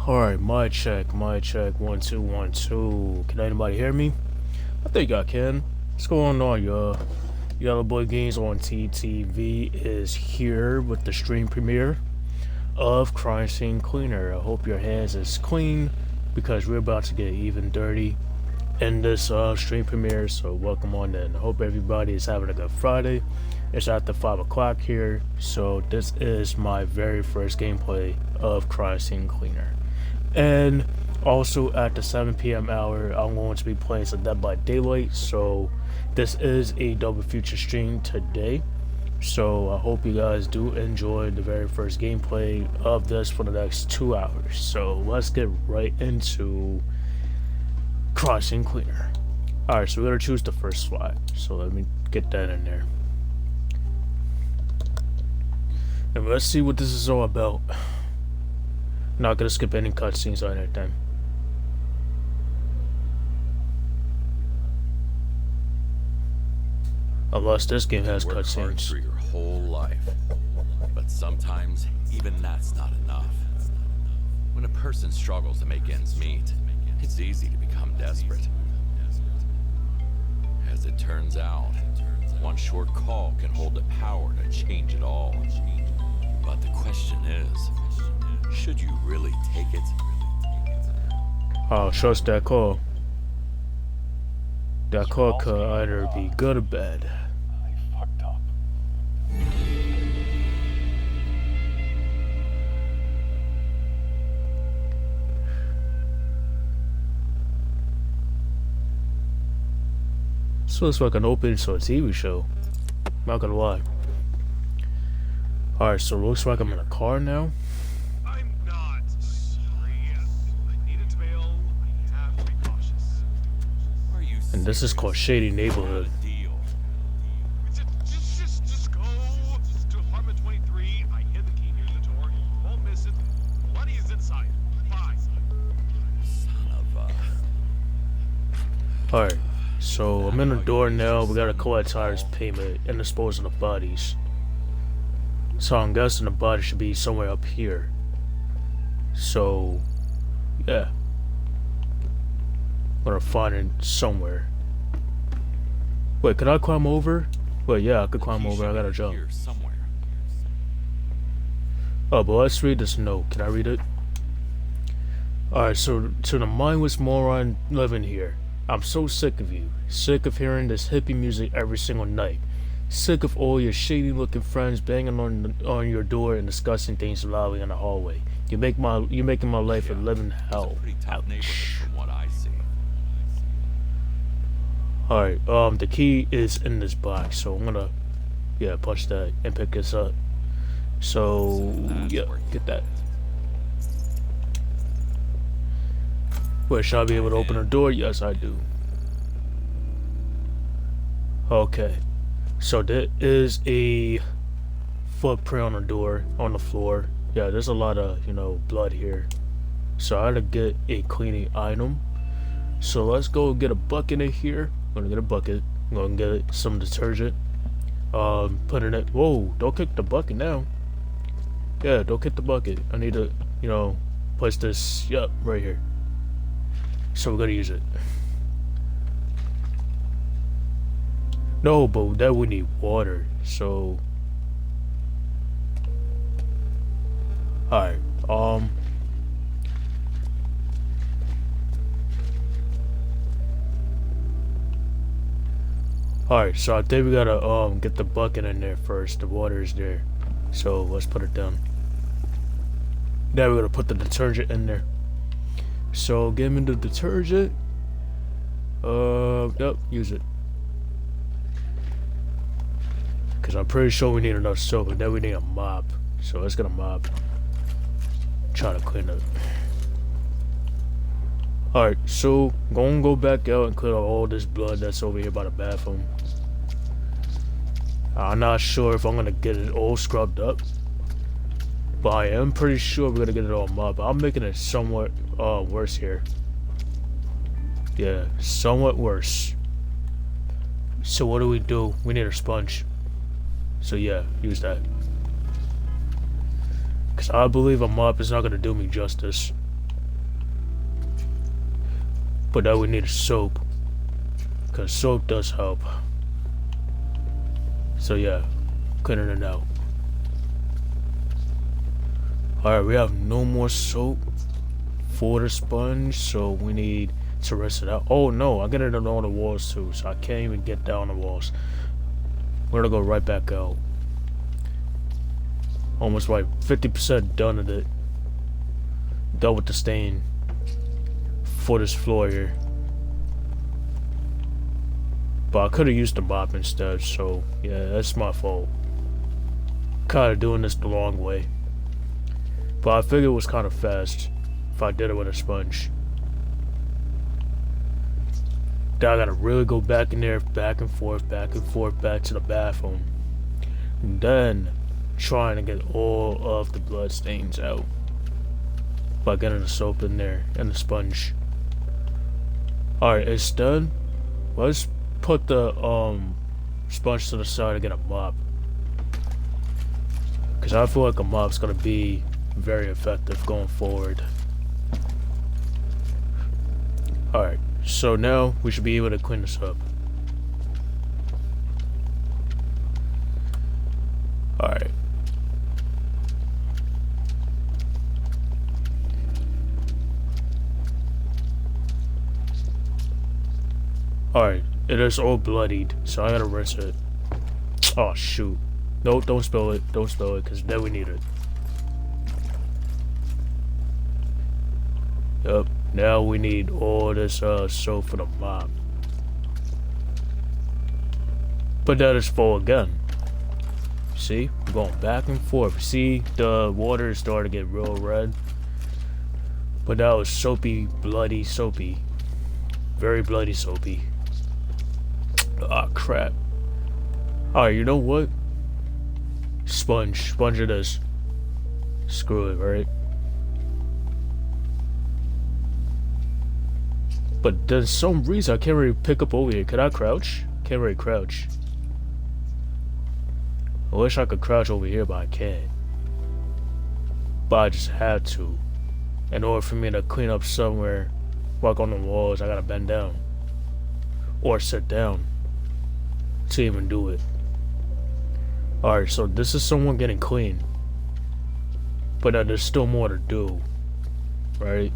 Alright, my check, 1 2 1 2. Can anybody hear me? I think I can. What's going on, y'all? YellaboygamezOnYT TV is here with the stream premiere of Crime Scene Cleaner. I hope your hands is clean because we're about to get even dirty in this stream premiere, so welcome on in. I hope everybody is having a good Friday. It's after 5 o'clock here, so this is my very first gameplay of Crime Scene Cleaner. And also at the 7 p.m. hour, I'm going to be playing some Dead by Daylight, so this is a double feature stream today. So I hope you guys do enjoy the very first gameplay of this for the next 2 hours. So let's get right into Crime Scene Cleaner. Alright, so we're going to choose the first slot, so let me get that in there. And let's see what this is all about. Not gonna skip any cutscenes or anything. Unless this game has cutscenes. For your whole life, but sometimes even that's not enough. When a person struggles to make ends meet, it's easy to become desperate. As it turns out, one short call can hold the power to change it all. But the question is, should you really take it? I'll trust that call. That call could either be good or bad. I fucked up. So it's like an opening to a TV show. Not gonna lie. Alright, so it looks like I'm in a car now. I'm not sorry. I needed to bail. I have to be cautious. Are you And this is called Shady Neighborhood. deal? Just go to apartment 23. I hid the key near the door. You won't miss it. Money is inside. Bye. Son of a... Alright, so I'm in the door now. We gotta collect Tyler's payment and dispose of the bodies. So I'm guessing the body should be somewhere up here. So, yeah. I'm gonna find it somewhere. Wait, could I climb over? Wait, yeah, I could climb over. I gotta jump. Here somewhere. Oh, but let's read this note. Can I read it? Alright, so to the mindless moron living here. I'm so sick of you. Sick of hearing this hippie music every single night. Sick of all your shady looking friends banging on your door and discussing things loudly in the hallway. You're making my life a living hell. It's a pretty tough neighborhood from what I see. Alright, the key is in this box, so I'm gonna, yeah, punch that and pick this up. So, yeah, get that. Wait, should I be able to open the door? Yes, I do. Okay. So there is a footprint on the door, on the floor. Yeah, there's a lot of, blood here. So I had to get a cleaning item. So let's go get a bucket in here. I'm gonna get a bucket. I'm gonna get some detergent. Put in it. Whoa, don't kick the bucket now. Yeah, don't kick the bucket. I need to, place this, yep, right here. So we're gonna use it. No, but that would need water, so... Alright, Alright, so I think we gotta, get the bucket in there first. The water is there. So, let's put it down. Now we're gonna put the detergent in there. So, give me the detergent. Yep, use it. Because I'm pretty sure we need enough soap, and then we need a mop. So let's get a mop. Try to clean it. Alright, so gonna go back out and clear out all this blood that's over here by the bathroom. I'm not sure if I'm gonna get it all scrubbed up, but I am pretty sure we're gonna get it all mopped. I'm making it somewhat worse here. Yeah, somewhat worse. So what do? We need a sponge. So yeah, use that. Because I believe a mop is not going to do me justice. But now we need a soap. Because soap does help. So yeah, cleaning it out. Alright, we have no more soap for the sponge, so we need to rinse it out. Oh no, I get it on all the walls too, so I can't even get down the walls. We're gonna go right back out. Almost like 50% done with it. Done with the stain for this floor here. But I could have used the mop instead, so yeah, that's my fault. Kinda doing this the long way. But I figured it was kinda fast if I did it with a sponge. Now I gotta really go back in there, back and forth, back to the bathroom. And then trying to get all of the blood stains out by getting the soap in there and the sponge. Alright, it's done. Let's put the sponge to the side and get a mop. Cause I feel like a mop's gonna be very effective going forward. Alright, so now we should be able to clean this up. Alright. Alright, it is all bloodied, so I gotta rinse it. Oh shoot. No, don't spill it, because then we need it. Yup, now we need all this soap for the mop. But that is full again. See, we're going back and forth. See, the water is starting to get real red. But that was soapy, bloody soapy. Very bloody soapy. Ah, crap. Alright, you know what? Sponge it is. Screw it, right? But there's some reason I can't really pick up over here. Can I crouch? Can't really crouch. I wish I could crouch over here, but I can't. But I just had to. In order for me to clean up somewhere, walk on the walls, I gotta bend down. Or sit down. To even do it. Alright, so this is someone getting clean. But there's still more to do. Right?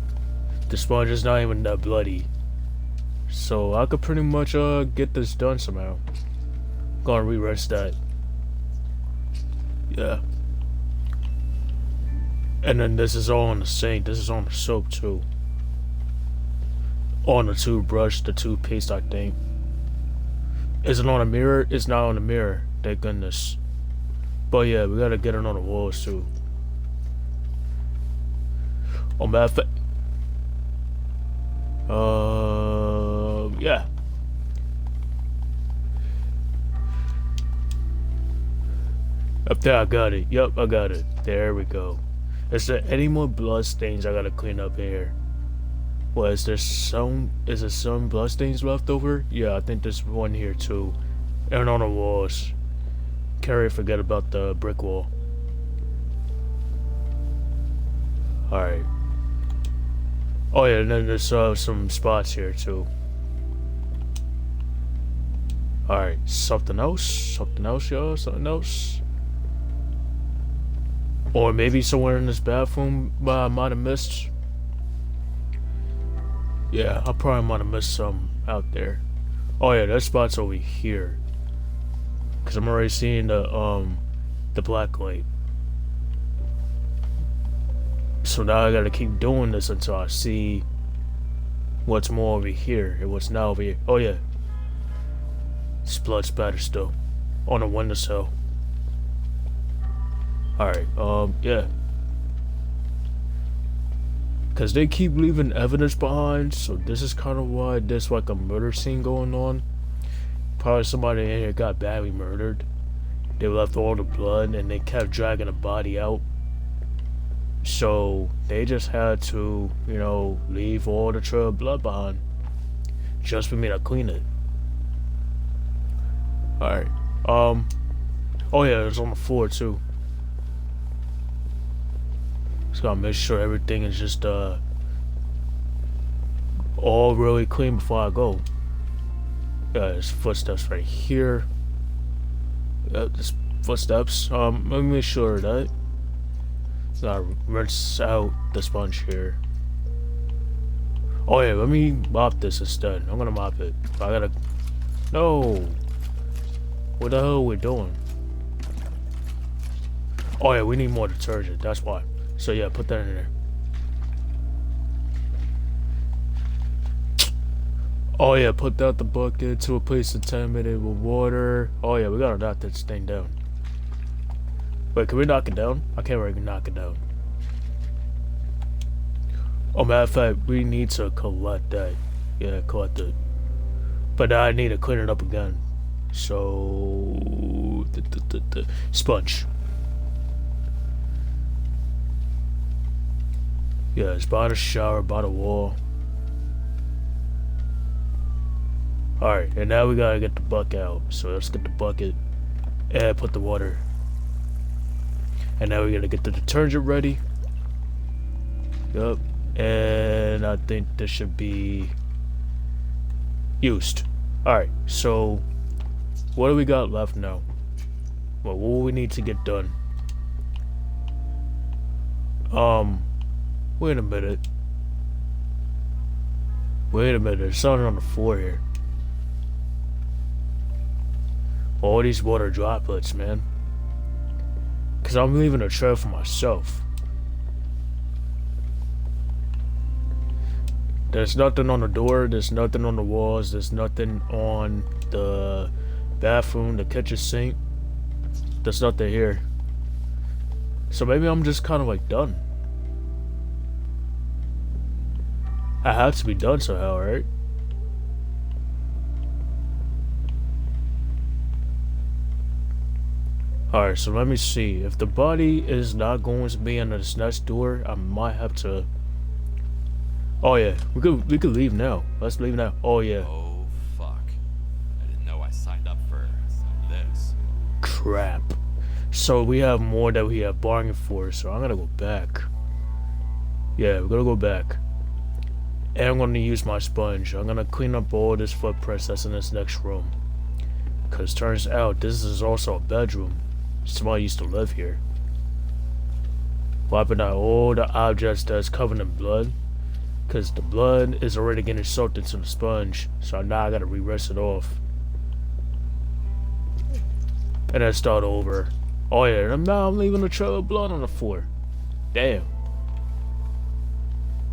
The sponge is not even that bloody. So I could pretty much get this done somehow. Gonna re-rinse that. Yeah. And then this is all on the sink. This is on the soap too. On the toothbrush, the toothpaste, I think. Is it on a mirror? It's not on the mirror. Thank goodness. But yeah, we gotta get it on the walls too. Oh, matter of fact. Yeah. Up there, I got it. Yup, I got it. There we go. Is there any more blood stains I gotta clean up here? Well, is there some blood stains left over? Yeah, I think there's one here too. And on the walls. Can't really forget about the brick wall. Alright. Oh yeah, and then there's some spots here too. Alright, something else? Something else, y'all? Something else? Or maybe somewhere in this bathroom I might have missed. Yeah, I probably might have missed some out there. Oh yeah, that spot's over here. Cause I'm already seeing the black light. So now I gotta keep doing this until I see what's more over here and what's not over here. Oh yeah. It's blood spatter still. On the windowsill. Alright, yeah. Cause they keep leaving evidence behind, so this is kind of why there's like a murder scene going on. Probably somebody in here got badly murdered. They left all the blood and they kept dragging the body out. So they just had to, you know, leave all the trail of blood behind. Just for me to clean it. Alright. Oh yeah, it's on the floor too. Just gotta make sure everything is just all really clean before I go. Yeah, there's footsteps right here. Yeah, there's footsteps. Let me make sure that. Gotta rinse out the sponge here. Oh yeah, let me mop this instead. I'm gonna mop it. I gotta. No. What the hell are we doing? Oh yeah, we need more detergent. That's why. So yeah, put that in there. Oh yeah, put out the bucket to replace the 10-minute with water. Oh yeah, we gotta knock this thing down. Wait, can we knock it down? I can't really knock it down. Oh, matter of fact, we need to collect that. Yeah, collect it. But now I need to clean it up again. So... sponge. Yeah, it's by the shower, by the wall. Alright, and now we gotta get the bucket out. So let's get the bucket and put the water. And now we gotta get the detergent ready. Yup. And I think this should be used. Alright, so what do we got left now? Well, what do we need to get done? Wait a minute. Wait a minute, there's something on the floor here. All these water droplets, man. Cause I'm leaving a trail for myself. There's nothing on the door, there's nothing on the walls, there's nothing on the bathroom, the kitchen sink. There's nothing here. So maybe I'm just kind of like done. I have to be done somehow, right? Alright, so let me see. If the body is not going to be under this next door, I might have to... Oh yeah, we could leave now. Let's leave now. Oh yeah. Oh fuck. I didn't know I signed up for this. Crap. So we have more that we have bargained for, so I'm gonna go back. Yeah, we're gonna go back. And I'm gonna use my sponge. I'm gonna clean up all this footprints that's in this next room. Cause turns out this is also a bedroom. Somebody used to live here. Wiping out all the objects that's covered in blood. Cause the blood is already getting soaked into the sponge. So now I gotta re-rinse it off. And then start over. Oh yeah, and now I'm leaving a trail of blood on the floor. Damn.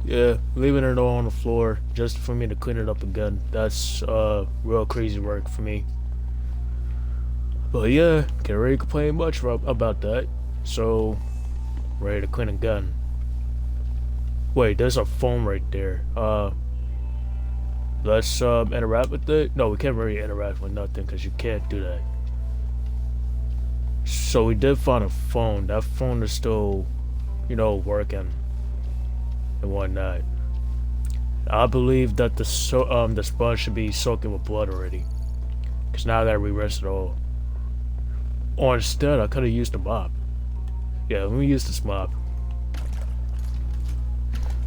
Yeah, leaving it all on the floor just for me to clean it up again. That's real crazy work for me. But yeah, can't really complain much about that. So, ready to clean again. Wait, there's a phone right there. Let's interact with it. No, we can't really interact with nothing because you can't do that. So we did find a phone. That phone is still, you know, working and whatnot. I believe that the sponge should be soaking with blood already. Cause now I gotta re-rinse it all. Or instead, I could have used the mop. Yeah, let me use this mop.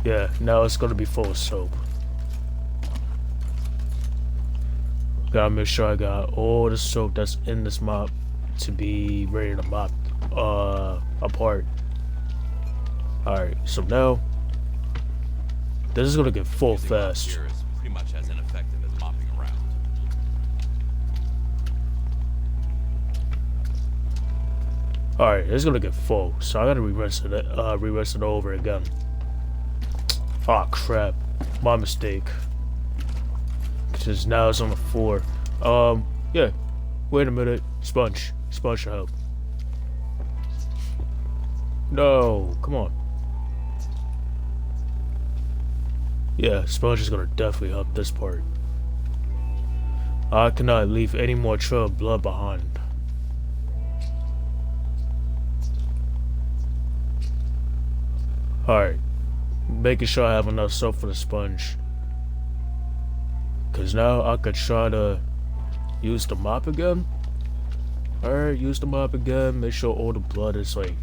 Yeah, now it's gonna be full of soap. Gotta make sure I got all the soap that's in this mop to be ready to mop apart. Alright, so now this is gonna get full Using fast. here is pretty much as ineffective as mopping around. Alright, it's gonna get full, so I gotta re-rinse it over again. Oh crap, my mistake. Because now it's on the floor. Yeah. Wait a minute, sponge should help. No, come on. Yeah, sponge is gonna definitely help this part. I cannot leave any more trail of blood behind. Alright. Making sure I have enough soap for the sponge. Cause now I could try to use the mop again. Alright, use the mop again. Make sure all the blood is like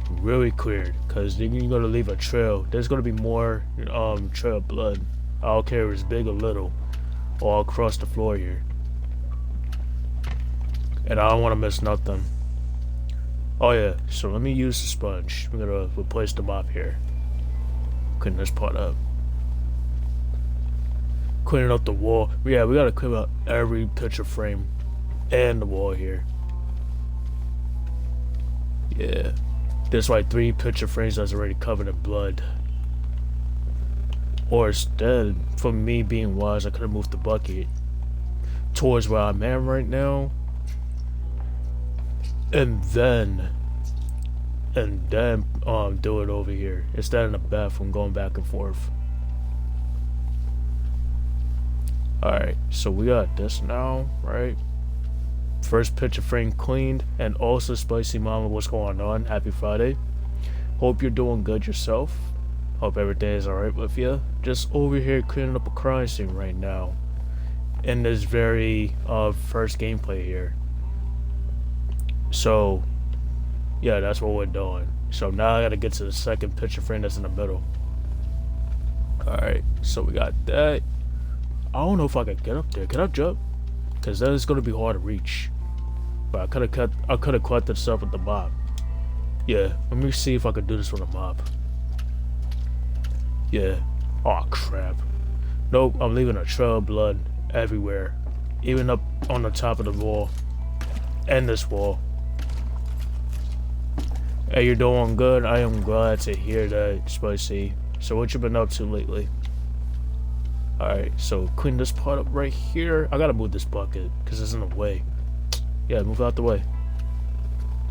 really cleared. Cause then you're gonna leave a trail. There's gonna be more trail of blood I don't care if it's big or little, all across the floor here. And I don't want to miss nothing. Oh yeah, so let me use the sponge. We're gonna replace the mop here. Clean this part up. Cleaning up the wall. Yeah, we gotta clean up every picture frame and the wall here. Yeah. There's like 3 picture frames that's already covered in blood. Or instead, for me being wise, I could have moved the bucket towards where I'm at right now. And then do it over here instead in the bathroom going back and forth. Alright, so we got this now, right? First picture frame cleaned. And also, Spicy Mama, what's going on? Happy Friday. Hope you're doing good yourself. Hope everything is alright with you. Just over here cleaning up a crime scene right now in this very first gameplay here. So yeah, that's what we're doing. So now I gotta get to the second picture frame that's in the middle. Alright, so we got that. I don't know if I can get up there. Can I jump? Cause then it's gonna be hard to reach. But I could have caught this up with the mop. Yeah, let me see if I could do this with a mop. Yeah. Oh crap. Nope, I'm leaving a trail of blood everywhere. Even up on the top of the wall. And this wall. Hey, you're doing good. I am glad to hear that, Spicy. So what you been up to lately? Alright, so clean this part up right here. I gotta move this bucket because it's in the way. Yeah, move out the way.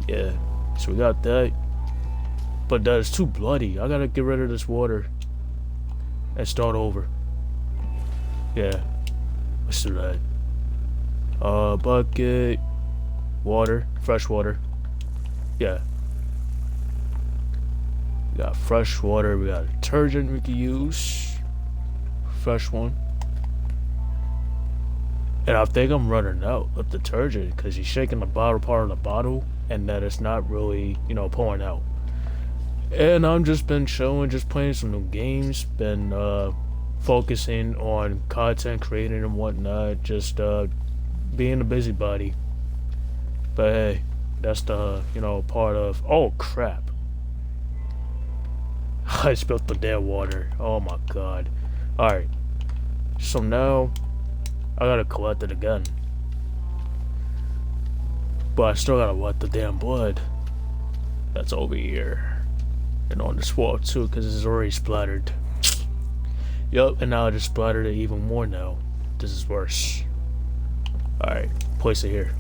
Yeah, so we got that. But that is too bloody. I gotta get rid of this water and start over. Yeah, let's do that. Bucket, water, fresh water. Yeah. We got fresh water, we got detergent we can use. Fresh one. And I think I'm running out of detergent because he's shaking the bottle part of the bottle and that it's not really, you know, pouring out. And I've just been chilling, just playing some new games, been focusing on content creating and whatnot, just being a busybody. But hey, that's the, you know, part of, oh crap. I spilled the damn water. Oh my god. Alright. So now I gotta collect it again. But I still gotta wipe the damn blood that's over here. And on this wall too, because it's already splattered. Yup, and now I just splattered it even more now. This is worse. Alright, place it here.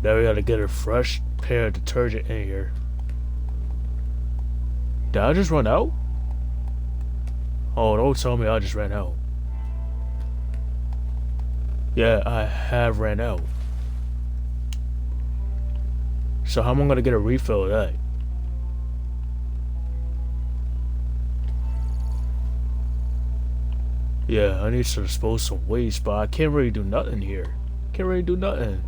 Now we gotta get a fresh pair of detergent in here. Did I just run out? Oh, don't tell me I just ran out. Yeah, I have ran out. So how am I gonna get a refill of that? Yeah, I need to dispose some waste, but I can't really do nothing here. Can't really do nothing.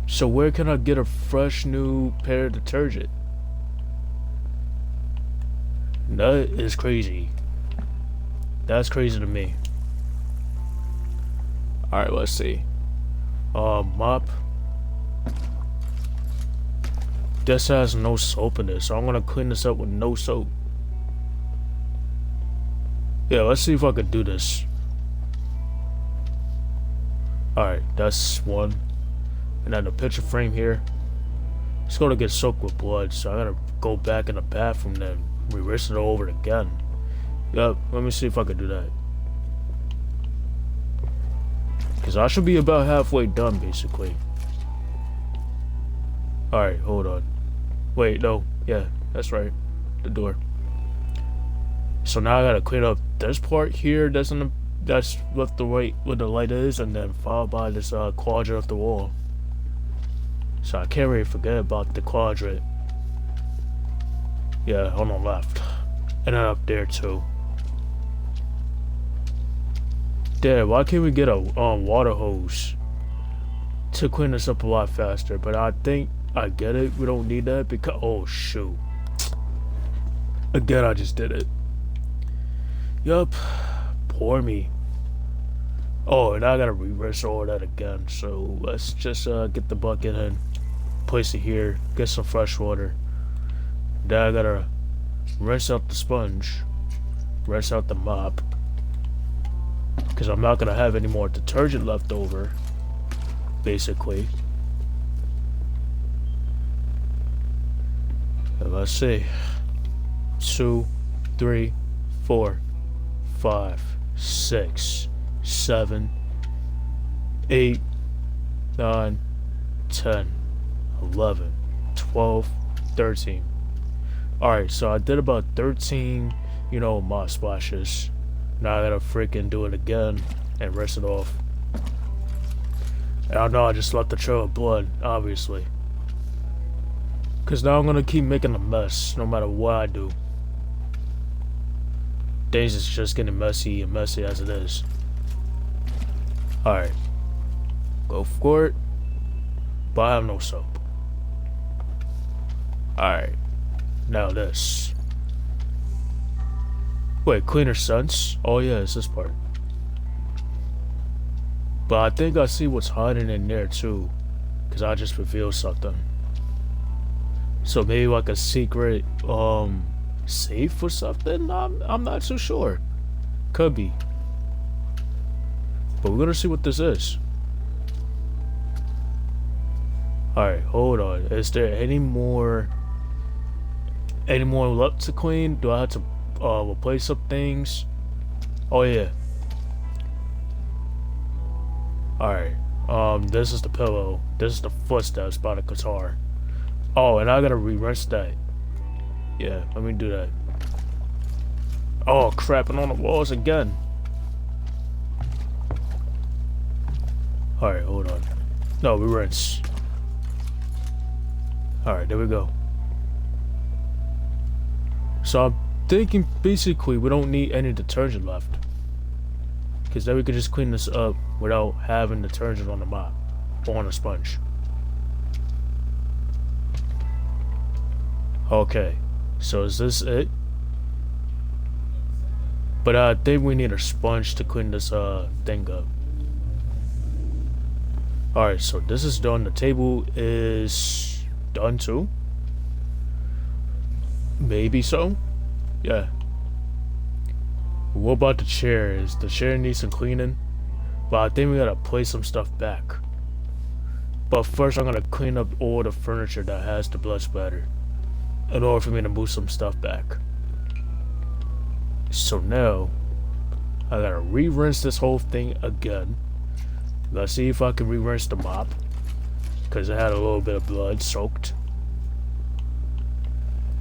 So where can I get a fresh new pair of detergent? That is crazy. That's crazy to me. Alright, let's see. Mop. This has no soap in it, so I'm gonna clean this up with no soap. Yeah, let's see if I could do this. Alright, that's one. And then the picture frame here. It's gonna get soaked with blood, so I gotta go back in the bathroom then re-rinse it over again. Yup, let me see if I can do that. Because I should be about halfway done, basically. Alright, hold on. Wait, no. Yeah, that's right. The door. So now I gotta clean up this part here that's left the right where the light is, and then followed by this quadrant of the wall. So I can't really forget about the quadrant. Yeah, on the left. And then up there too. Dad, why can't we get a water hose to clean this up a lot faster? But I think I get it. We don't need that because, oh shoot. Again, I just did it. Yup. Poor me. Oh, and I gotta reverse all that again. So let's just get the bucket and place it here. Get some fresh water. Then I gotta rinse out the sponge. Rinse out the mop. Because I'm not gonna have any more detergent left over. Basically. And let's see. 2, 3, 4, 5, 6, 7, 8, 9, 10, 11, 12, 13. Alright, so I did about 13, mop splashes. Now I gotta freaking do it again and rinse it off. And I know I just left the trail of blood, obviously. Because now I'm gonna keep making a mess, no matter what I do. Things is just getting messy and messy as it is. Alright. Go for it. But I have no soap. Alright. Now this. Wait, cleaner scents? Oh yeah, it's this part. But I think I see what's hiding in there too. Because I just revealed something. So maybe like a secret, safe or something? I'm not so sure. Could be. But we're gonna see what this is. Alright, hold on. Is there any more left to clean? Do I have to replace some things? Oh yeah. Alright. This is the pillow. This is the footsteps by the guitar. Oh, and I gotta re-rinse that. Yeah, let me do that. Oh, crapping on the walls again. Alright, hold on. No, we rinse. Alright, there we go. So I'm thinking basically we don't need any detergent left. Because then we could just clean this up without having detergent on the mop or on a sponge. Okay, so is this it? But I think we need a sponge to clean this thing up. Alright, so this is done. The table is done too. Maybe so? Yeah. What about the chairs? The chair needs some cleaning. But I think we gotta place some stuff back. But first I'm gonna clean up all the furniture that has the blood splatter. In order for me to move some stuff back. So now, I gotta re-rinse this whole thing again. Let's see if I can re-rinse the mop. Because it had a little bit of blood soaked.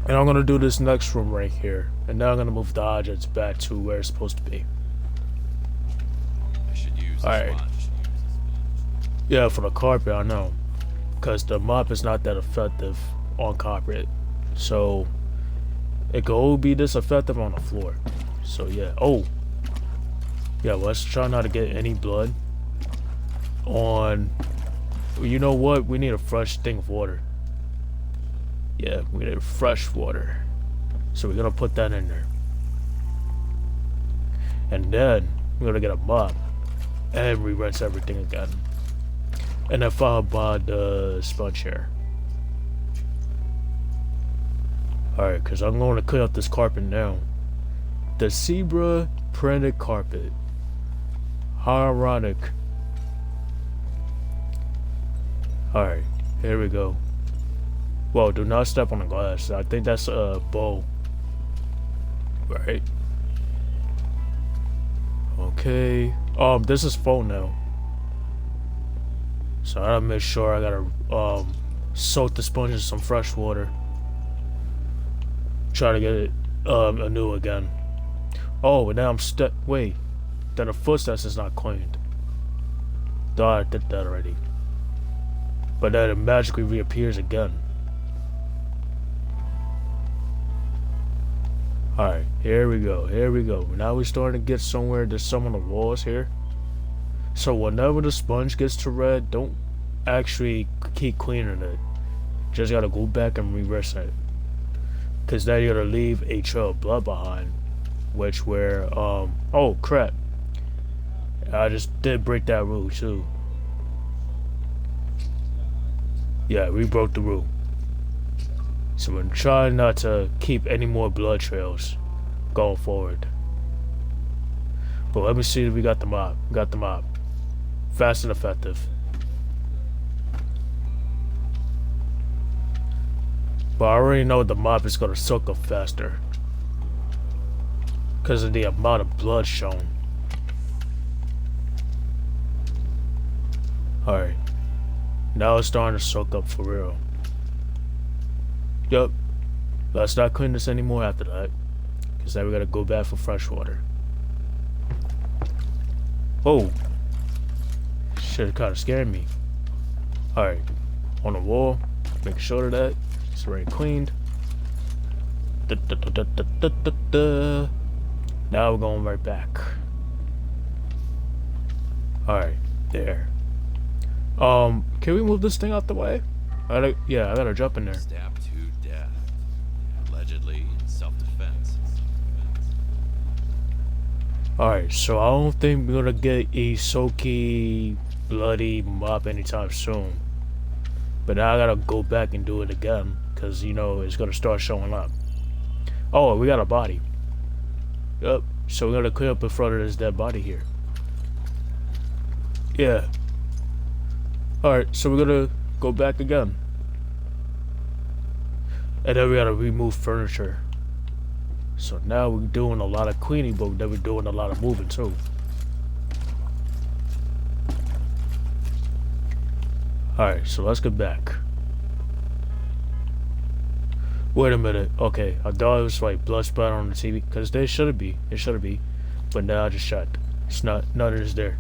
And I'm gonna do this next room right here. And now I'm gonna move the objects back to where it's supposed to be. I should use Alright. Yeah, for the carpet, I know. Because the mop is not that effective on carpet. So it could only be this effective on the floor. So yeah. Oh yeah, let's try not to get any blood on. You know what, we need a fresh thing of water. Yeah, we need fresh water. So we're gonna put that in there. And then we're gonna get a mop and re-rinse everything again. And then followed by the sponge here. Alright, because I'm going to clean up this carpet now. The zebra printed carpet. How ironic. Alright, here we go. Whoa, do not step on the glass. I think that's a bowl. Right. Okay. This is full now. So I gotta make sure I gotta soak the sponge in some fresh water. Try to get it anew again. Oh, and now I'm stuck. Wait, then the footsteps is not cleaned. Thought I did that already. But then it magically reappears again. Alright, here we go, here we go. Now we're starting to get somewhere. There's some on the walls here. So whenever the sponge gets to red, don't actually keep cleaning it. Just gotta go back and re-rinse it. Because then you're gonna leave a trail of blood behind. which where oh crap, I just did break that rule too. Yeah, we broke the rule. So we're trying not to keep any more blood trails going forward. But let me see if we got the mob. We got the mob. Fast and effective. But I already know the mob is gonna soak up faster because of the amount of blood shown. Alright. Now it's starting to soak up for real. Yup. Let's not clean this anymore after that, because now we gotta go back for fresh water. Oh. Shit kinda scared me. Alright. On the wall. Make sure of that. It's already cleaned. Now we're going right back. Alright. There. Can we move this thing out the way? I gotta jump in there. Stabbed to death. Allegedly in self-defense. Alright, so I don't think we're gonna get a soaky, bloody mop anytime soon. But now I gotta go back and do it again, because, you know, it's gonna start showing up. Oh, we got a body. Yup, so we're gonna clear up in front of this dead body here. Yeah. Alright, so we're gonna go back again. And then we gotta remove furniture. So now we're doing a lot of cleaning, but then we're doing a lot of moving too. Alright, so let's get back. Wait a minute. Okay, I thought it was like blood splatter on the TV, because there shouldn't be. It shouldn't be. But now I just checked. It's not. None is there.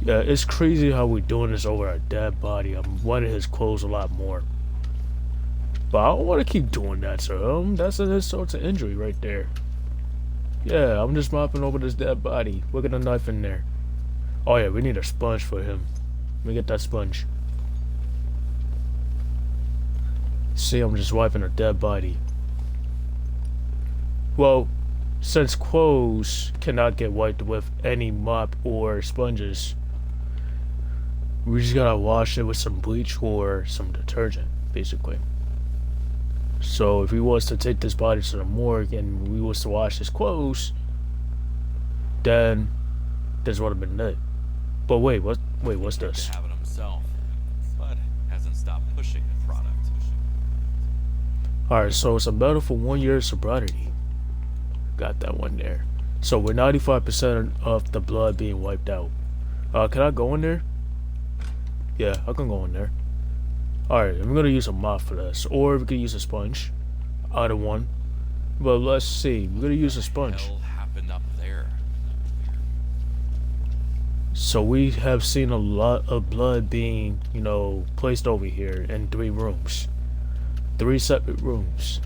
Yeah, it's crazy how we're doing this over a dead body. I'm wanting his clothes a lot more. But I don't want to keep doing that to him. That's an insult to injury right there. Yeah, I'm just mopping over this dead body. Look at the knife in there. Oh yeah, we need a sponge for him. Let me get that sponge. See, I'm just wiping a dead body. Well, since clothes cannot get wiped with any mop or sponges, we just gotta wash it with some bleach or some detergent, basically. So if we was to take this body to the morgue and we was to wash his clothes, then this would have been it. But wait, what's this? To have it himself, but hasn't stopped pushing the product. Alright, so it's a medal for 1 year of sobriety. Got that one there. So we're 95% of the blood being wiped out. Can I go in there? Yeah, I can go in there. Alright, I'm gonna use a mop for this. Or we could use a sponge. Either one. But let's see. We're gonna use a sponge. What the hell happened up there? So we have seen a lot of blood being, you know, placed over here in 3 rooms. 3 separate rooms.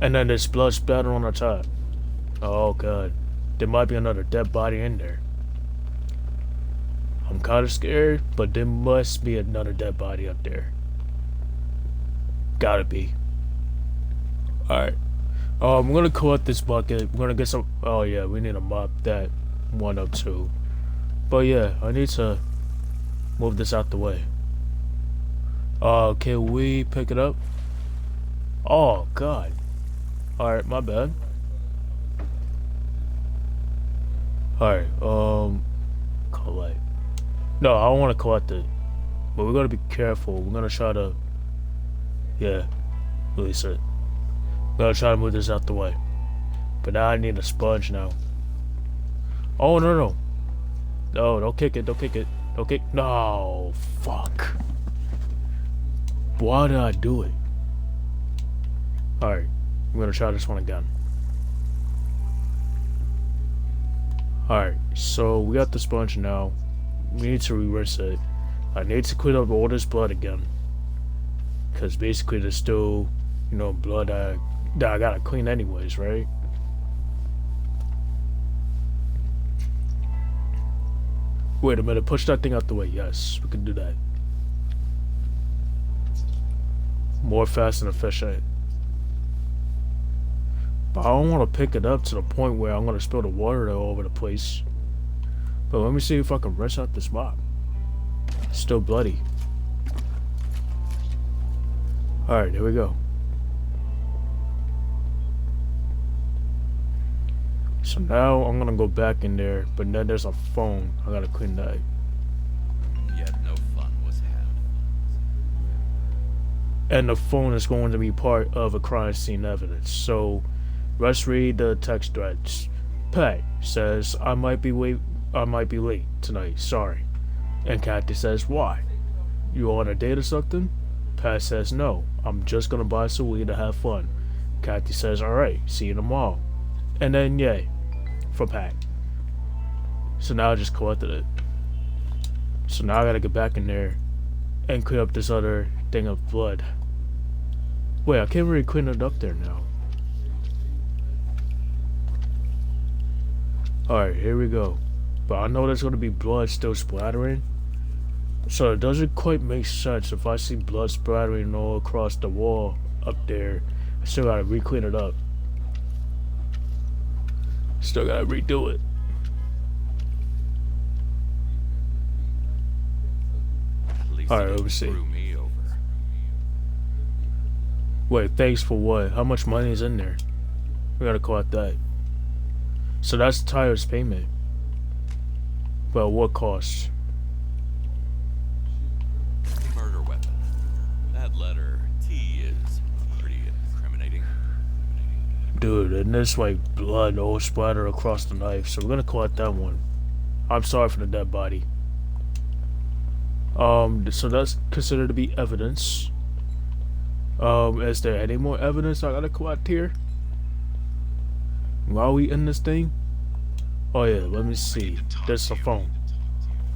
And then there's blood splatter on the top. Oh god. There might be another dead body in there. I'm kinda scared, but there must be another dead body up there. Gotta be. Alright. I'm gonna collect this bucket. We're gonna get some. Oh yeah, we need to mop that one up too. But yeah, I need to move this out the way. Can we pick it up? Oh god. Alright, my bad. Alright, collect. No, I don't want to collect it. But we're gonna be careful. We're gonna try to, yeah, release it. We're gonna try to move this out the way. But now I need a sponge now. Oh no no. No, don't kick it, don't kick it. Don't kick. No, fuck. Why did I do it? Alright, I'm gonna try this one again. Alright, so we got the sponge now. We need to reverse it. I need to clean up all this blood again. Because basically there's still, you know, blood that I gotta clean anyways, right? Wait a minute, push that thing out the way. Yes, we can do that. More fast and efficient. But I don't want to pick it up to the point where I'm gonna spill the water all over the place. But let me see if I can rinse out this mop. Still bloody. Alright, here we go. So now I'm gonna go back in there, but then there's a phone. I gotta clean that. Yet no fun was had. And the phone is going to be part of a crime scene evidence. So let's read the text threads. Pat says, I might be late tonight, sorry. And Kathy says, why? You on a date or something? Pat says, no, I'm just gonna buy some weed to have fun. Kathy says, alright, see you tomorrow. And then yay, for Pat. So now I just collected it. So now I gotta get back in there and clean up this other thing of blood. Wait, I can't really clean it up there now. Alright, here we go. But I know there's gonna be blood still splattering. So it doesn't quite make sense if I see blood splattering all across the wall up there. I still gotta re-clean it up. Still gotta redo it. Alright, let me see. Me over. Wait, thanks for what? How much money is in there? We gotta collect that. So that's Tyler's payment. But what cost? Murder weapon. That letter T is pretty incriminating. Dude, and there's like blood all splattered across the knife, so we're gonna collect that one. I'm sorry for the dead body. So that's considered to be evidence. Is there any more evidence I gotta collect here? While we in this thing? Oh yeah, let me see. There's a phone.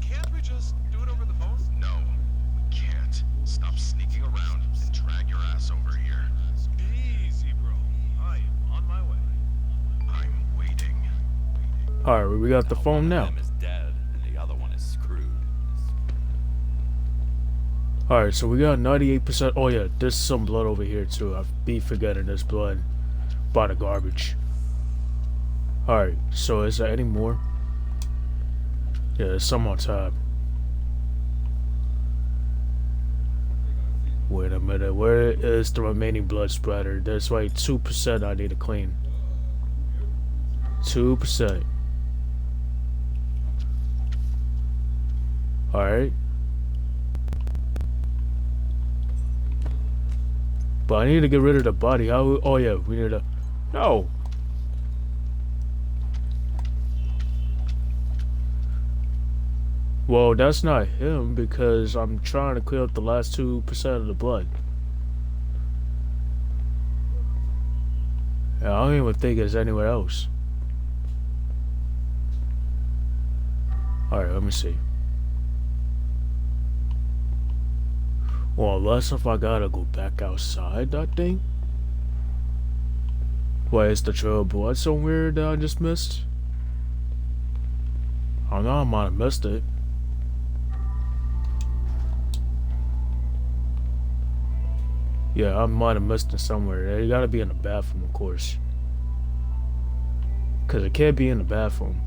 Can't we just do it over the phone? No, we can't. Stop sneaking around and drag your ass over here. Easy, bro. I am on my way. I'm waiting. Alright, we got the phone now. One of them is dead, and the other one is screwed. Alright, so we got 98%. Oh yeah, there's some blood over here too. I be forgetting there's blood by the garbage. Alright, so is there any more? Yeah, there's some on top. Wait a minute, where is the remaining blood splatter? There's like 2% I need to clean. 2%. Alright. But I need to get rid of the body. How? Oh yeah, we need to... No! Well, that's not him because I'm trying to clear up the last 2% of the blood. Yeah, I don't even think it's anywhere else. Alright, let me see. Well, unless if I gotta go back outside that thing. Wait, is the trail of blood somewhere that I just missed? I know I might have missed it. Yeah, I might have missed it somewhere. You gotta be in the bathroom, of course. Cause it can't be in the bathroom.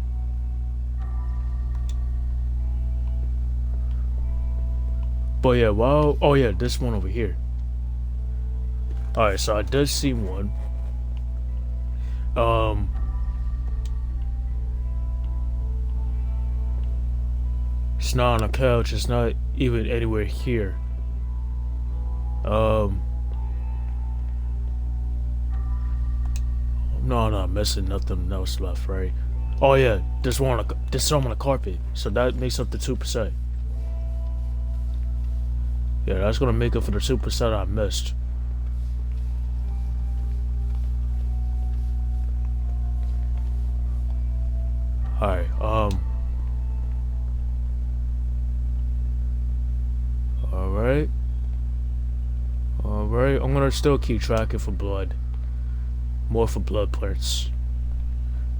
But yeah, wow. Oh yeah, this one over here. Alright, so I did see one. It's not on a couch, it's not even anywhere here. No, I'm not missing nothing else left, right? Oh yeah, there's some on the carpet, so that makes up the 2%. Yeah, that's gonna make up for the 2% I missed. Alright, Alright. Alright, I'm gonna still keep tracking for blood. More for blood prints.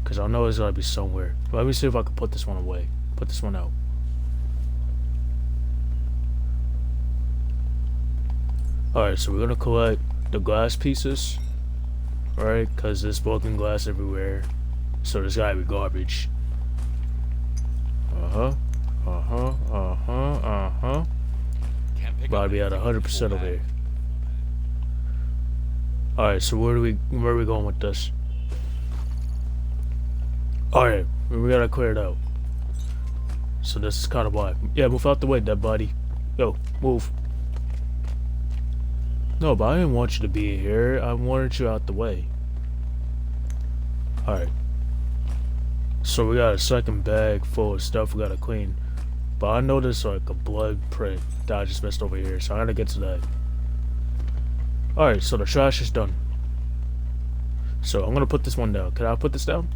Cause I know it's gotta be somewhere. Let me see if I can put this one away. Put this one out. Alright, so we're gonna collect the glass pieces. right? Because there's broken glass everywhere. So there's gotta be garbage. Can't pick About to up be at anything with a 100% full over bag. here. Alright, so where are we going with this? Alright, we gotta clear it out. So this is kind of why. Yeah, move out the way, dead body. Yo, move. No, but I didn't want you to be here. I wanted you out the way. Alright. So we got a second bag full of stuff we gotta clean. But I noticed like a blood print that I just missed over here, so I gotta get to that. Alright, so the trash is done. So I'm gonna put this one down. Can I put this down?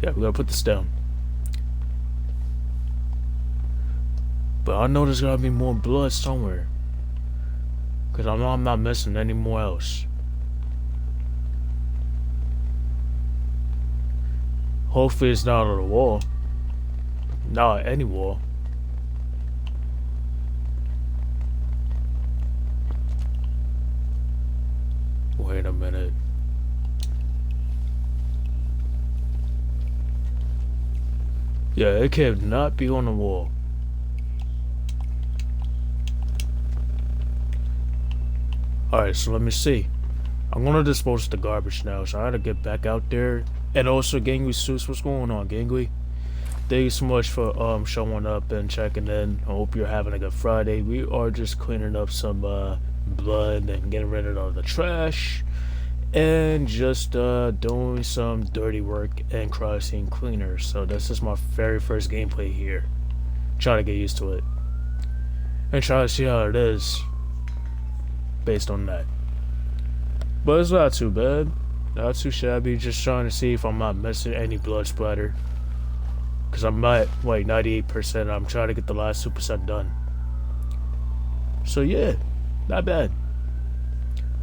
Yeah, we gotta put this down. But I know there's gotta be more blood somewhere. Cause I know I'm not missing any more else. Hopefully it's not on the wall. Not any wall. Wait a minute. Yeah, it cannot be on the wall. Alright, so let me see. I'm gonna dispose of the garbage now, so I gotta get back out there. And also, Gangly Suits, what's going on, Gangly? Thank you so much for showing up and checking in. I hope you're having a good Friday. We are just cleaning up some blood and getting rid of all the trash. And just doing some dirty work and crossing cleaner. So this is my very first gameplay here. Trying to get used to it. And try to see how it is. Based on that. But it's not too bad. Not too shabby. Just trying to see if I'm not missing any blood splatter. Because I'm at, like, 98%. I'm trying to get the last 2% done. So yeah. Not bad.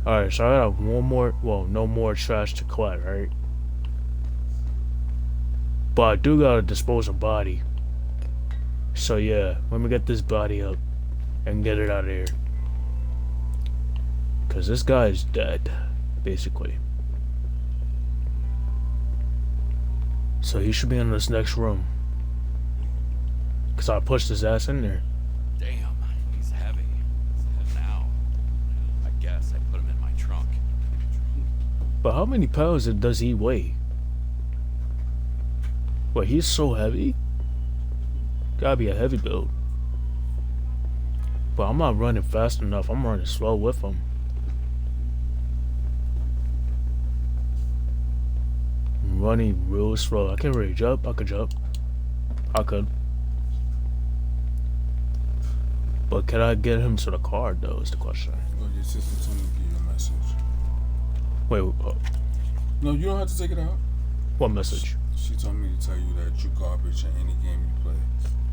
Alright, so I got one more, well, no more trash to collect, right? But I do gotta dispose of body. So yeah, let me get this body up and get it out of here. Cause this guy is dead, basically. So he should be in this next room. Cause I pushed his ass in there. Damn, he's heavy. And now, I guess I put him in my trunk. But how many pounds does he weigh? Wait, he's so heavy? Gotta be a heavy build. But I'm not running fast enough. I'm running slow with him. I'm running real slow. I can't really jump. I could jump. I could. But can I get him to the car, though, is the question. Oh, your sister told me to give you a message. Wait, No, you don't have to take it out. what message? She told me to tell you that you're garbage in any game you play.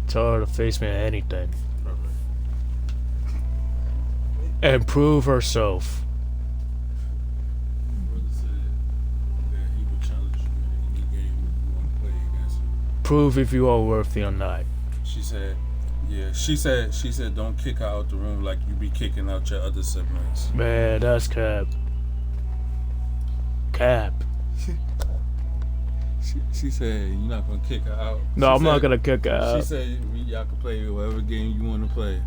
Tell her to face me at anything. Perfect. And prove herself. Brother said that he would challenge you in any game you want to play against him. Prove if you are worthy or not. She said, yeah, she said don't kick her out the room like you be kicking out your other siblings. Man, that's cap. Cap. She said you're not gonna kick her out. No, She I'm not said- gonna kick her She out. said y'all can play whatever game you want to play.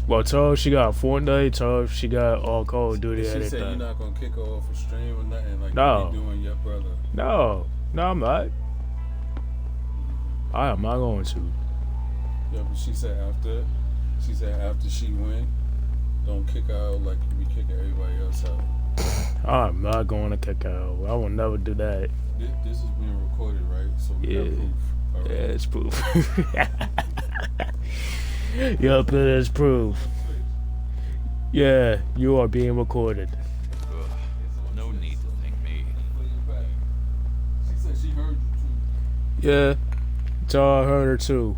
Well, tell her she got Fortnite. Tell her she got all Call of Duty. She said you're Anything. not gonna kick her off a stream or nothing like No. you be doing your brother. No, I'm not. I am not going to. Yeah, but she said after she win, don't kick her out like you be kicking everybody else out. I'm not going to kick her out. I will never do that. This is being recorded, right? So we got Yeah. proof. All right. Yeah, it's proof. Yup, it is proof. Yeah, you are being recorded. Ugh, no need to thank me. She said she heard you too. Yeah, tell her I heard her too.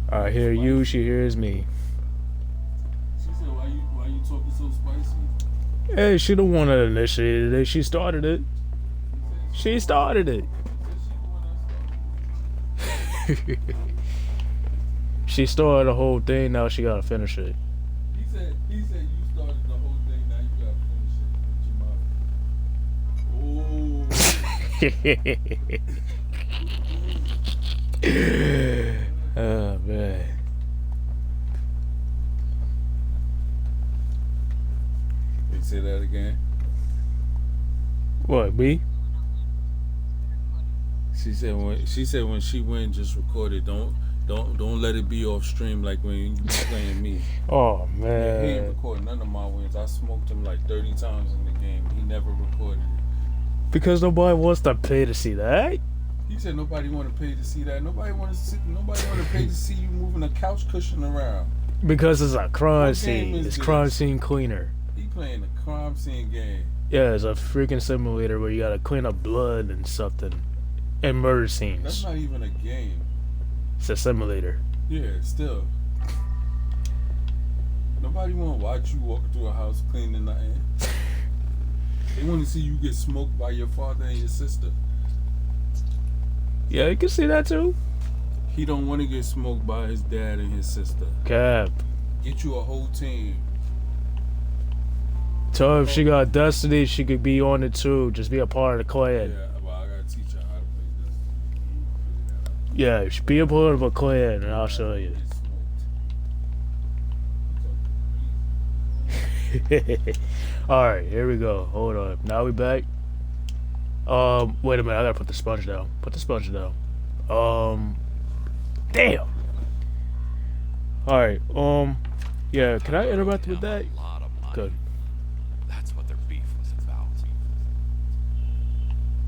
I hear you, she hears me. She said, why you talking so spicy? Hey, she the one that initiated it. She started it. She started it. She started the whole thing. Now she gotta finish it. He said you started the whole thing. Now you gotta finish it with your mouth. Oh man. You say that again? What, me? She said when she went, just record it. Don't let it be off stream like when you be playing me. Oh Yeah, he man. ain't recording none of my wins. I smoked him like 30 times in the game. He never recorded it. Because nobody wants to pay to see that. He said nobody want to pay to see that. Nobody want to pay to see you moving a couch cushion around. Because it's a crime What game scene. is It's this? crime scene cleaner. He playing a crime scene game. Yeah, it's a freaking simulator where you gotta clean up blood and something. And murder That's scenes. not even a game. It's a simulator. Yeah, still. Nobody want to watch you walking through a house cleaning nothing. They want to see you get smoked by your father and your sister. Yeah, you can see that too. He don't want to get smoked by his dad and his sister. Cap. Get you a whole team. Tell her if she got destiny, she could be on it too. Just be a part of the clan. Yeah, well, I gotta teach her how to play this. Yeah, just be a part of a clan and I'll show you. Alright, here we go. Hold on. Now we back. Wait a minute, I gotta put the sponge down. Put the sponge down. Damn. Alright, yeah, can I interrupt with that? A lot of money. Good. That's what their beef was about.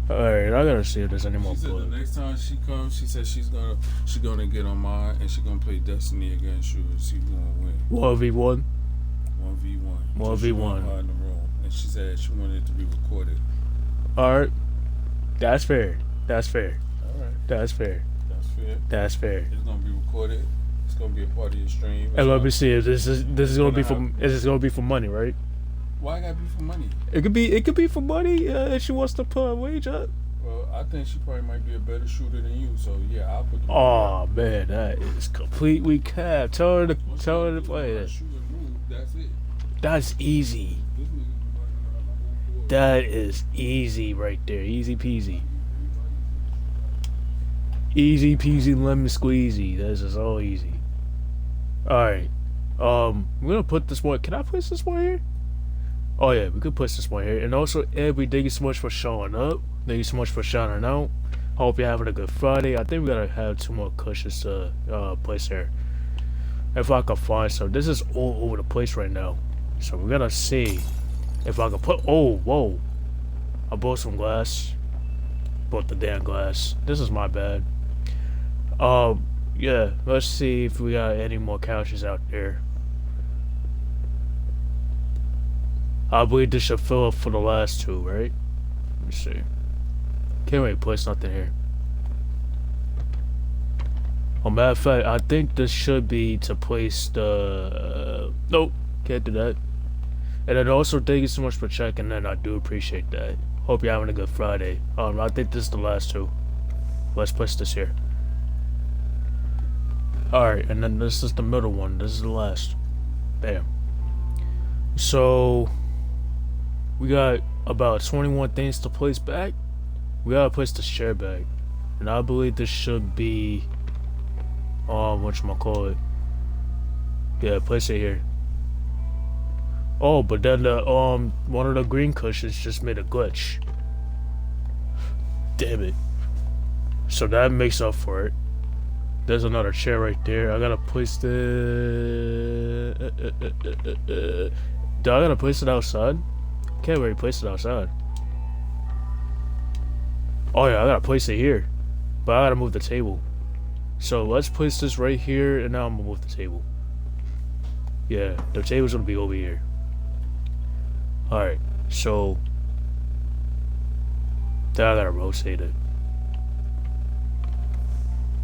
Alright, I gotta see if there's any more She said the blood. next time she comes, she said she's gonna get on mine and she's gonna play Destiny against you and she gonna win. 1v1? 1v1. 1v1. She want her in the room, and she said she wanted it to be recorded. Alright. That's fair. That's fair. All right, That's fair. that's fair. That's fair. It's gonna be recorded. It's gonna be a part of your stream. And let me see if this is gonna be for gonna is this gonna be for money, right? Why I gotta be for money? It could be for money if she wants to put a wage up. Well, I think she probably might be a better shooter than you. So yeah, I'll put the. Oh man, that is completely cap. Tell her to play that. Shoot and move. That's it. That's easy. This nigga be running around the whole board. That is easy right there. Easy peasy. Easy peasy lemon squeezy. This is all easy. Alright. I'm gonna put this one. Can I place this one here? Oh yeah, we could place this one here. And also, Ed, we thank you so much for showing up. Thank you so much for shouting out. Hope you're having a good Friday. I think we gotta have 2 more cushions to place here. If I can find some. This is all over the place right now. So we're gonna see if I can put. Oh, whoa. I bought some glass. Bought the damn glass. This is my bad. Yeah, let's see if we got any more couches out there. I believe this should fill up for the last 2, right? Let me see. Can't really place nothing here. Oh, matter of fact, I think this should be to place the... nope, can't do that. And then also, thank you so much for checking in. I do appreciate that. Hope you're having a good Friday. I think this is the last 2. Let's place this here. Alright, and then this is the middle one. This is the last. Bam. So, we got about 21 things to place back. We gotta place the share back. And I believe this should be... whatchamacallit. Yeah, place it here. Oh, but then the, one of the green cushions just made a glitch. Damn it. So that makes up for it. There's another chair right there. I gotta place the... Do I gotta place it outside? Can't really place it outside. Oh yeah, I gotta place it here. But I gotta move the table. So let's place this right here, and now I'm gonna move the table. Yeah, the table's gonna be over here. Alright, so... Then I gotta rotate it.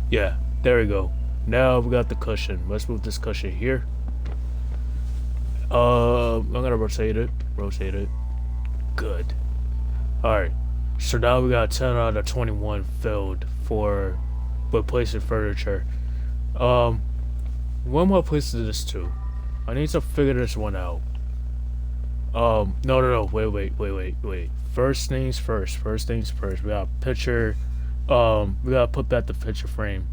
Yeah, there we go. Now we got the cushion. Let's move this cushion here. I'm gonna rotate it. Rotate it. Good. Alright. So now we got 10 out of 21 filled for replacing furniture. What am I placing this to? I need to figure this one out. No. Wait. First things first. We got picture. We gotta put back the picture frame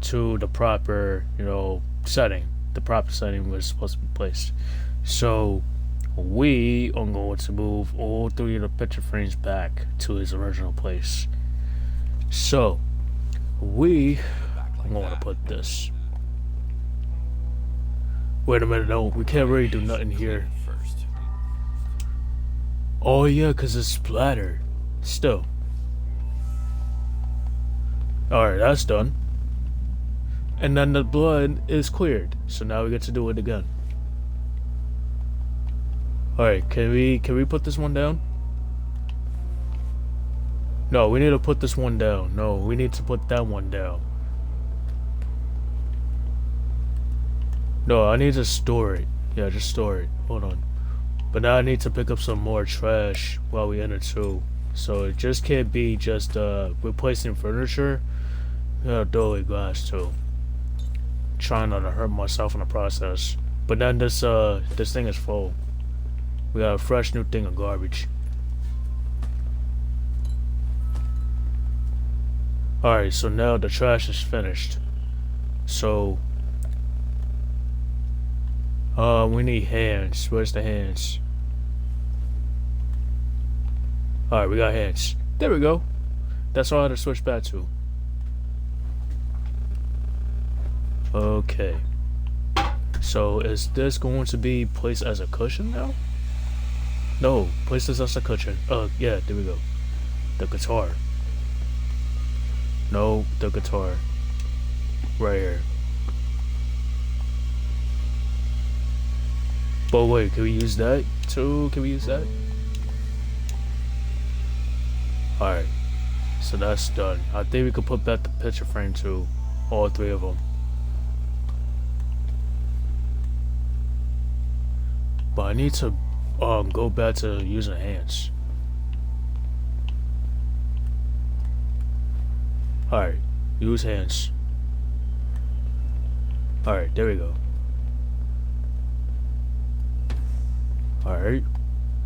to the proper, setting. The proper setting was supposed to be placed. So we are going to move all three of the picture frames back to his original place. So we are going to put this. Wait a minute, no, we can't really do nothing here. First. Oh yeah, cause it's splattered. Still. Alright, that's done. And then the blood is cleared. So now we get to do it again. Alright, can we put this one down? No, we need to put this one down. No, we need to put that one down. No, I need to store it. Yeah, just store it. Hold on. But now I need to pick up some more trash while we enter too. So it just can't be just replacing furniture. We gotta do it glass too. Trying not to hurt myself in the process. But then this thing is full. We got a fresh new thing of garbage. Alright, so now the trash is finished. So we need hands. Where's the hands? Alright, we got hands. There we go. That's all I had to switch back to. Okay. So is this going to be placed as a cushion now? No, place this as a cushion. Yeah, there we go. The guitar. No, the guitar. Right here. But wait, can we use that too? Can we use that? Alright. So that's done. I think we could put back the picture frame too. All three of them. But I need to go back to using hands. Alright, use hands. Alright, there we go. Alright.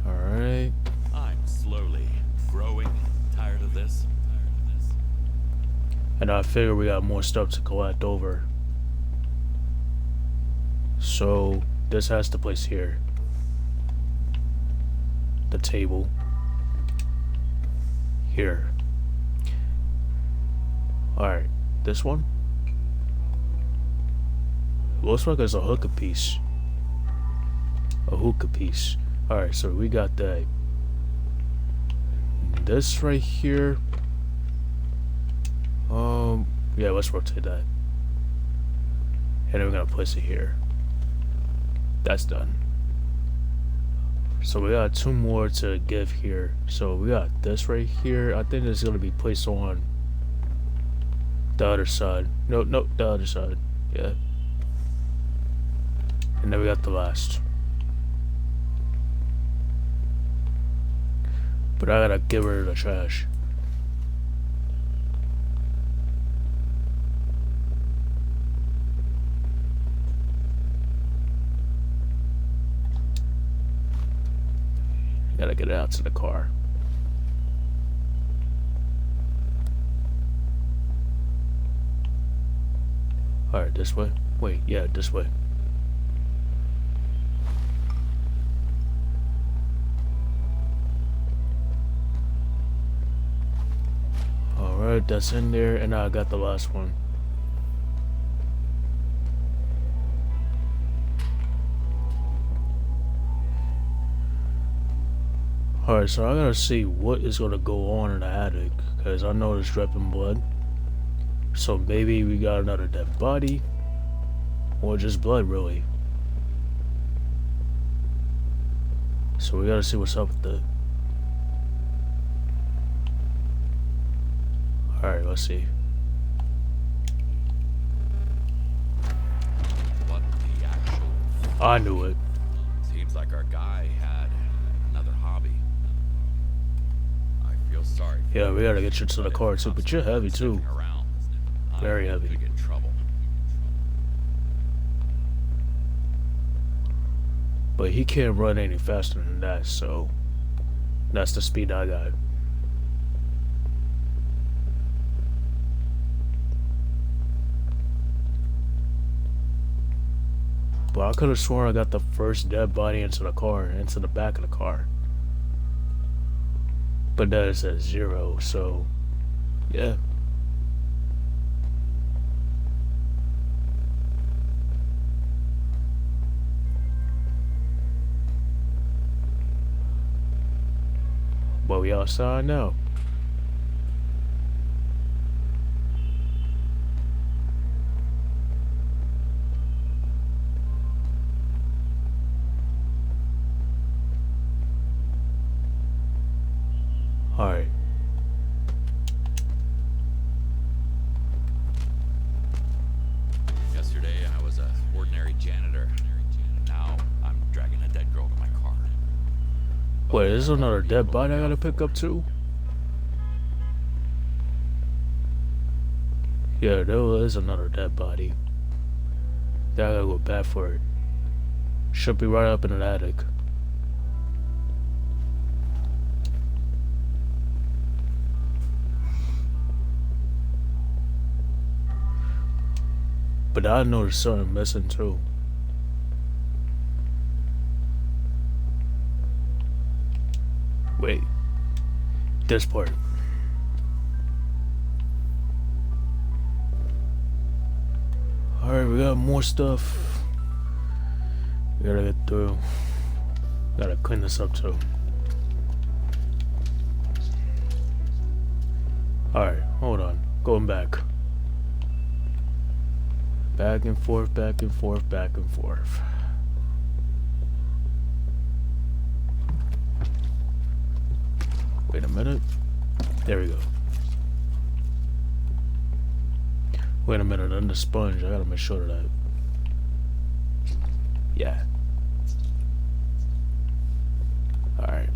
Alright. I'm slowly growing tired of this. And I figure we got more stuff to collect over. So this has to place here. The table. Here. Alright, this one? Looks like it's a hookah piece. A hookah piece. Alright, so we got that. This right here. Yeah, let's rotate that. And then we're gonna place it here. That's done. So we got two more to give here. So we got this right here. I think it's gonna be placed on the other side. No, the other side. Yeah. And then we got the last. But I gotta get rid of the trash. Gotta get it out to the car. Alright, this way. Wait, yeah, this way. Alright, that's in there, and now I got the last one. Alright, so I gotta see what is gonna go on in the attic, because I know it's dripping blood. So maybe we got another dead body, or just blood, really. So we gotta see what's up with that. Alright, let's see. What the actual? I knew it. Seems like our guy had another hobby. I feel sorry. Yeah, we gotta get you to the car too, but you're heavy too. Very heavy. Could get in trouble. But he can't run any faster than that, so that's the speed I got. But I could have sworn I got the first dead body into the car, into the back of the car. But that is at 0, so yeah. But we outside now. Alright. Yesterday, I was a ordinary janitor. Now, I'm dragging a dead girl to my car. Wait, there's another dead body I gotta pick up too? Yeah, there is another dead body. Then I gotta go back for it. Should be right up in the attic. But I know there's something missing too. Wait. This part. Alright, we got more stuff. We gotta get through. Gotta clean this up too. Alright, hold on. Going back. Back and forth, back and forth, back and forth. Wait a minute. There we go. Wait a minute, on the sponge, I gotta make sure of that. Yeah. Alright.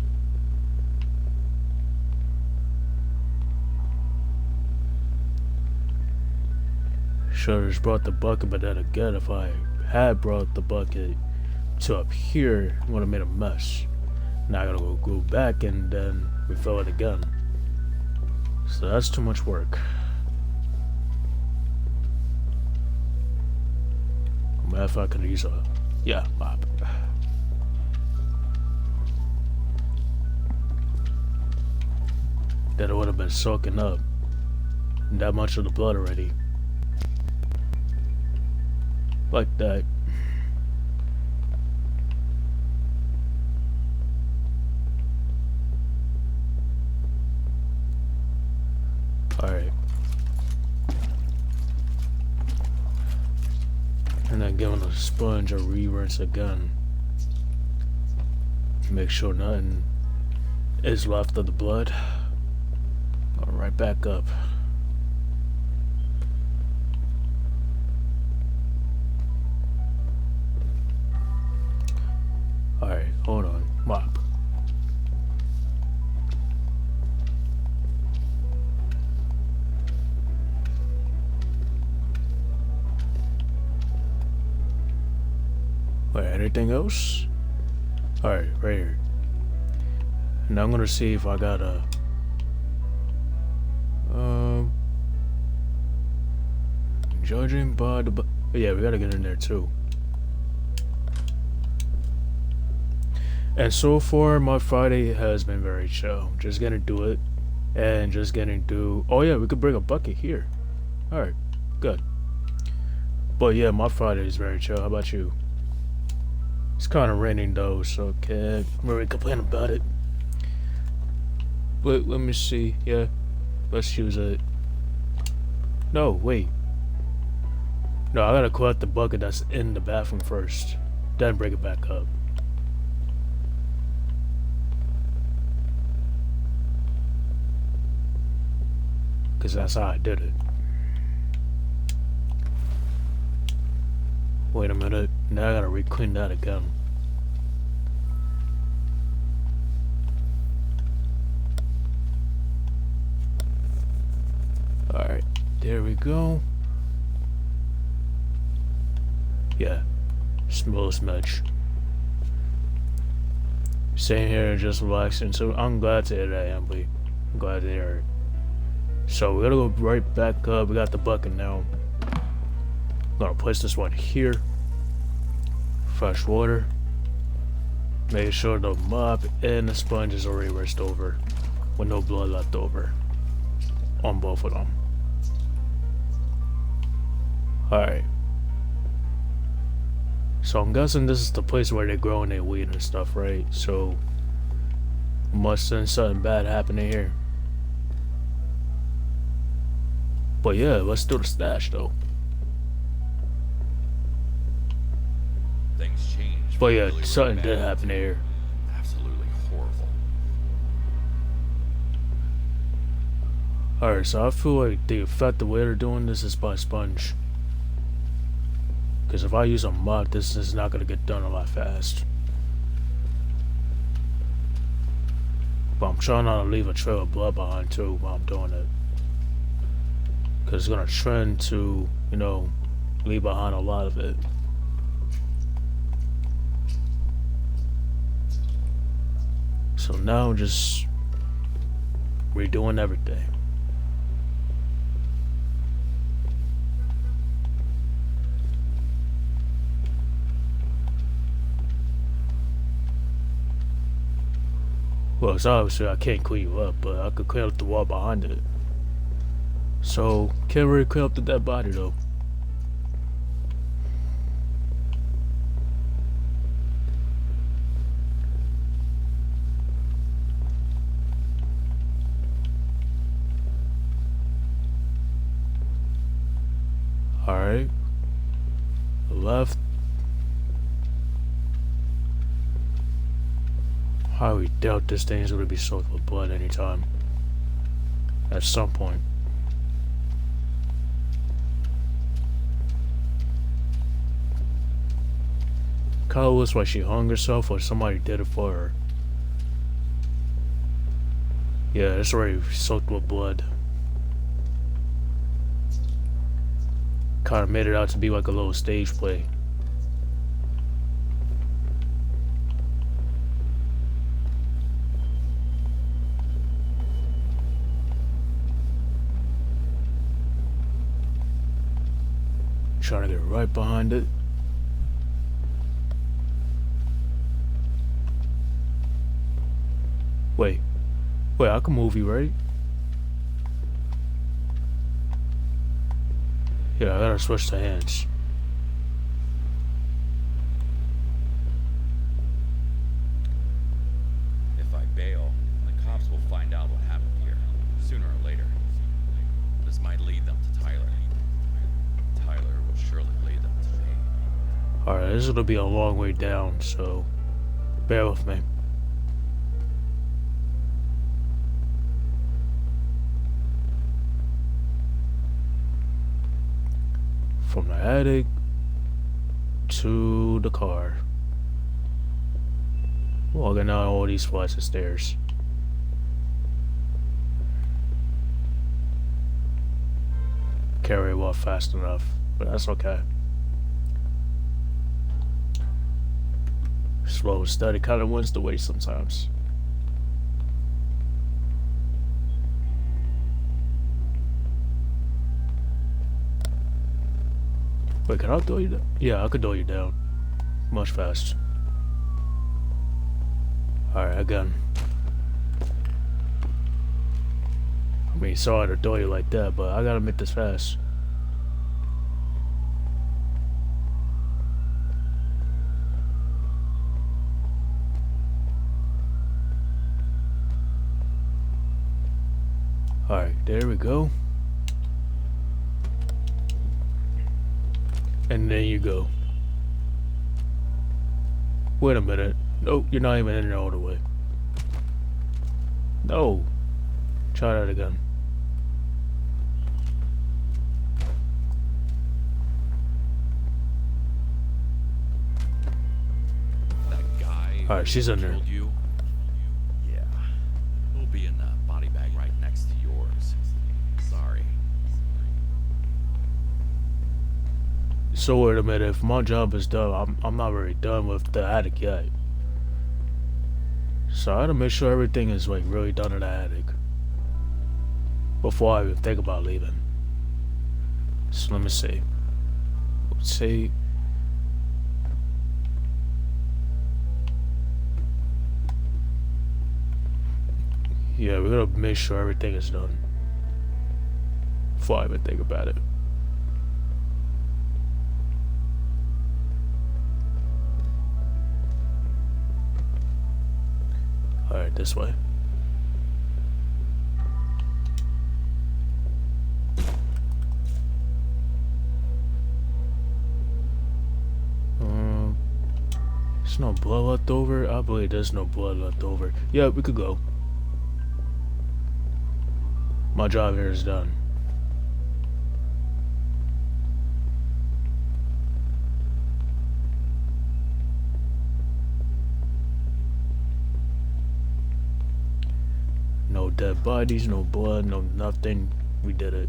Should have brought the bucket, but then again, if I had brought the bucket to up here, it would have made a mess. Now I gotta go back and then refill it again. So that's too much work. Matter if I could use a mop. Then it would have been soaking up that much of the blood already. Like that. Alright. And then giving a sponge a re-rinse again. Make sure nothing is left of the blood. Go right back up. Alright, hold on. Mop. Wait, anything else? Alright, right here. Now I'm gonna see if I got a judging by the yeah, we gotta get in there too. And so far my Friday has been very chill. Just gonna do it and just gonna do oh yeah, we could bring a bucket here. Alright, good. But yeah, my Friday is very chill. How about you? It's kinda raining though, so can't really complain about it. Wait, let me see. Yeah. Let's use it. No, wait. No, I gotta collect the bucket that's in the bathroom first. Then bring it back up. Cause that's how I did it. Wait a minute. Now I gotta re-clean that again. Alright, there we go. Yeah, smell smudge. Sitting here and just relaxing. So I'm glad to hear that, Emily. I'm glad to hear it. So we're gonna go right back up. We got the bucket now. I'm gonna place this one here. Fresh water. Make sure the mop and the sponge is already rinsed over with no blood left over on both of them. Alright. So I'm guessing this is the place where they're growing their weed and stuff, right? So must have something bad happening here. But yeah, let's do the stash though. Things changed. But yeah, really, really something did bad. happen here. Absolutely horrible. Alright, so I feel like the effective way they're doing this is by sponge. Because if I use a mop, this is not going to get done a lot fast. But I'm trying not to leave a trail of blood behind too while I'm doing it. Because it's going to trend to, you know, leave behind a lot of it. So now I'm just redoing everything. Well, it's obviously I can't clean you up, but I could clean up the wall behind it. So, can't really clean up the dead body though. Alright. Left. Highly doubt this thing's gonna be soaked with blood anytime. At some point. Kinda looks like she hung herself or somebody did it for her. Yeah, it's already soaked with blood. Kinda made it out to be like a little stage play. Trying to get right behind it. Wait, I can move you, right? Yeah, I gotta switch to hands. If I bail, the cops will find out what happened here, sooner or later. This might lead them to Tyler. Tyler will surely lead them to me. Alright, this is gonna be a long way down, so bear with me. From the attic to the car. Walking down all these flights of stairs. Can't really walk fast enough, but that's okay. Slow and steady kind of wins the way sometimes. Wait, can I throw you down? Yeah, I could throw you down. Much fast. Alright, again. I mean, sorry to throw you like that, but I gotta make this fast. Alright, there we go. And there you go. Wait a minute. Nope, you're not even in there all the way. No. Try that again. That guy Alright, she's in there. killed you? Yeah. He'll be in the body bag right next to yours. Sorry. So wait a minute, if my job is done, I'm not really done with the attic yet. So I gotta make sure everything is like really done in the attic before I even think about leaving. So let me see. Let's see. Yeah, we gotta make sure everything is done before I even think about it. Alright, this way. There's no blood left over? I believe there's no blood left over. Yeah, we could go. My job here is done. No dead bodies, no blood, no nothing. We did it.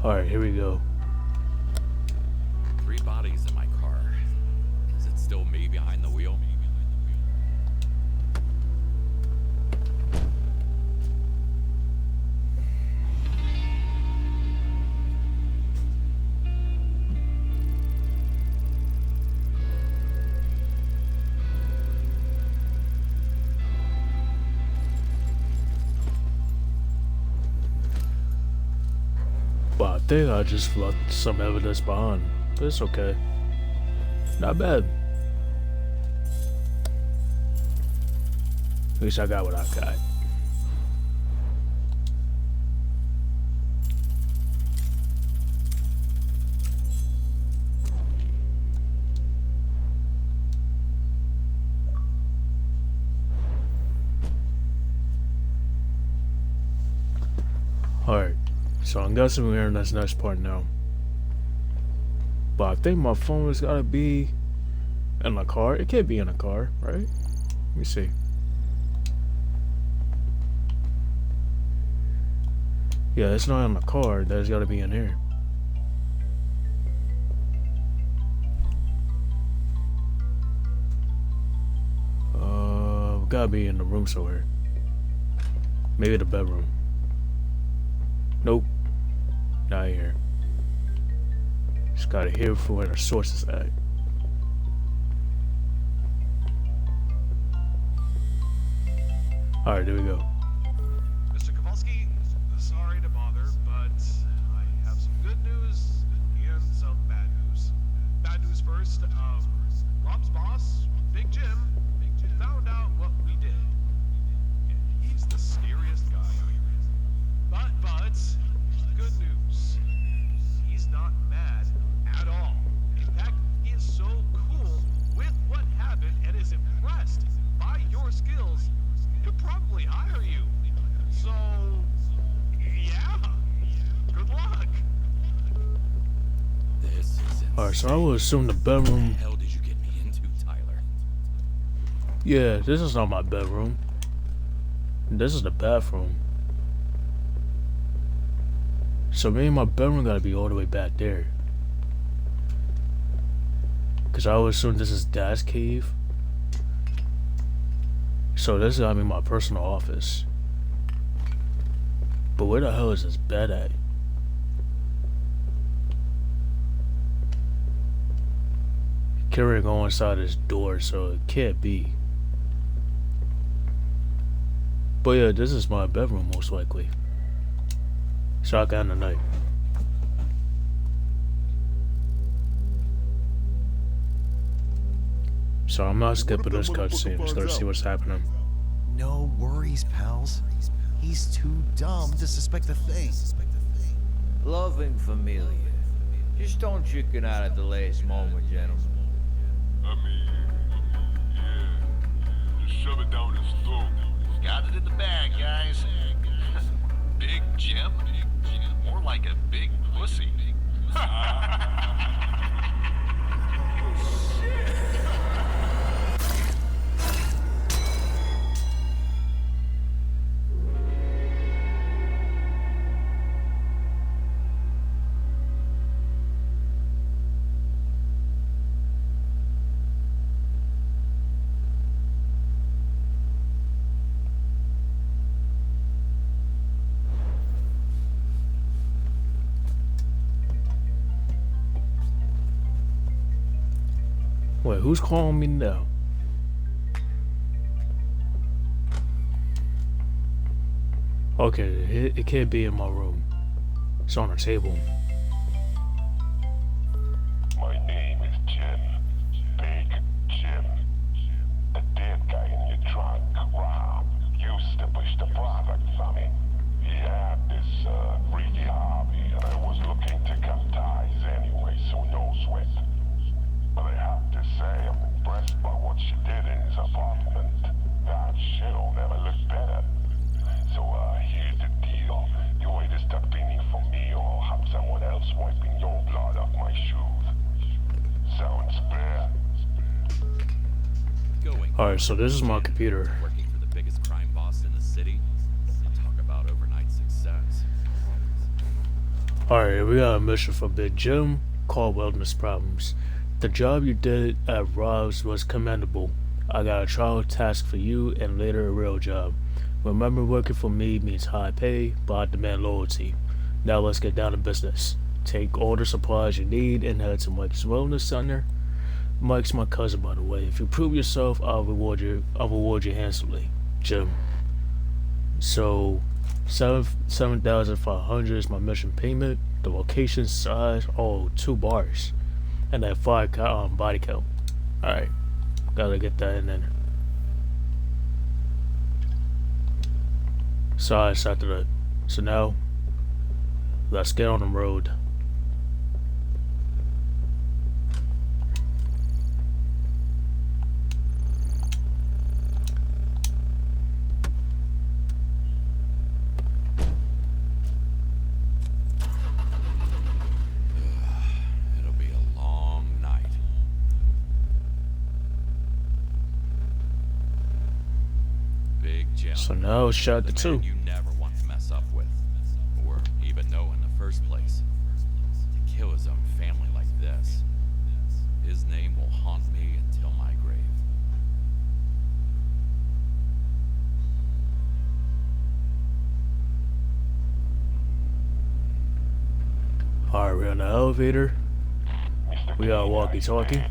Alright, here we go. 3 bodies in my car. Is it still me behind the wheel? But I think I just left some evidence behind. But it's okay. Not bad. At least I got what I got. Alright. So I'm guessing we're in this next part now. But I think my phone has gotta be in the car. It can't be in a car, right? Let me see. Yeah, it's not in the car. That's gotta be in here. Gotta be in the room somewhere. Maybe the bedroom. Nope. Not here. Just gotta hear for where the source is at. Alright, there we go. Mr. Kowalski, sorry to bother, but I have some good news and some bad news. Bad news first, Rob's boss, Big Jim, found out what we did. And he's the scariest guy. But, good news. He's not mad at all. In fact, he is so cool with what happened and is impressed by your skills. He'll probably hire you. So, yeah. Good luck. This is insane. Alright, so I will assume the bedroom. What the hell did you get me into, Tyler? Yeah, this is not my bedroom. This is the bathroom. So maybe my bedroom gotta be all the way back there. Cause I would assume this is Dad's cave. So this is gotta be my personal office. But where the hell is this bed at? Can't really go inside this door, so it can't be. But yeah, this is my bedroom most likely. Shotgun tonight. So I'm not skipping this cutscene. Just gotta see what's happening. No worries, pals. He's too dumb to suspect a thing. Loving familia. Just don't chicken out at the last moment, gentlemen. I mean, yeah. Just shove it down his throat. Got it in the bag, guys. Big Jim? More like a big pussy. who's calling me now? Okay, it can't be in my room. It's on the table. My name is Jim. Big Jim. The dead guy in your trunk, Rob, used to push the products on me. He had this freaky hobby, and I was looking to cut ties anyway, so no sweat. But I have to say, I'm impressed by what she did in his apartment. That shit'll never look better. So, here's the deal. You either stop cleaning for me or I'll have someone else wiping your blood off my shoes. Sounds fair? Alright, so this is my computer. Working for the biggest crime boss in the city. Talk about overnight success. Alright, we got a mission for Big Jim called Wellness Problems. The job you did at Rob's was commendable. I got a trial task for you and later a real job. Remember, working for me means high pay, but I demand loyalty. Now let's get down to business. Take all the supplies you need and head to Mike's Wellness Center. Mike's my cousin, by the way. If you prove yourself, I'll reward you handsomely. Jim. So, 7,500 is my mission payment. The location, size, 2 bars. And that 5 body count. Alright. Gotta get that in there. Size after that. So now, let's get on the road. It'll be a long night. Big Jim. So now it's shot to The 2. man you never want to mess up with, or even know in the first place. To kill his own family like this, his name will haunt me until my grave. Alright, we're on the elevator. We got a walkie-talkie.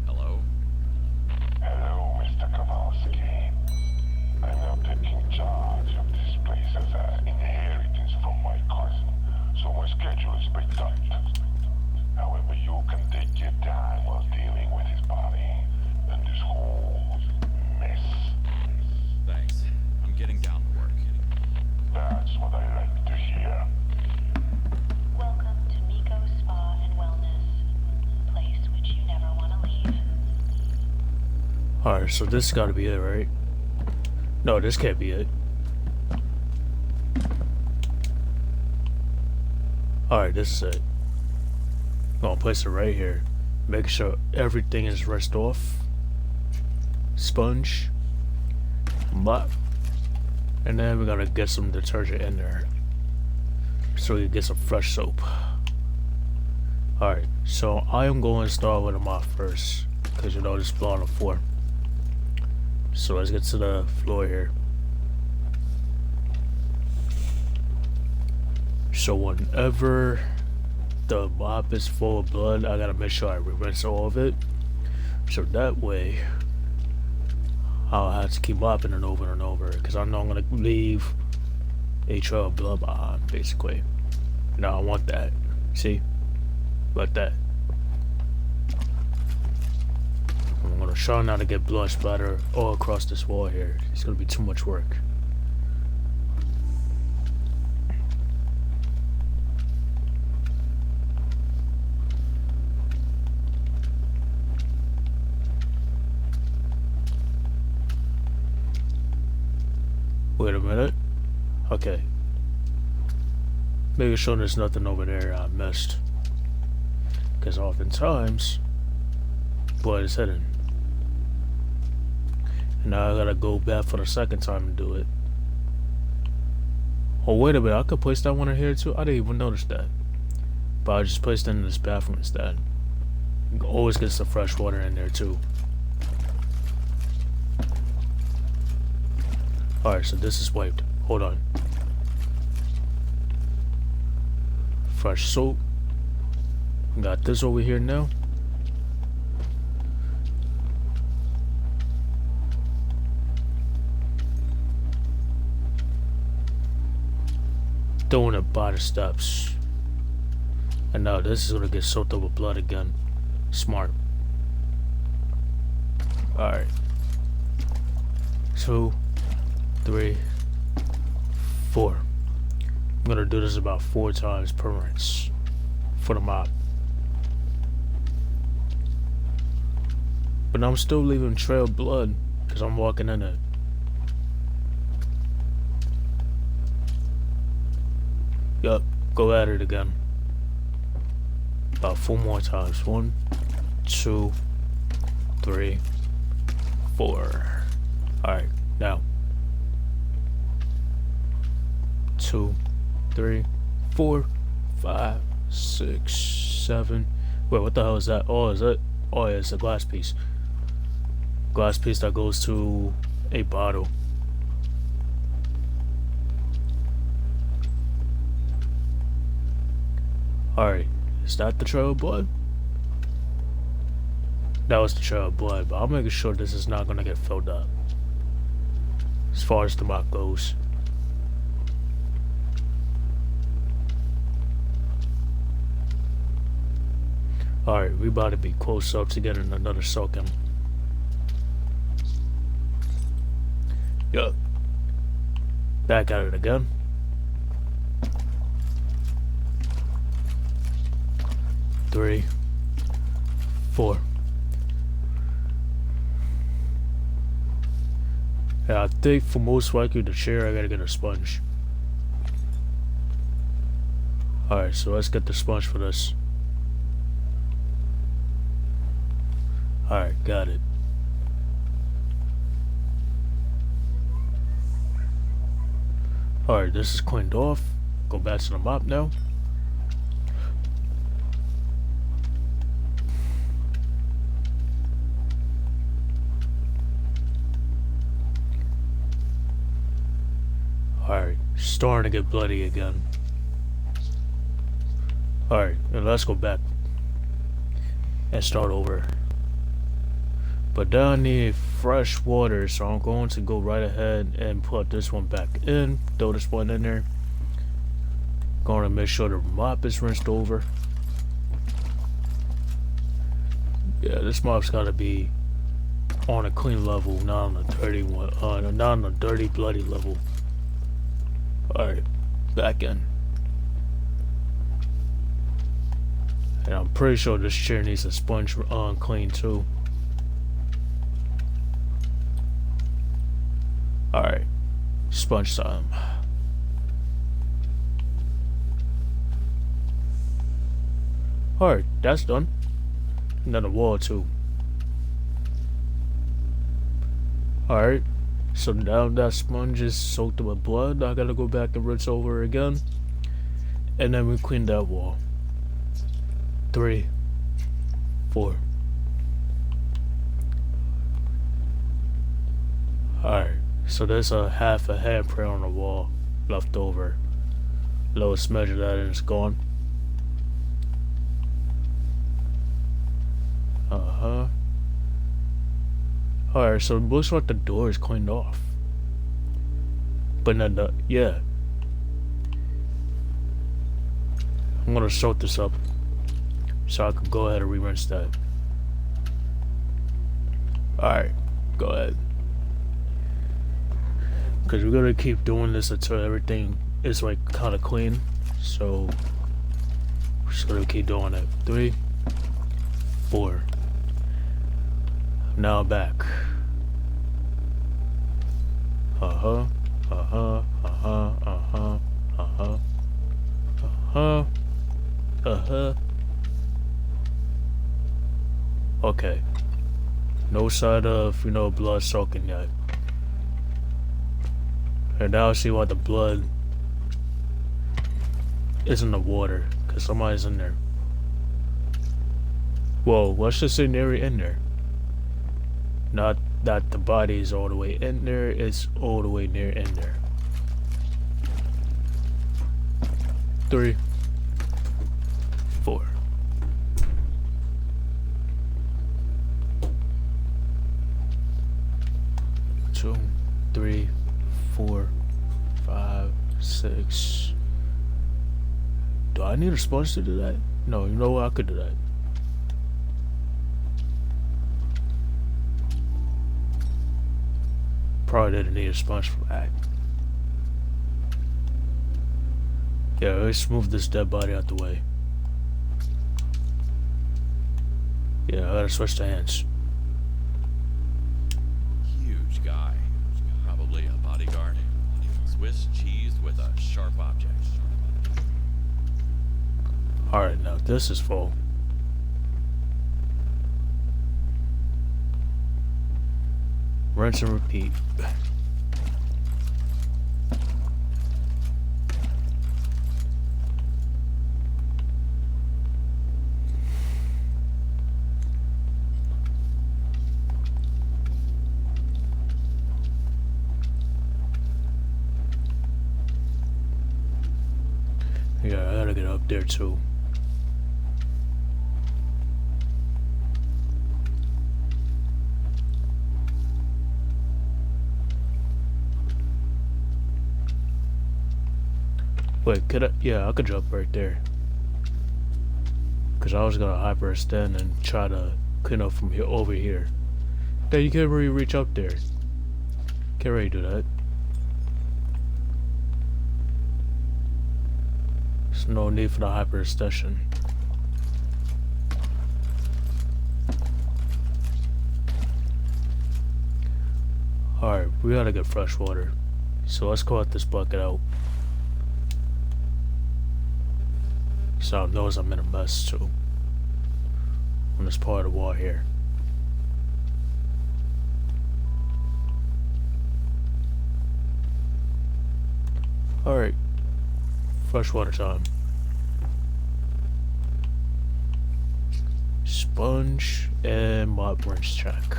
Hello? Hello, Mr. Kowalski. I'm now taking charge of this place as an inheritance from my cousin, so my schedule is pretty tight. However, you can take your time while dealing with his body and this whole mess. Thanks. I'm getting down to work. That's what I like to hear. Welcome to Miko Spa and Wellness, place which you never want to leave. Alright, so this gotta be it, right? No, this can't be it. Alright, this is it. I'm gonna place it right here. Make sure everything is rinsed off. Sponge. Mop. And then we gotta get some detergent in there. So we can get some fresh soap. Alright, so I am going to start with a mop first. Because you know this is blood on the floor. So let's get to the floor here. So whenever the mop is full of blood, I gotta make sure I rinse all of it. So that way, I'll have to keep mopping it over and over. Because I know I'm gonna leave a trail of blood behind, basically. Now I want that. See? Like that. I'm gonna try not to get blood splatter all across this wall here. It's gonna be too much work. Wait a minute. Okay. Making sure there's nothing over there I missed. Because oftentimes, blood is hidden. And now I gotta go back for the second time and do it. Oh, wait a minute. I could place that one in here too. I didn't even notice that. But I just placed it in this bathroom instead. You can always get some fresh water in there too. Alright, so this is wiped. Hold on. Fresh soap. Got this over here now. throwing it by the steps. And now this is gonna get soaked up with blood again. Smart. Alright. 2, 3, 4. I'm gonna do this about 4 times per rinse for the mop. But I'm still leaving trail blood because I'm walking in it. Yup, go at it again. About 4 more times. 1, 2, 3, 4. Alright, now. 2, 3, 4, 5, 6, 7. Wait, what the hell is that? Oh, is it? Oh, yeah, it's a glass piece. Glass piece that goes to a bottle. Alright, is that the trail of blood? That was the trail of blood, but I'm making sure this is not gonna get filled up. As far as the mop goes. Alright, we about to be close up to getting another soaking. Yup. Back at it again. Three, 4. Yeah, I think for most likely the chair I gotta get a sponge. Alright, so let's get the sponge for this. Alright, got it. Alright, this is cleaned off. Go back to the mop now. Alright, starting to get bloody again. Alright, and let's go back and start over. But now I need fresh water, so I'm going to go right ahead and put this one back in. Throw this one in there. Going to make sure the mop is rinsed over. Yeah, this mop's got to be on a clean level, not on a dirty one. Not on a dirty, bloody level. Alright, back in. And I'm pretty sure this chair needs a sponge clean too. Alright, sponge time. Alright, that's done. Another wall too. Alright, so now that sponge is soaked with blood, I gotta go back and rinse over again. And then we clean that wall. 3, 4. Alright, so there's a half a handprint on the wall left over. Little smudge of that and it's gone. Alright, so it looks like the door is cleaned off. But then yeah. I'm gonna sort this up so I can go ahead and re-rinse that. Alright, go ahead. Because we're gonna keep doing this until everything is like kind of clean. So we're just gonna keep doing it. 3, 4. Now back. Okay. No sign of, blood soaking yet. And now I see why the blood is in the water. Because somebody's in there. Well, let's just say near in there. Not that the body is all the way in there, it's all the way near in there. 3, 4. Two, 3, 4, 5, 6, do I need a sponge to do that? No, you know what? I could do that. Probably didn't need a sponge for that. Yeah, let's move this dead body out the way. Yeah, I gotta switch the hands. Huge guy. Probably a bodyguard. Swiss cheese with a sharp object. Alright, now this is full. Rinse and repeat. Yeah, I gotta get up there too. Wait, could I? Yeah, I could jump right there. Cause I was gonna hyperextend and try to clean up from here over here. Yeah, you can't really reach up there. Can't really do that. There's no need for the hyperextension. Alright, we gotta get fresh water. So let's go out this bucket out. So I knows I'm in a mess too. On this part of the wall here. Alright. Freshwater time. Sponge and mop rinse check.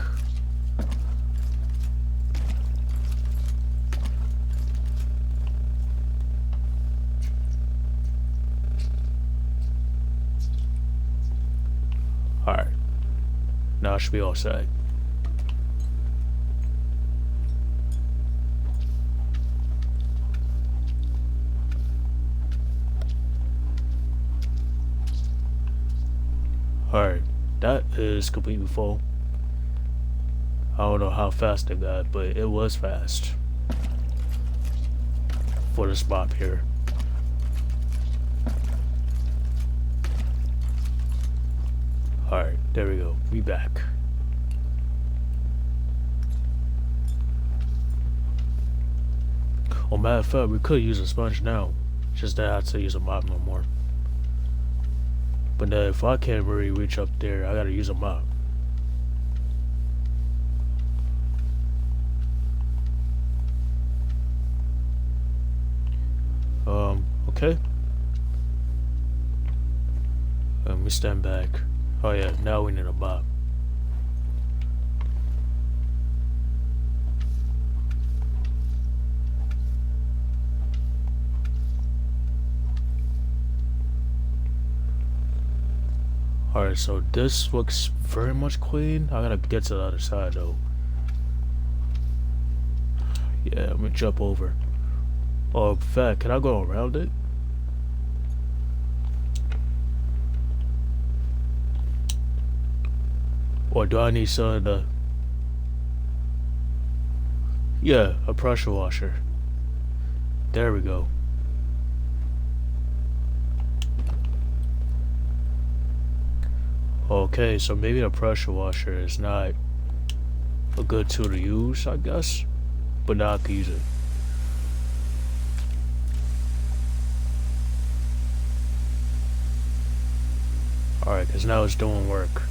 Alright. Now I should be all set. Alright, that is completely full. I don't know how fast it got, but it was fast. For this mop here. Alright, there we go. We back. Well, matter of fact, we could use a sponge now. Just that I have to use a mop no more. But then if I can't really reach up there, I gotta use a mop. Okay. Let me stand back. Oh yeah, now we need a mop. Alright, so this looks very much clean. I gotta get to the other side though. Yeah, I'm gonna jump over. Oh, in fact, can I go around it? Or do I need some of the... Yeah, a pressure washer. There we go. Okay, so maybe a pressure washer is not a good tool to use, I guess. But now I can use it. Alright, because now it's doing work.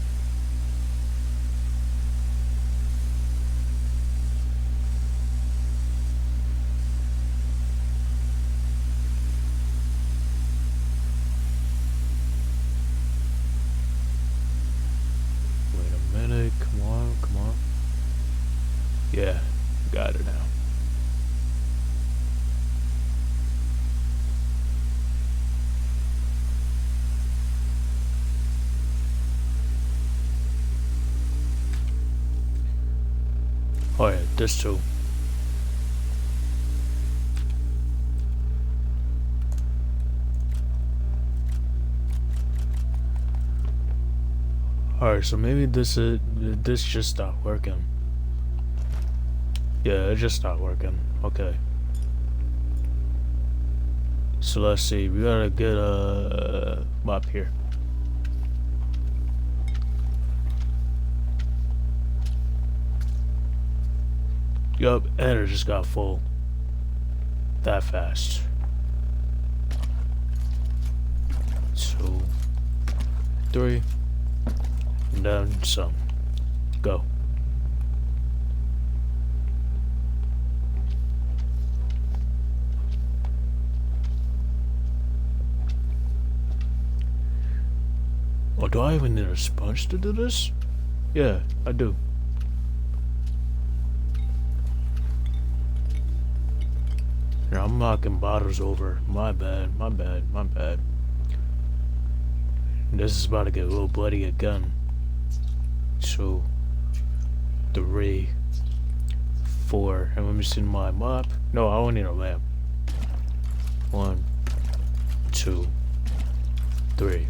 Come on. Yeah, got it now. Oh yeah, this too. Alright, so maybe this just stopped working. Yeah, it just stopped working. Okay. So let's see, we gotta get a mop here. Yup, and it just got full. That fast. 2, 3, and then some. Go. Oh, do I even need a sponge to do this? Yeah, I do. Here, I'm knocking bottles over. My bad, my bad, my bad. This is about to get a little bloody again. 2, 3, 4. And let me see my mop. No, I don't need a lamp. 1, 2, 3.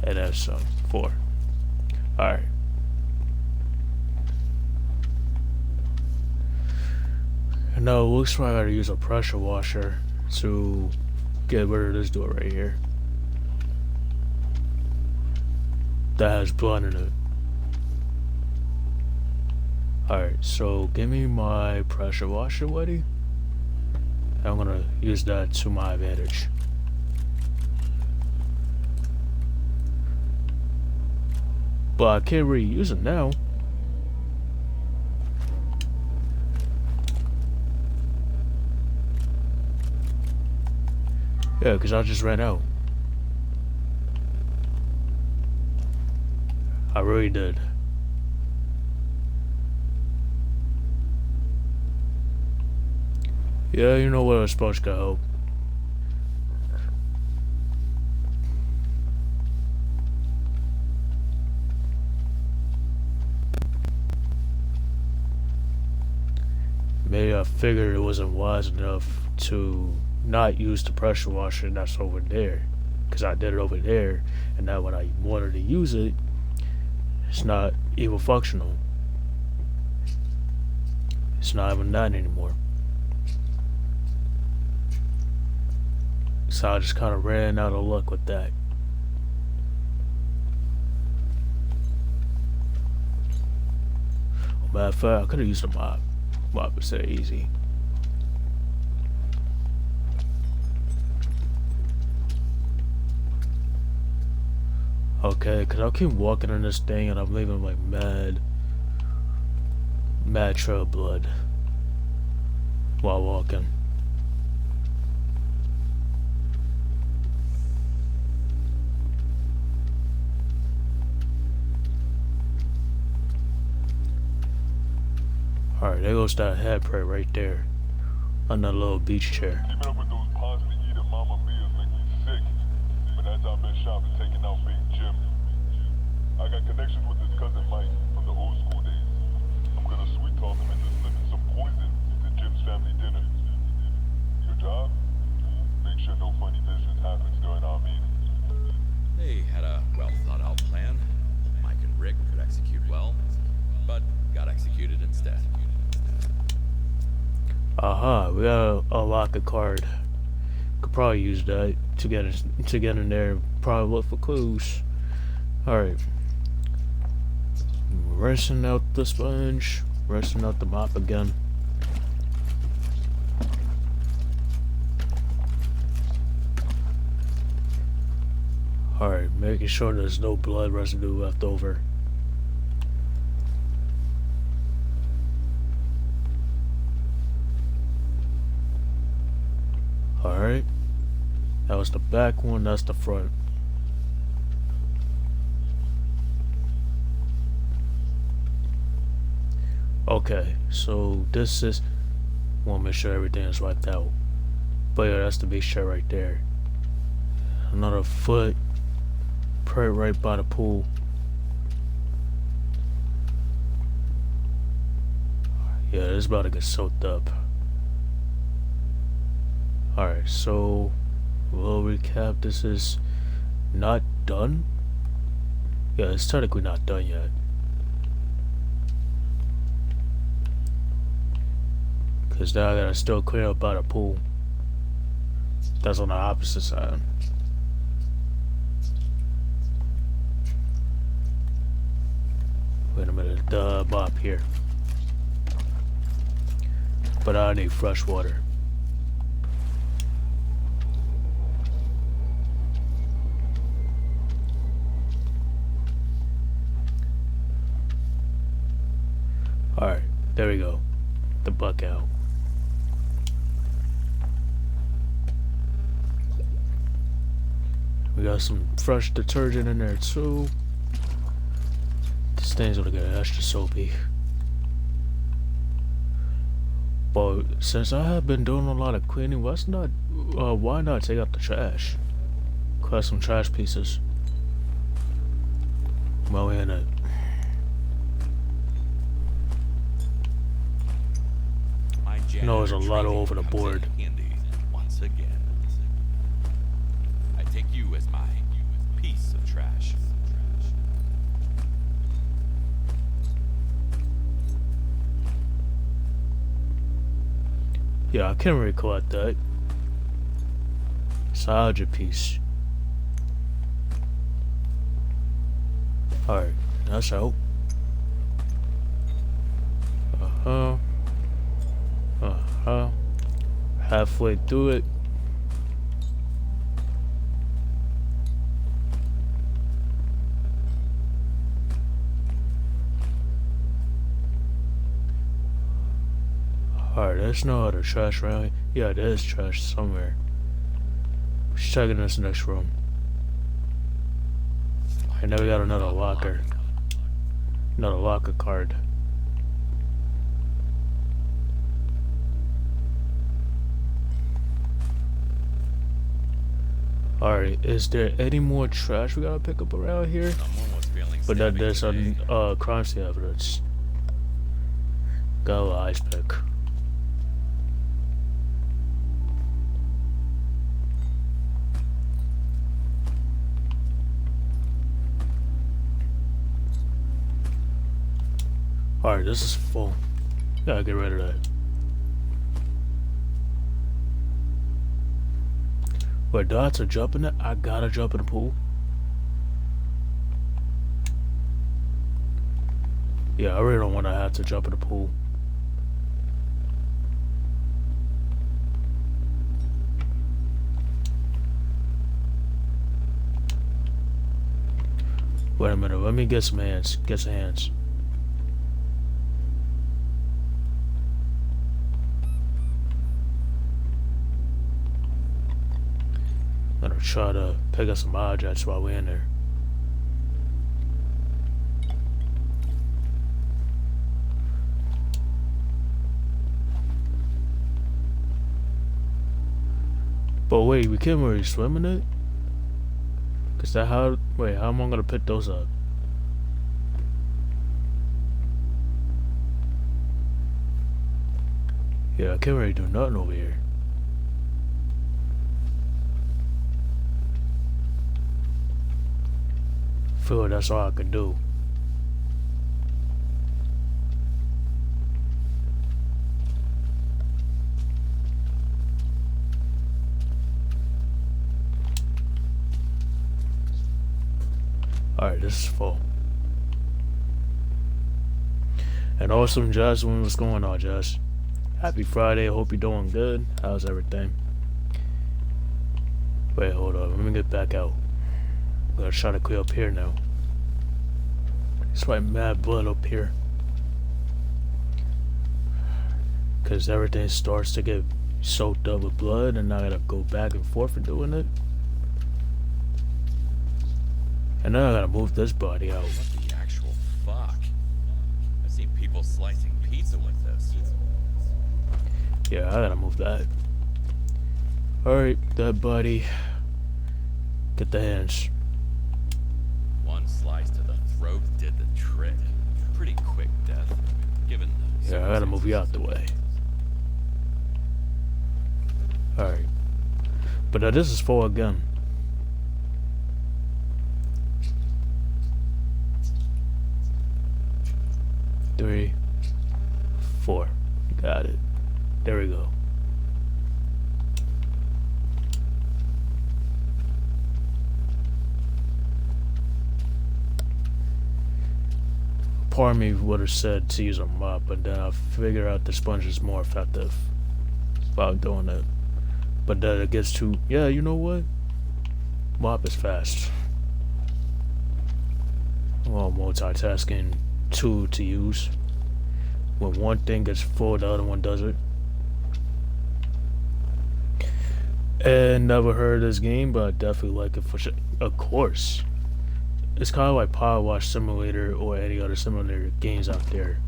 And that's some. 4. Alright. Now it looks like I gotta use a pressure washer to get rid of this door right here. That has blood in it. Alright, so give me my pressure washer, Weddy. I'm gonna use that to my advantage. But I can't really use it now. Yeah, because I just ran out. I really did. Yeah, you know what, a sponge can help. Maybe I figured it wasn't wise enough to not use the pressure washer that's over there, because I did it over there, and now when I wanted to use it, it's not even functional. It's not even that anymore. So I just kind of ran out of luck with that. Matter of fact, I could have used a mop. Mop is so easy. Okay, because I keep walking on this thing and I'm leaving like mad trail of blood while walking. Alright, there goes that head prey right there on that little beach chair. Keeping up with those pasta eating mama mias make me sick. But as I've been shopping, taking out Big Jim. I got connections with his cousin Mike from the old school days. I'm gonna sweet talk him into slipping some poison to Jim's family dinner. Your job? Make sure no funny business happens during our meeting. They had a well thought out plan. Mike and Rick could execute well, but got executed instead. Aha, we got a locker card. Could probably use that to get in there. Probably look for clues. Alright. Rinsing out the sponge. Rinsing out the mop again. Alright, making sure there's no blood residue left over. Alright. That was the back one, that's the front. Okay, so this is... want to make sure everything is wiped out. But yeah, that's the big shit right there. Another foot. Right by the pool. Yeah, it's about to get soaked up. Alright, so we'll recap. This is not done Yeah, it's technically not done yet. Cause now I gotta still clear up by the pool. That's on the opposite side. Wait a minute, the mop here. But I need fresh water. Alright, there we go. The buck out. We got some fresh detergent in there too. This thing's gonna get extra soapy. But since I have been doing a lot of cleaning, why not take out the trash? Collect some trash pieces while we're in it. You know, there's a lot over the board. Handy once again. I take you as my piece of trash. Yeah, I can't really collect that. Soldier piece. Alright, that's out. Halfway through it. Alright, there's no other trash around here. Yeah, there's trash somewhere. Let's check in this next room. And now we got another locker. Another locker card. Alright, is there any more trash we gotta pick up around here? Someone was feeling But that stabbing there's today. crime scene evidence. Got a little ice pick. Alright, this is full. Gotta get rid of that. Wait, do I have to jump in it? I gotta jump in the pool? Yeah, I really don't want to have to jump in the pool. Wait a minute, let me get some hands. Get some hands. I'm gonna try to pick up some objects while we're in there. But wait, we can't really swim in it? Cause that how am I gonna pick those up? Yeah, I can't really do nothing over here. Feel like that's all I can do. Alright, this is full. And awesome, Jasmine, what's going on, Jess? Happy Friday, hope you're doing good. How's everything? Wait, hold on, let me get back out. I'm gonna try to clear up here now. It's like mad blood up here. Cause everything starts to get soaked up with blood and I gotta go back and forth and doing it. And then I gotta move this body out. What the actual fuck? I've seen people slicing pizza with this. Yeah, I gotta move that. Alright, that body. Get the hands. One slice to the throat did the trick. Pretty quick death, given the Yeah, I gotta move you out the way. Alright. But this is full again. There we go. Part of me would have said to use a mop, but then I figured out the sponge is more effective while doing it. But then it gets too, yeah, you know what? Mop is fast. Well, multitasking tool to use. When one thing gets full, the other one does it. And never heard of this game, but I definitely like it for sure. Of course. It's kind of like Power Wash Simulator or any other simulator games out there.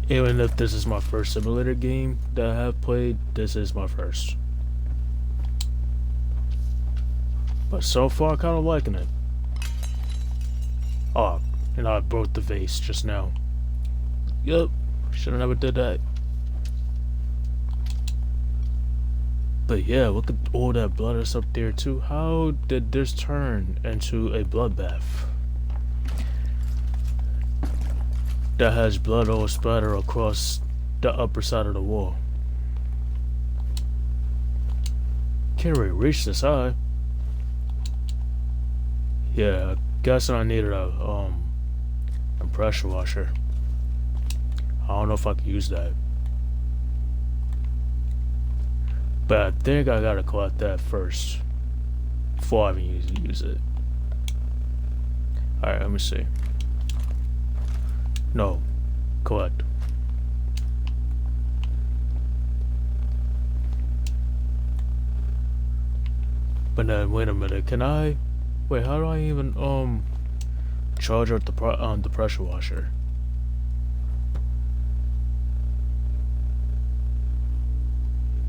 Even if this is my first simulator game that I have played, this is my first. But so far, kind of liking it. Oh, and I broke the vase just now. Yup, should've never did that. But yeah, look at all that blood that's up there too. How did this turn into a bloodbath? That has blood all splattered across the upper side of the wall. Can't really reach this high. Yeah, I guess I needed a pressure washer. I don't know if I can use that. But I think I gotta collect that first before I even use it. Alright, let me see. No, collect. But then, wait a minute, can I? Wait, how do I even charge up the pressure washer?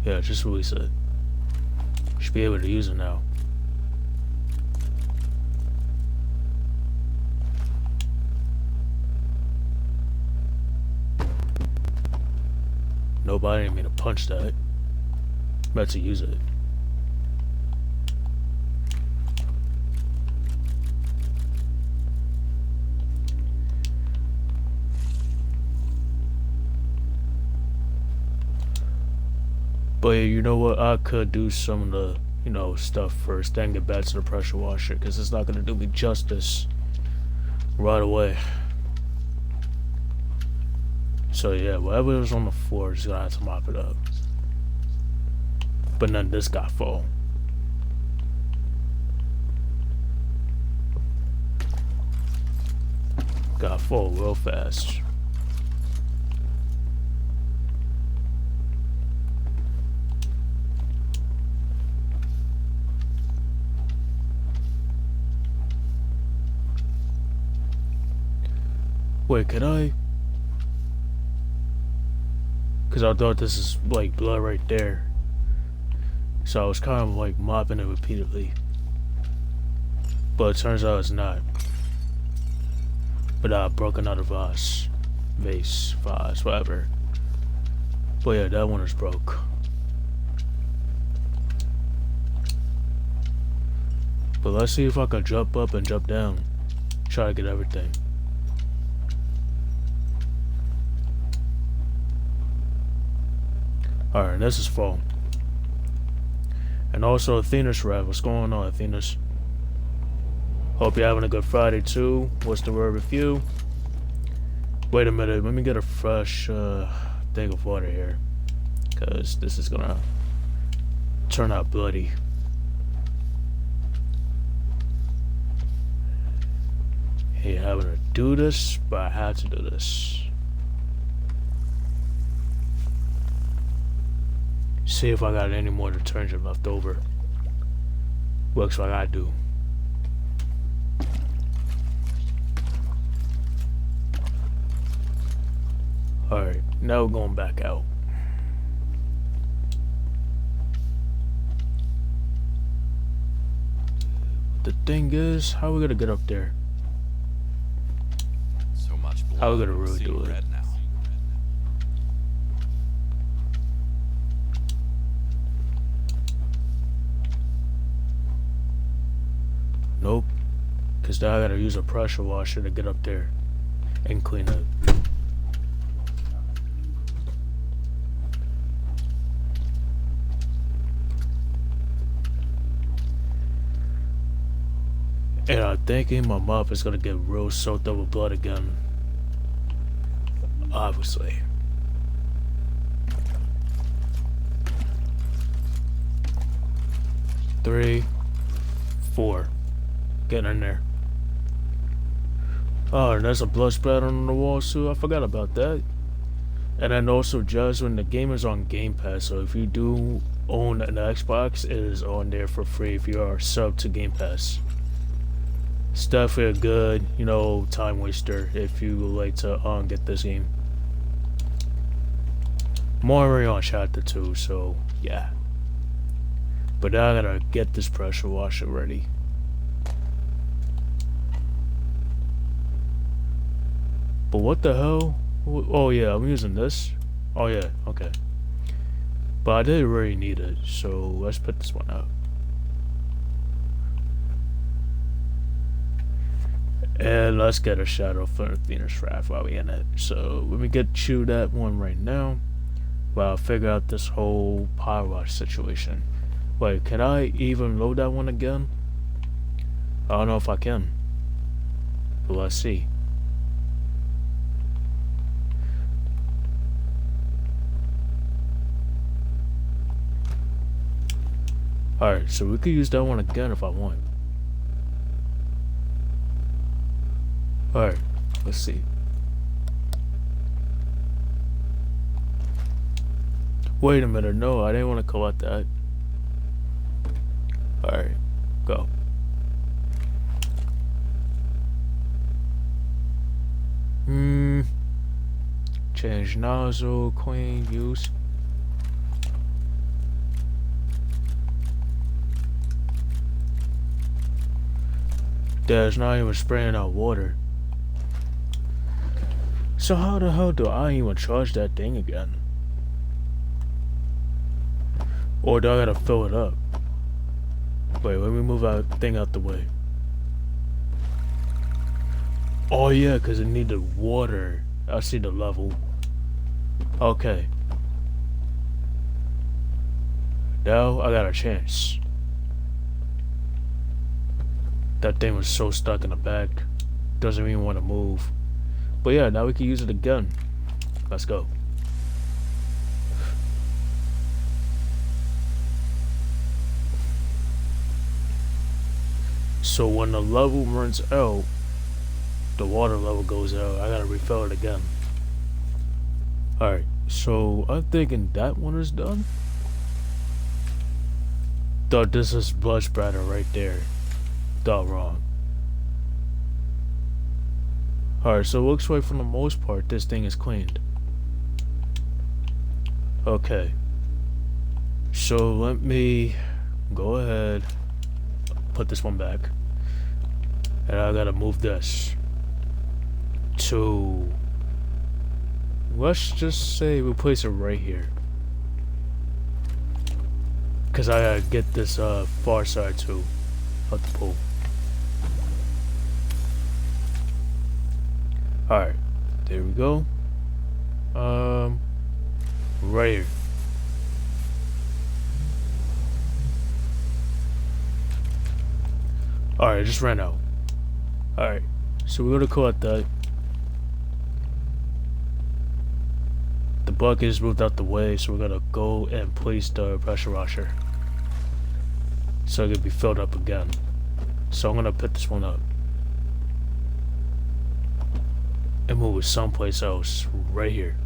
Yeah, just release it. Should be able to use it now. Nope, I didn't mean to punch that. Meant to use it. But you know what? I could do some of the, you know, stuff first, then get back to the pressure washer, because it's not gonna do me justice right away. So yeah, whatever was on the floor, just gonna have to mop it up. But then this got full. Got full real fast. Wait, can I? Because I thought this is like blood right there. So I was kind of like mopping it repeatedly. But it turns out it's not. But I broke another vase, whatever. But yeah, that one is broke. But let's see if I can jump up and jump down. Try to get everything. Alright, this is full. And also Athena's Rev. What's going on, Athena's? Hope you're having a good Friday too. What's the word with you? Wait a minute, let me get a fresh thing of water here. Cause this is gonna turn out bloody. Hey, having to do this, but I had to do this. See if I got any more detergent left over. Looks like I do. Alright, now we're going back out. The thing is, how are we gonna get up there? So much blood. How are we gonna really See do it? red now. Nope. Cause now I gotta use a pressure washer to get up there and clean it. And I'm thinking my mouth is gonna get real soaked up with blood again. Obviously. Three, 4. Getting in there. Oh, and there's a blood splatter on the wall too. I forgot about that. And then also just when the game is on Game Pass, so if you do own an Xbox, it is on there for free if you are sub to Game Pass. It's definitely a good, you know, time waster if you would like to get this game. I'm already on chapter 2, so yeah. But now I gotta get this pressure washer ready. But what the hell? Oh yeah, I'm using this. Oh yeah, okay. But I didn't really need it, so let's put this one out. And let's get a shadow for Athena's Wrath while we in it. So let me get you that one right now while I figure out this whole power wash situation. Wait, can I even load that one again? I don't know if I can. But let's see. Alright, so we could use that one again if I want. Alright, let's see. Wait a minute, no, I didn't want to collect that. Alright, go. Change nozzle, clean, use. There's not even spraying out water. So how the hell do I even charge that thing again? Or do I gotta fill it up? Wait, let me move that thing out the way. Oh yeah, cause it needed water. I see the level. Okay. Now I got a chance. That thing was so stuck in the back. Doesn't even want to move. But yeah, now we can use it again. Let's go. So when the level runs out, the water level goes out. I gotta refill it again. Alright, so I'm thinking that one is done. Thought this is blood splatter right there. Thought wrong. Alright, so it looks like for the most part this thing is cleaned. Okay. So let me go ahead, put this one back. And I gotta move this to, let's just say we place it right here. Cause I gotta get this far side too of the pool. Alright, there we go. Right here. Alright, I just ran out. Alright, so we're gonna collect that. The bucket is moved out the way, so we're gonna go and place the pressure washer so it can be filled up again. So I'm gonna put this one up and move it someplace else right here.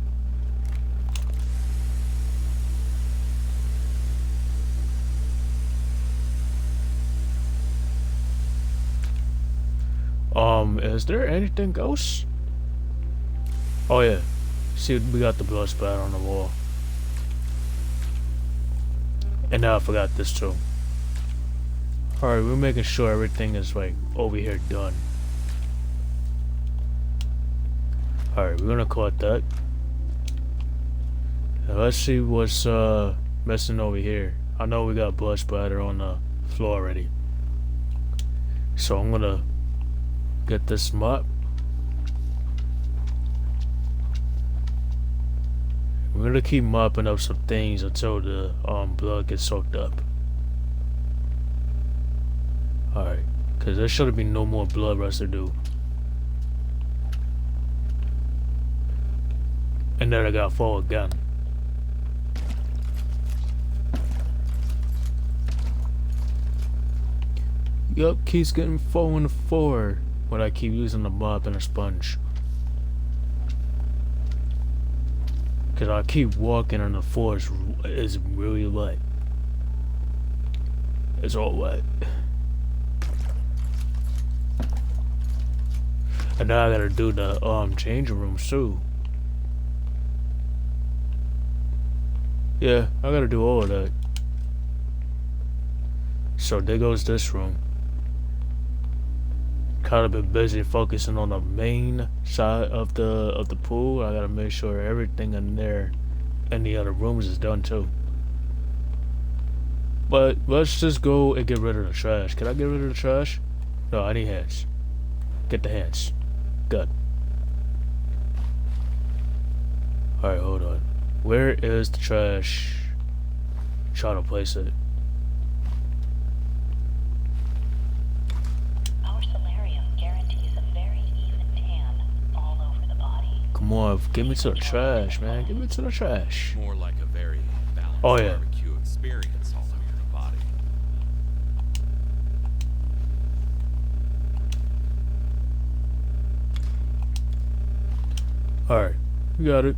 Is there anything else? Oh yeah, see, we got the blood splatter on the wall. And now I forgot this too. Alright, we're making sure everything is like over here done. Alright, we're gonna collect that. Now let's see what's messing over here. I know we got blood splatter on the floor already. So I'm gonna get this mop. We're gonna keep mopping up some things until the blood gets soaked up. Alright, Cause there should be no more blood residue. And then I got fall again. Yup, keeps getting full on the floor when I keep using the mop and a sponge. Cause I keep walking and the floor is really wet. It's all wet. And now I gotta do the changing rooms too. Yeah, I gotta do all of that. So there goes this room. Kind of been busy focusing on the main side of the pool. I gotta make sure everything in there and the other rooms is done too. But let's just go and get rid of the trash. Can I get rid of the trash? No, I need hands. Get the hands. Good. Alright, hold on. Where is the trash? Trying to place it. Our solarium guarantees a very even tan all over the body. Come on, get me to the trash, man. Get me to the trash. More like a very balanced Oh, yeah. barbecue experience all over the body. Alright, we got it.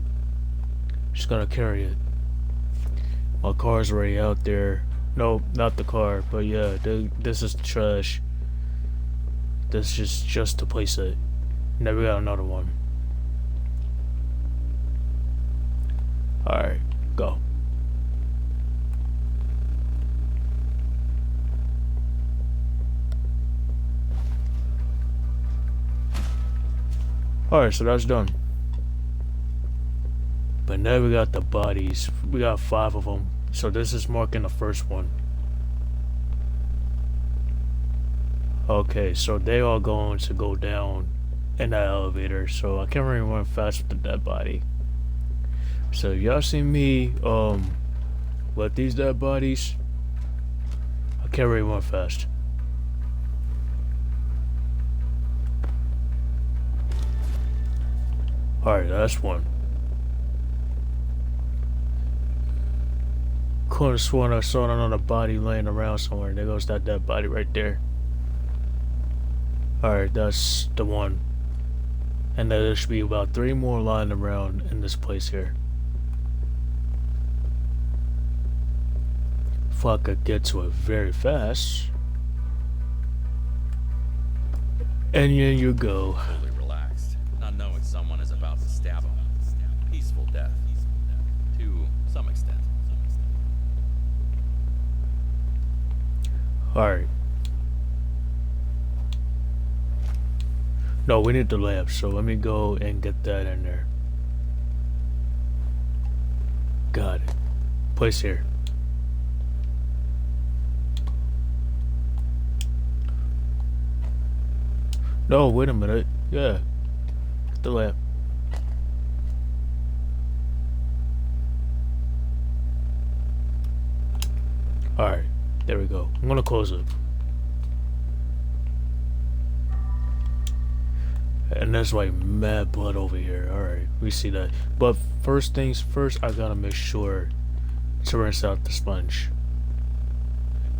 Just gonna carry it. My car's already out there. No, not the car, but yeah, this is the trash. This is just to place it. Now we got another one. Alright, go. Alright, so that's done. But now we got the bodies. We got 5 of them. So this is marking the first one. Okay, so they are going to go down in that elevator. So I can't really run fast with the dead body. So y'all see me with these dead bodies, I can't really run fast. Alright, that's one. Could have sworn I saw another body laying around somewhere. There goes that dead body right there. Alright, that's the one. And there should be about 3 more lying around in this place here. If I could get to it very fast. And then you go. Fully relaxed, not knowing someone is about to stab him. Peaceful death. To some extent. Alright. No, we need the lamp, so let me go and get that in there. Got it. Place here. No, wait a minute. Yeah. Get the lamp. Alright. There we go. I'm gonna close it. And there's like mad blood over here. Alright, we see that. But first things first, I gotta make sure to rinse out the sponge.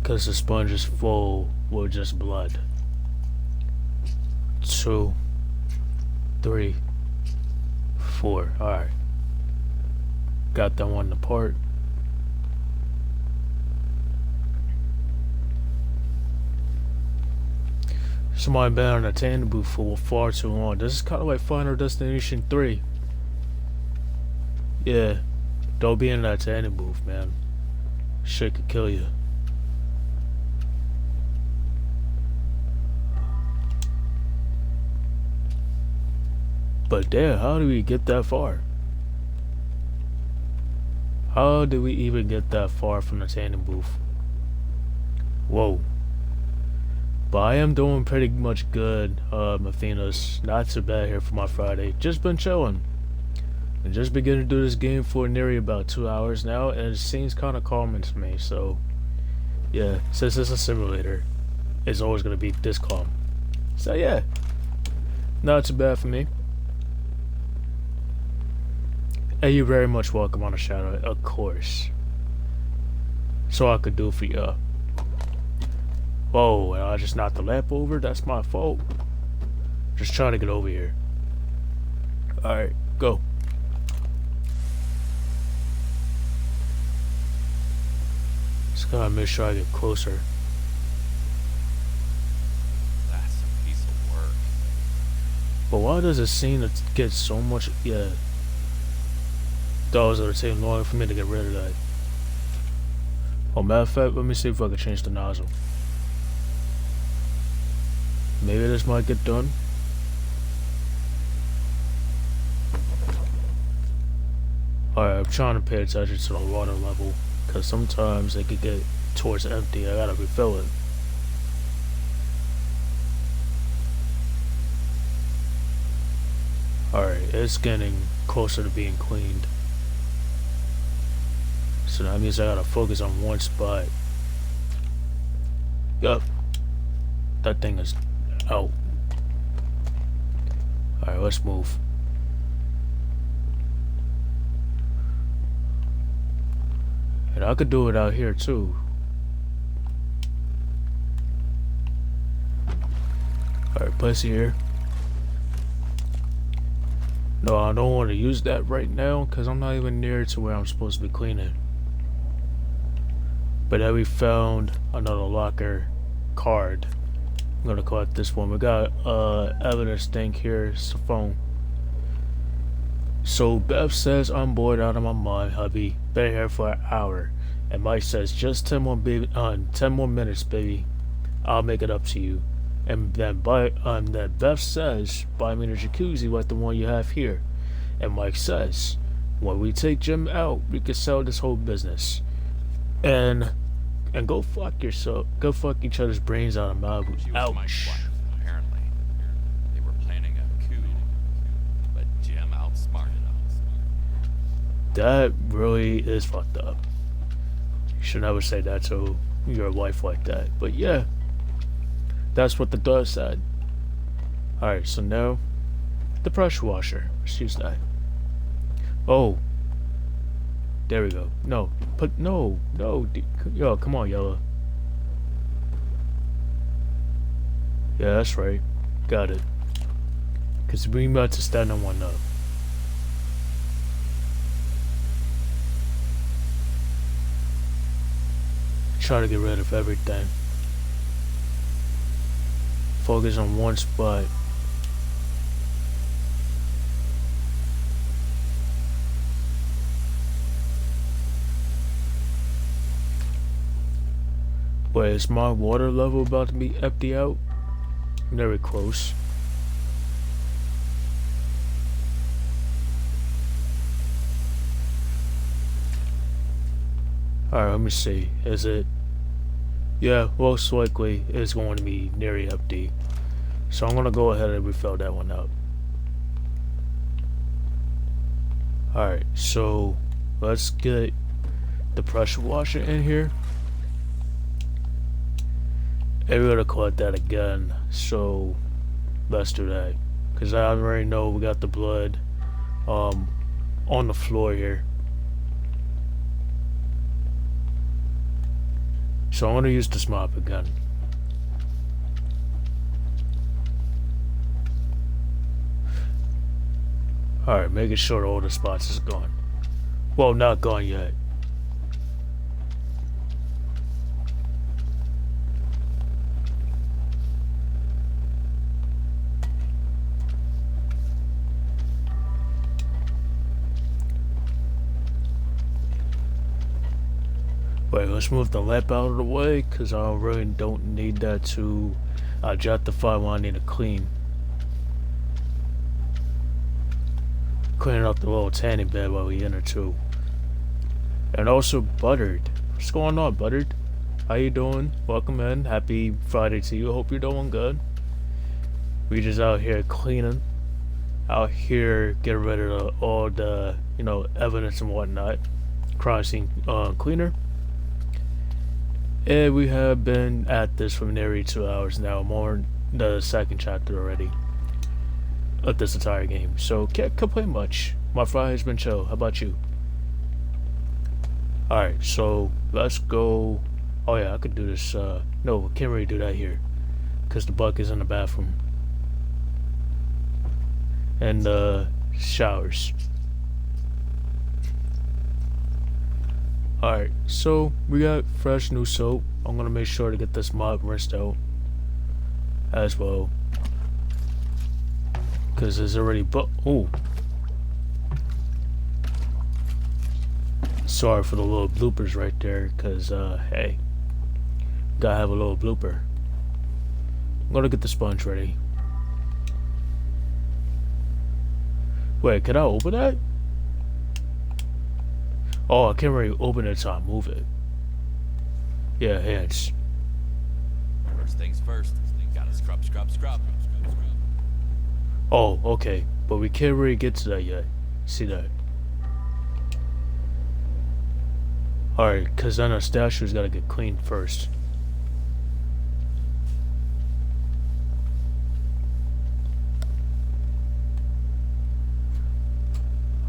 Because the sponge is full with just blood. 2, 3, 4. Alright. Got that one apart. Somebody been on a tandem booth for far too long. This is kind of like Final Destination 3. Yeah, don't be in that tandem booth, man. Shit could kill you. But damn, how do we get that far? How did we even get that far from the tandem booth? Whoa. But I am doing pretty much good, Mathena's. Not too bad here for my Friday. Just been chilling. And just beginning to do this game for nearly about 2 hours now, and it seems kind of calming to me, so... Yeah, since it's a simulator. is always gonna be this calm. So yeah, not too bad for me. And you're very much welcome on the shadow, of course. So I could do for you. Whoa, and I just knocked the lamp over? That's my fault. Just trying to get over here. Alright, go. Just gotta make sure I get closer. That's a piece of work. But why does it seem to get so much? Yeah. Those are taking long for me to get rid of that. Oh, matter of fact, let me see if I can change the nozzle. Maybe this might get done. Alright, I'm trying to pay attention to the water level, because sometimes it could get towards empty. I gotta refill it. Alright, it's getting closer to being cleaned. So that means I gotta focus on one spot. Yup. That thing is out. Alright, let's move. And I could do it out here too. Alright, place it here. No, I don't want to use that right now because I'm not even near to where I'm supposed to be cleaning. But then we found another locker card. I'm gonna collect this one. We got evidence thing here. It's the phone. So Beth says I'm bored out of my mind, hubby. Been here for an hour. And Mike says just 10 more minutes, baby. I'll make it up to you. And then Beth says buy me the jacuzzi like the one you have here. And Mike says when we take Jim out, we can sell this whole business. And go fuck yourself. Go fuck each other's brains out of Malibu. She was Mike's wife, apparently. They were planning a coup, but Jim outsmarted them. That really is fucked up. You should never say that to your wife like that. But yeah, that's what the dog said. Alright, so now the pressure washer. Let's use that. Oh. There we go. No. Yo, come on, Yellow. Yeah, that's right. Got it. Because we about to stand on one up. Try to get rid of everything. Focus on one spot. Wait, is my water level about to be empty out? Very close. Alright, let me see. Is it? Yeah, most likely it's going to be nearly empty. So I'm going to go ahead and refill that one up. Alright, so let's get the pressure washer in here. And we're gonna collect that again, so let's do that. Cause I already know we got the blood on the floor here. So I'm gonna use this mop again. Alright, making sure all the spots is gone. Well, not gone yet. Wait, let's move the lamp out of the way, because I really don't need that to justify what I need to clean. Cleaning up the little tanning bed while we enter too. And also Buttered. What's going on, Buttered? How you doing? Welcome in. Happy Friday to you. Hope you're doing good. We just out here cleaning. Out here getting rid of all the, evidence and whatnot. Crime scene cleaner. And we have been at this for nearly 2 hours now. I'm on the second chapter already of this entire game, so can't complain much. My Friday's been chill. How about you? Alright, so let's go. Oh yeah, I could do this. No, can't really do that here because the buck is in the bathroom and showers. Alright, so we got fresh new soap. I'm gonna make sure to get this mop rinsed out as well, because there's already oh, sorry for the little bloopers right there, because hey, gotta have a little blooper. I'm gonna get the sponge ready. Wait, can I open that? Oh, I can't really open it, so I move it. Yeah, hands. First things first. Gotta scrub, scrub, scrub. Oh, okay. But we can't really get to that yet. See that? Alright, because then our statue's gotta get cleaned first.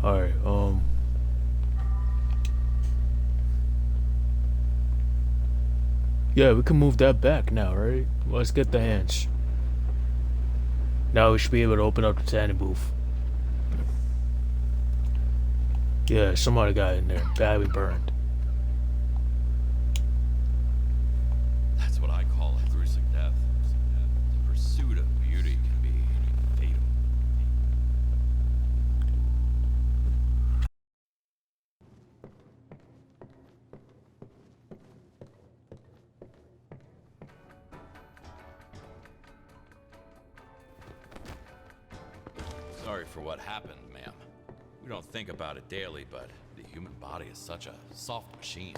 Alright, yeah, we can move that back now, right? Let's get the hands. Now we should be able to open up the tanning booth. Yeah, somebody got in there, badly burned. That's what I call a gruesome death. The pursuit of beauty can be fatal. Sorry for what happened, ma'am. We don't think about it daily, but the human body is such a soft machine.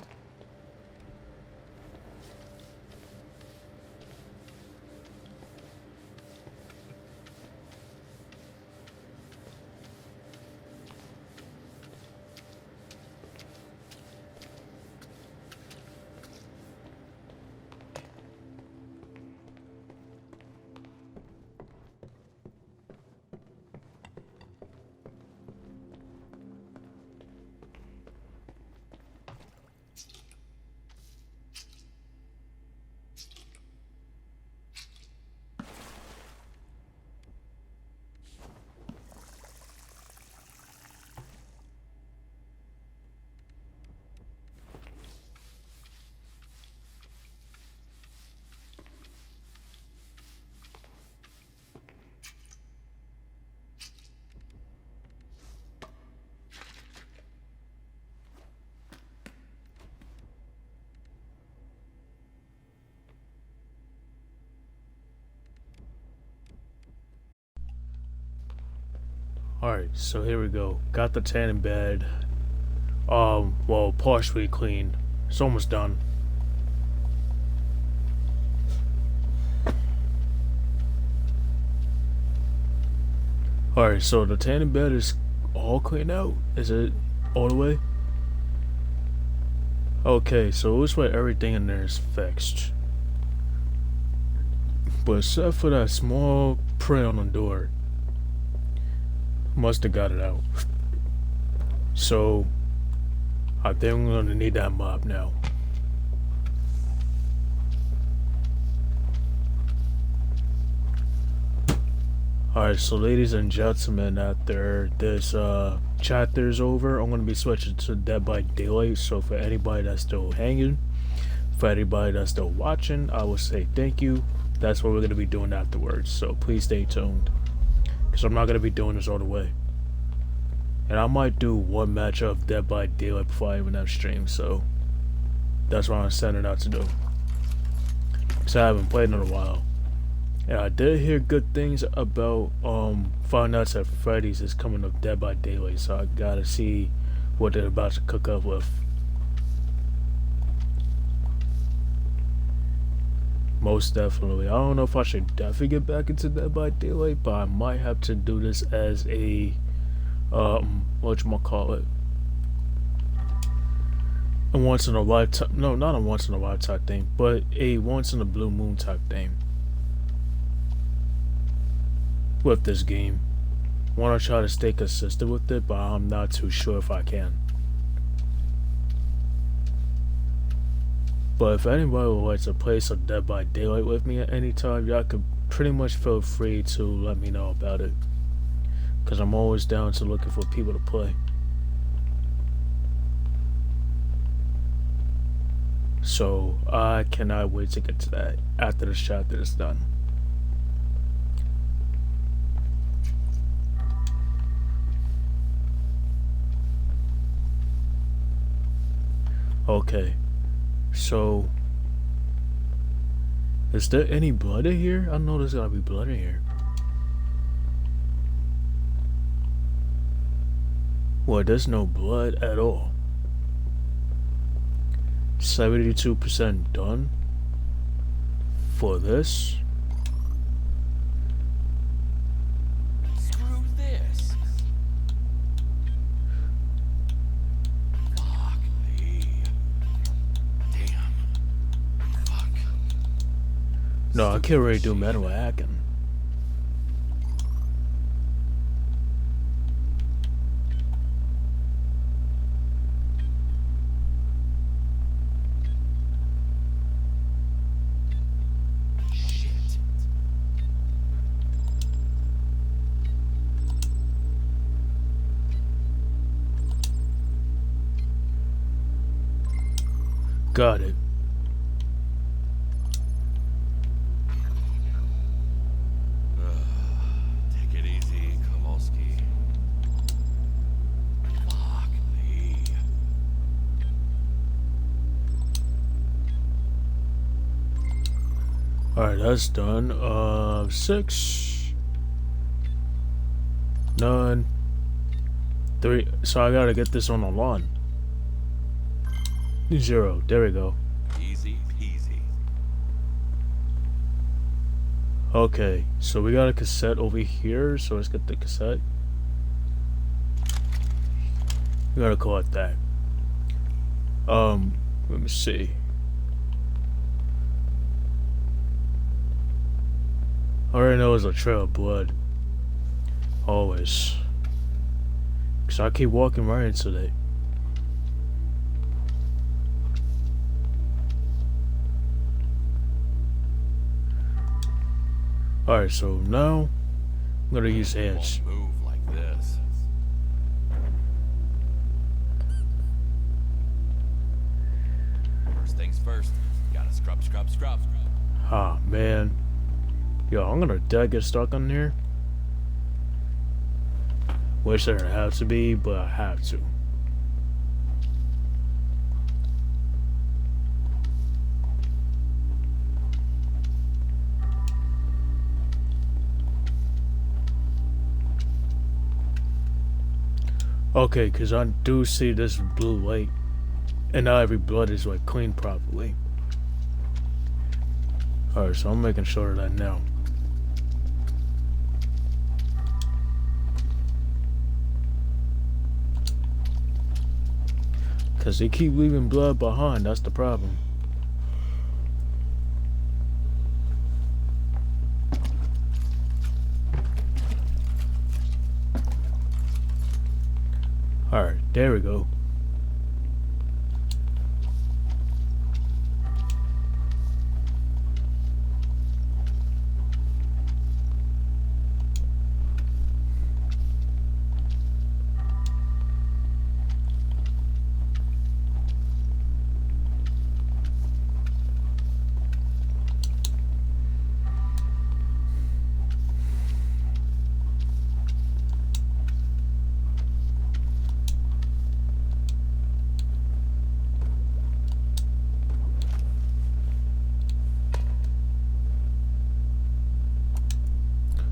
Alright, so here we go. Got the tanning bed. Well, partially cleaned. It's almost done. Alright, so the tanning bed is all cleaned out? Is it all the way? Okay, so it looks like everything in there is fixed. But except for that small print on the door. Must have got it out. So I think I'm gonna need that mop now. Alright, so ladies and gentlemen, after this chapter is over, I'm gonna be switching to Dead by Daylight. So for anybody that's still hanging, for anybody that's still watching, I will say thank you. That's what we're gonna be doing afterwards. So please stay tuned, because I'm not going to be doing this all the way. And I might do one match of Dead by Daylight before I even have stream, so that's what I'm setting out to do. Because I haven't played in a while. And I did hear good things about Five Nights at Freddy's is coming up Dead by Daylight, so I gotta see what they're about to cook up with. Most definitely. I don't know if I should definitely get back into Dead by Daylight, but I might have to do this as a whatchamacallit, a once in a lifetime, no, not a once in a lifetime thing, but a once in a blue moon type thing with this game. Want to try to stay consistent with it, but I'm not too sure if I can. But if anybody would like to play some Dead by Daylight with me at any time, y'all could pretty much feel free to let me know about it, because I'm always down to looking for people to play. So I cannot wait to get to that after this chapter is done. Okay, so is there any blood in here? I know there's gotta be blood in here. Well, there's no blood at all. 72% done for this. Screw this. Fuck me. Damn. Fuck. No, I can't really do manual hacking. Shit. Got it. Take it easy, Kowalski. Fuck me. Alright, that's done. 6, 9, 3. So I gotta get this on the lawn. 0. There we go. Easy peasy. Okay, so we got a cassette over here. So let's get the cassette. We gotta collect that. Let me see. I already know it's a trail of blood. Always. Cause I keep walking right into that. Alright, so now I'm gonna use hands. Won't move like this. First things first. Gotta scrub, scrub, scrub. Ah, man. Yo, I'm gonna dead get stuck on here. Wish I didn't have to be, but I have to. Okay, because I do see this blue light, and not every blood is like cleaned properly. Alright, so I'm making sure of that now. Because they keep leaving blood behind, that's the problem. Alright, there we go.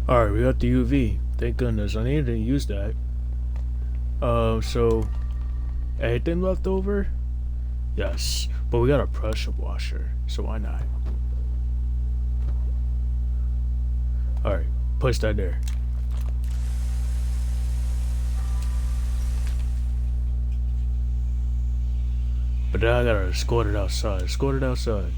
Alright, we got the UV. Thank goodness. I needed to use that. So anything left over? Yes. But we got a pressure washer, so why not? Alright, push that there. But then I gotta escort it outside. Escort it outside.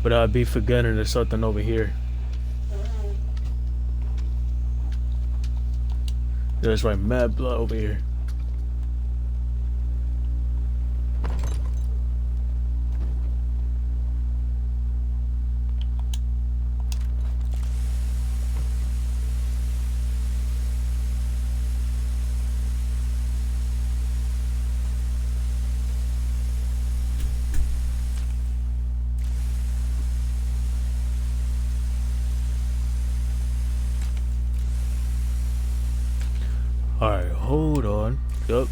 But I'd be forgetting there's something over here. There's like mad blood over here. Alright, hold on. Yup.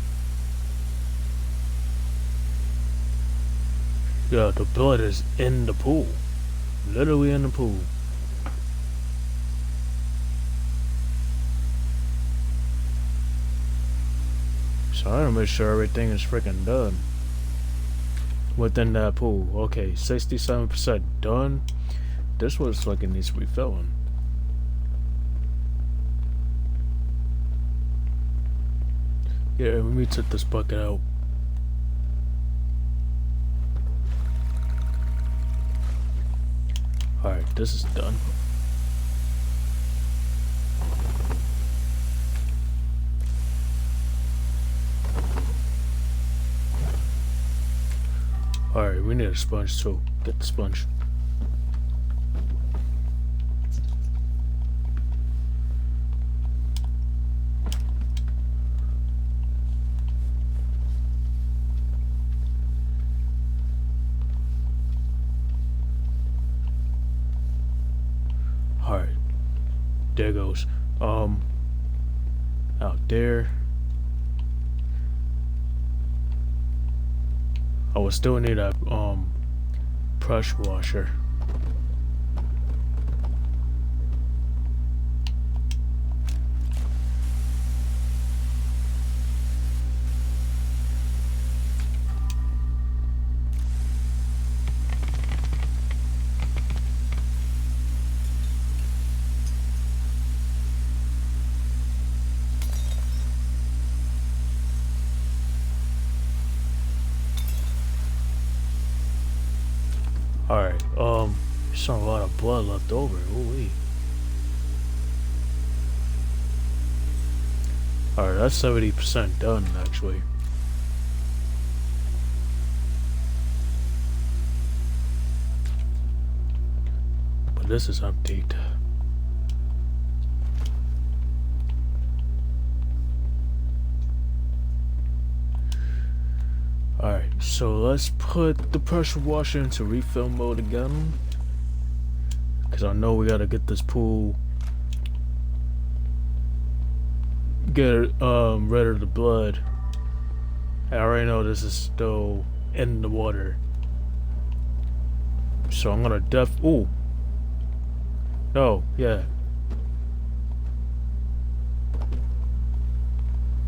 Yeah, the blood is in the pool. Literally in the pool. So I gotta make sure everything is freaking done within that pool. Okay, 67% done. This was like it needs to be filling. Yeah, let me take this bucket out. Alright, this is done. Alright, we need a sponge too. Get the sponge. Alright. There goes. Out there. I will still need a brush washer. Alright, there's a lot of blood left over. Ooh-wee. Alright, that's 70% done, actually. But this is empty. Alright, so let's put the pressure washer into refill mode again. Because I know we gotta get this pool. Get rid of the blood. I already know this is still in the water. So I'm gonna ooh. No, yeah.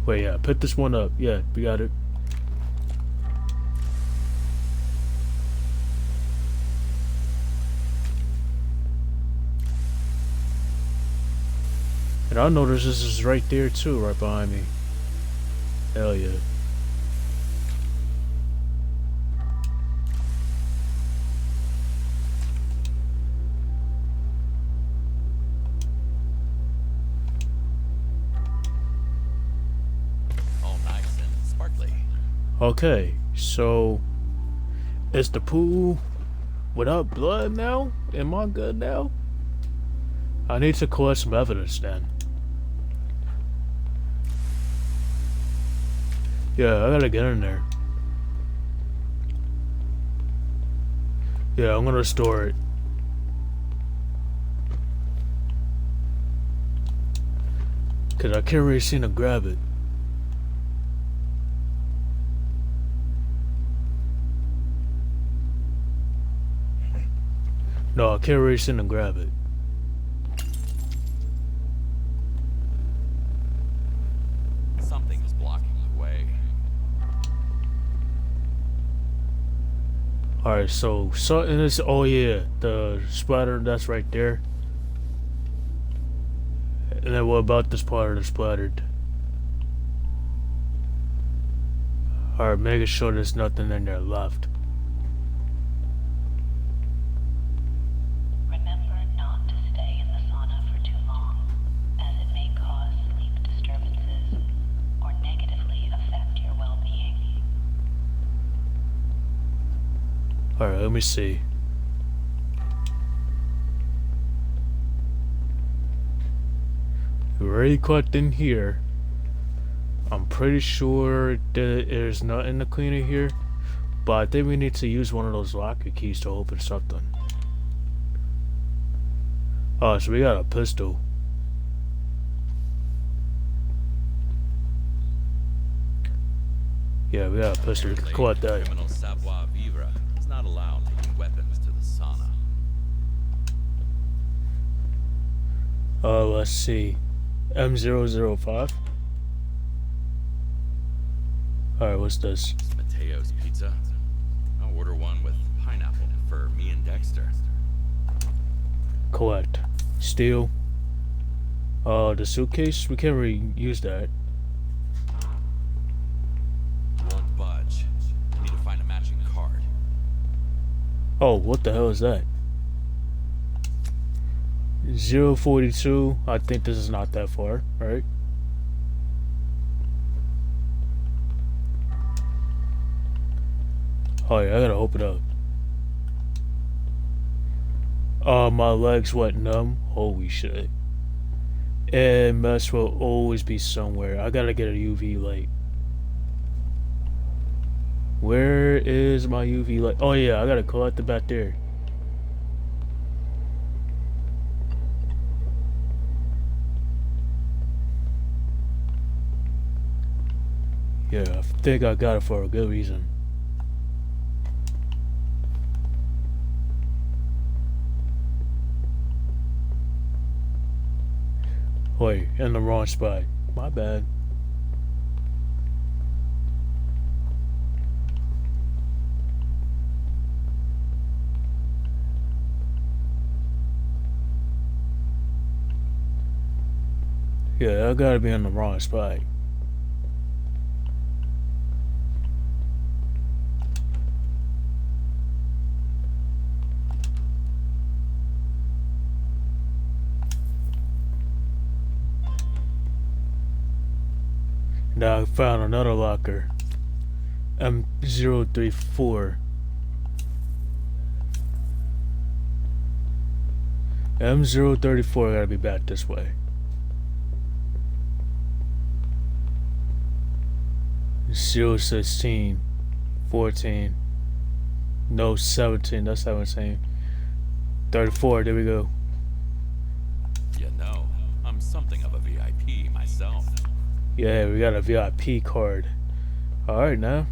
Wait, yeah, pick this one up. Yeah, we got it. And I noticed this is right there too, right behind me. Hell yeah. All nice and sparkly. Okay, so is the pool without blood now? Am I good now? I need to collect some evidence then. Yeah, I gotta get in there. Yeah, I'm gonna store it. Cause I can't really seem to grab it. No, I can't really seem to grab it. Something is blocking the way. Alright, so something is. Oh, yeah, the splatter that's right there. And then what about the splatter that's splattered? Alright, making sure there's nothing in there left. Remember not to stay in the sauna for too long, as it may cause sleep disturbances or negatively affect your well-being. Alright, let me see. We already clicked in here. I'm pretty sure that there's nothing to clean in here, but I think we need to use one of those locker keys to open something. Oh, so we got a pistol. Yeah, we got a pistol. We can collect that. Criminal savoir vivre is not allowed taking weapons to the sauna. Let's see. M005. Alright, what's this? It's Mateo's pizza. I'll order one with pineapple for me and Dexter. Collect. Steal. The suitcase? We can't really use that. Won't budge. I need to find a matching card. Oh, what the hell is that? 042. I think this is not that far, right? Oh yeah, I gotta open up. My legs went numb. Holy shit. And mess will always be somewhere. I gotta get a UV light. Where is my UV light? Oh yeah, I gotta collect it back there. Yeah, I think I got it for a good reason. Wait, in the wrong spot. My bad. Yeah, I gotta be in the wrong spot. Now I found another locker. M034. M034 gotta be back this way. 016. 14. No, 17. That's 17. 34. There we go. You know, I'm something of a VIP myself. Yeah, we got a VIP card. Alright now.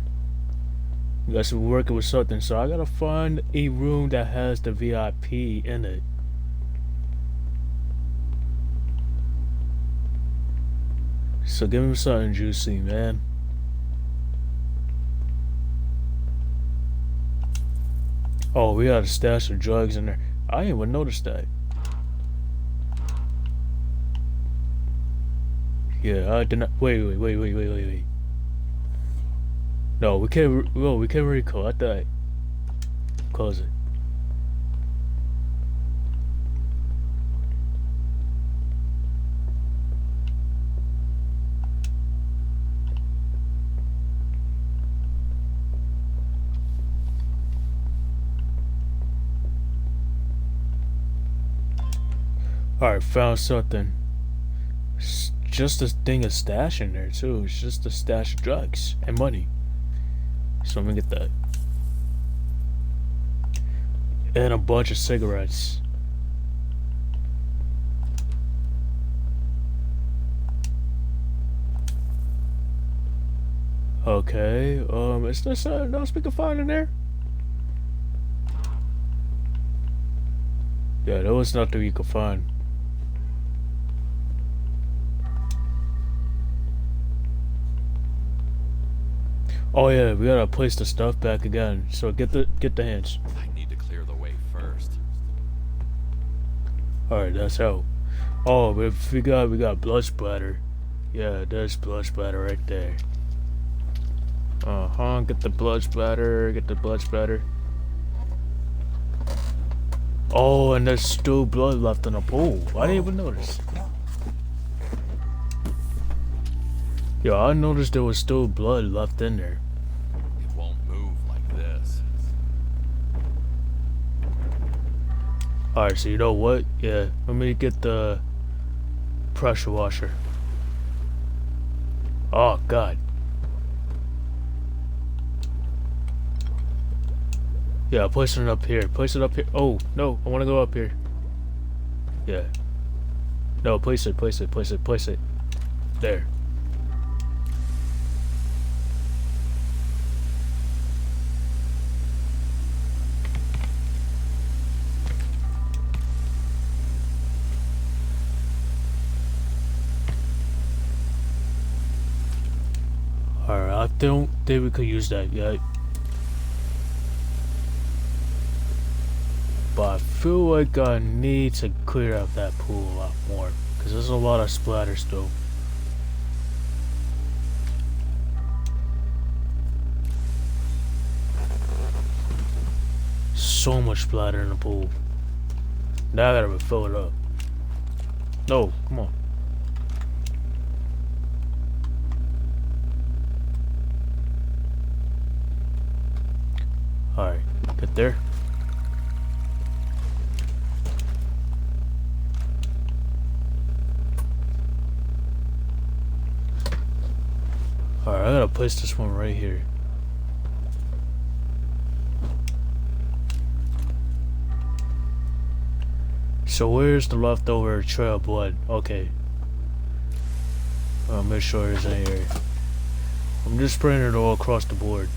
We got some working with something, so I gotta find a room that has the VIP in it. So give me something juicy, man. Oh, we got a stash of drugs in there. I didn't even notice that. Yeah, I did not. Wait. No, we can't. Well, we can't really collect that. Close it. Alright, found something. Just a thing of stash in there too. It's just a stash of drugs and money. So I'm gonna get that. And a bunch of cigarettes. Okay, is there something else we can find in there? Yeah, there was nothing we could find. Oh yeah, we gotta place the stuff back again. So get the hands. I need to clear the way first. Alright, that's how. Oh, but if we got blood splatter. Yeah, there's blood splatter right there. Get the blood splatter, get the blood splatter. Oh, and there's still blood left in the pool. I didn't even notice. Yo, I noticed there was still blood left in there. It won't move like this. Alright, so you know what? Yeah, let me get the pressure washer. Oh, God. Yeah, place it up here. Place it up here. Oh, no, I want to go up here. Yeah. No, place it. There. Alright, I don't think we could use that yet. But I feel like I need to clear out that pool a lot more. Because there's a lot of splatter still. So much splatter in the pool. Now I gotta refill it up. No, come on. Alright, get there. Alright, I gotta place this one right here. So where's the leftover trail of blood? Okay. I'll make sure it's in here. I'm just spraying it all across the board.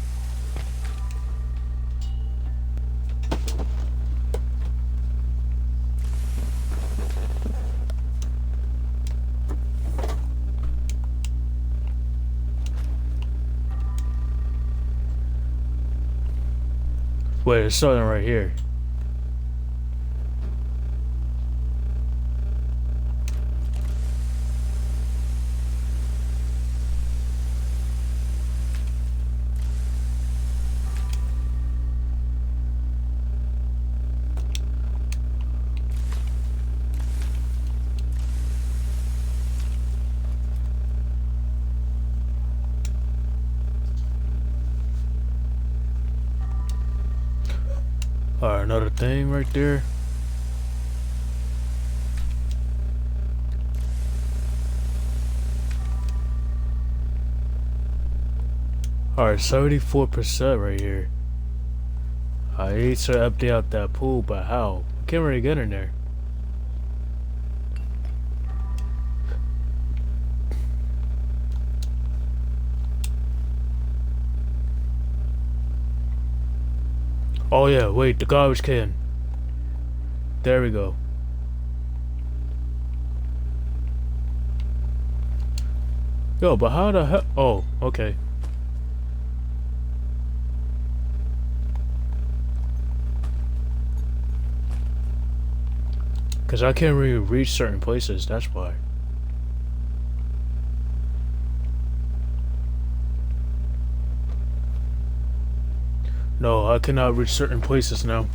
Wait, there's something right here. Alright, another thing right there. Alright, 74% right here. I need to empty out that pool, but how? I can't really get in there. Oh yeah, wait, the garbage can. There we go. Yo, but how the hell? Oh, okay. Cause I can't really reach certain places, that's why. No, I cannot reach certain places now.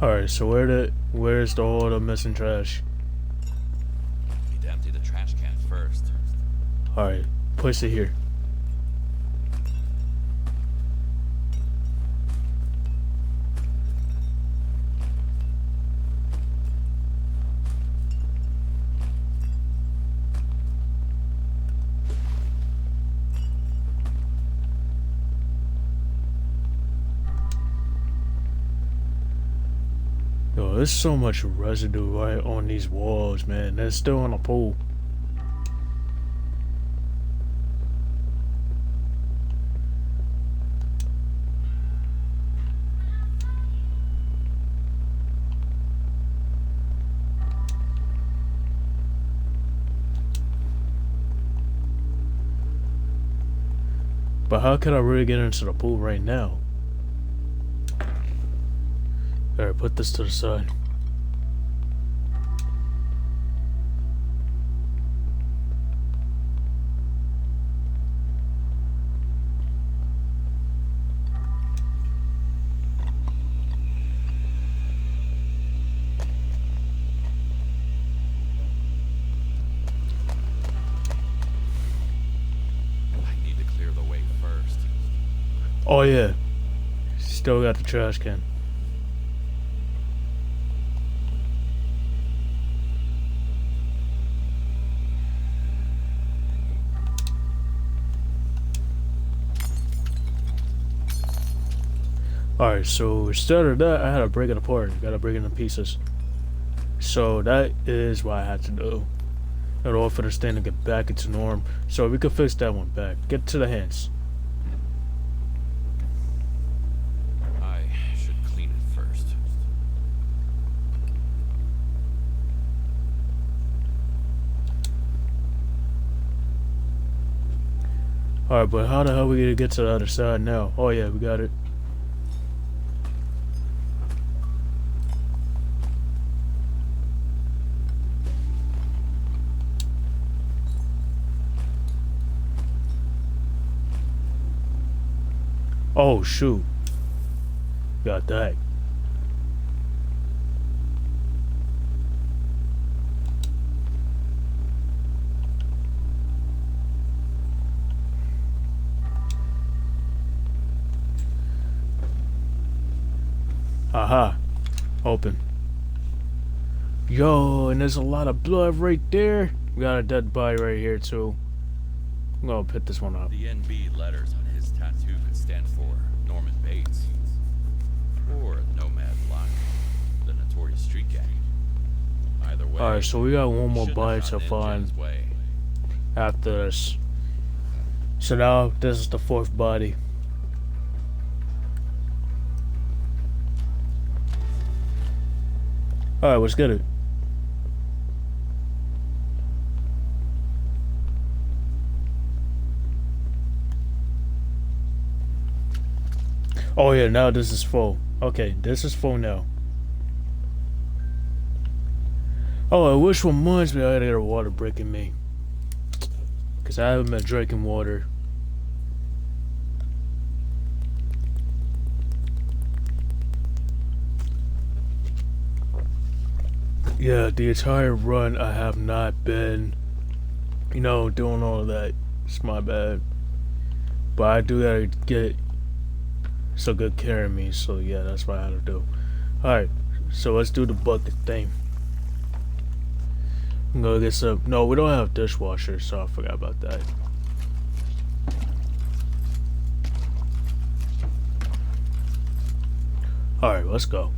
Alright, so where's all the missing trash? Need to empty the trash can first. Alright, place it here. Yo, there's so much residue right on these walls, man. They're still in a pool. But how can I really get into the pool right now? Alright, put this to the side. Oh yeah, still got the trash can. Alright, so instead of that, I had to break it apart. Gotta break it into pieces. So that is what I had to do in order for the stand to get back into norm. So we could fix that one back. Get to the hands. Alright, but how the hell we gonna get to the other side now? Oh yeah, we got it. Oh shoot. Got that. Aha. Open. Yo, and there's a lot of blood right there. We got a dead body right here too. I'm gonna pick this one up. The NB letters on his tattoo could stand for Norman Bates. Or Nomad Lion, the notorious street gang. Either way. Alright, so we got one more body to find after this. So now this is the fourth body. Alright, let's get it. Oh yeah, now this is full. Okay, this is full now. Oh, I wish reminds me I gotta get a water break in me. Cause I haven't been drinking water. Yeah, the entire run I have not been, you know, doing all of that. It's my bad. But I do gotta get some good care of me, so yeah, that's what I had to do. Alright, so let's do the bucket thing. I'm gonna get some. No, we don't have dishwasher, so I forgot about that. Alright, let's go.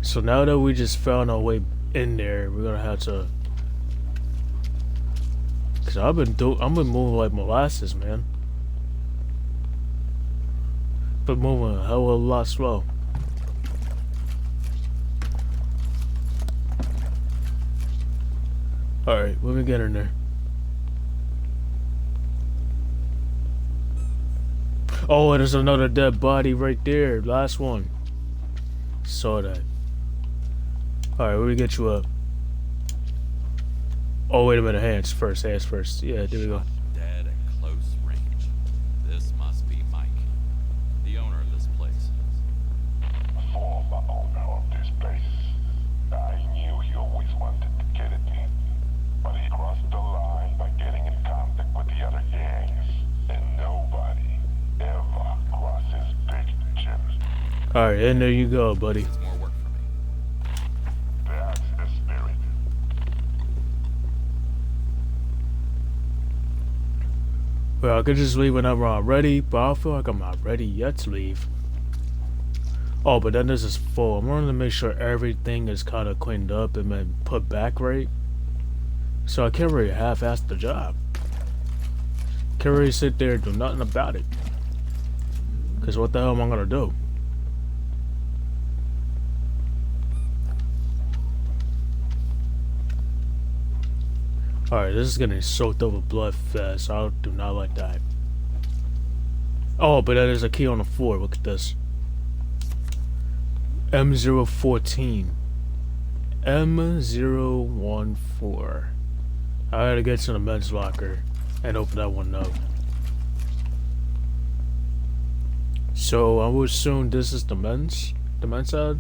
So now that we just found our way in there, we're gonna have to. Cause I've been moving like molasses, man. But moving a hell of a lot slow. Alright, let me get in there. Oh, and there's another dead body right there. Last one. Saw that. Alright, let me get you up. Oh, wait a minute. Hands first. Yeah, there we go. Dead at close range. This must be Mike, the owner of this place. Former owner of this place. I knew he always wanted to get at me. But he crossed the line by getting in contact with the other gangs. And nobody ever crosses Big Jim. Alright, and there you go, buddy. It's more work for me. That's the spirit. Well, I could just leave whenever I'm ready, but I feel like I'm not ready yet to leave. Oh, but then this is full. I'm wanting to make sure everything is kind of cleaned up and then put back right. So I can't really half-ass the job. Can't really sit there and do nothing about it. Because what the hell am I going to do? Alright, this is getting soaked up with blood fast. I do not like that. Oh, but there's a key on the floor. Look at this. M014. M014. I gotta get to the men's locker and open that one up. So I would assume this is the men's side.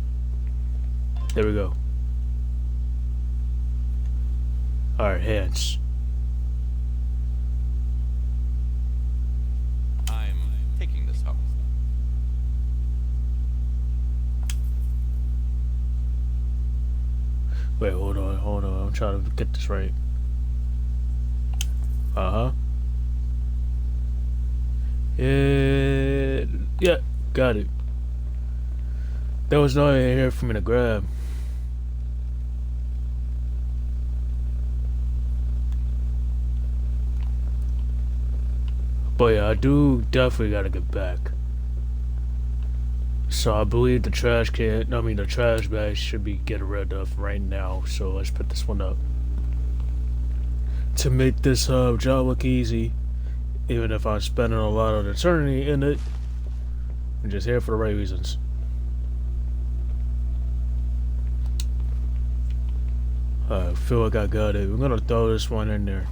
There we go. Alright, hands. I'm taking this home. Wait, hold on. I'm trying to get this right. Uh-huh. Yeah, got it. There was nothing in here for me to grab. But yeah, I do definitely gotta get back. So I believe the trash bag should be getting rid of right now. So let's put this one up. To make this job look easy, even if I'm spending a lot of eternity in it, I'm just here for the right reasons. I feel like I got it. We're gonna throw this one in there.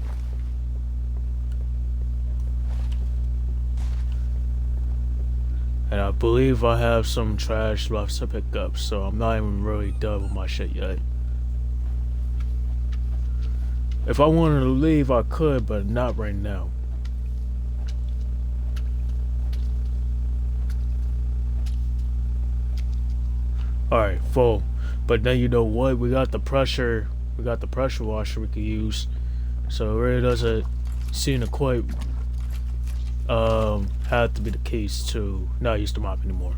And I believe I have some trash left to pick up, so I'm not even really done with my shit yet. If I wanted to leave, I could, but not right now. Alright, full. But then you know what? We got the pressure washer we could use. So it really doesn't seem to quite have to be the case to not use the mop anymore.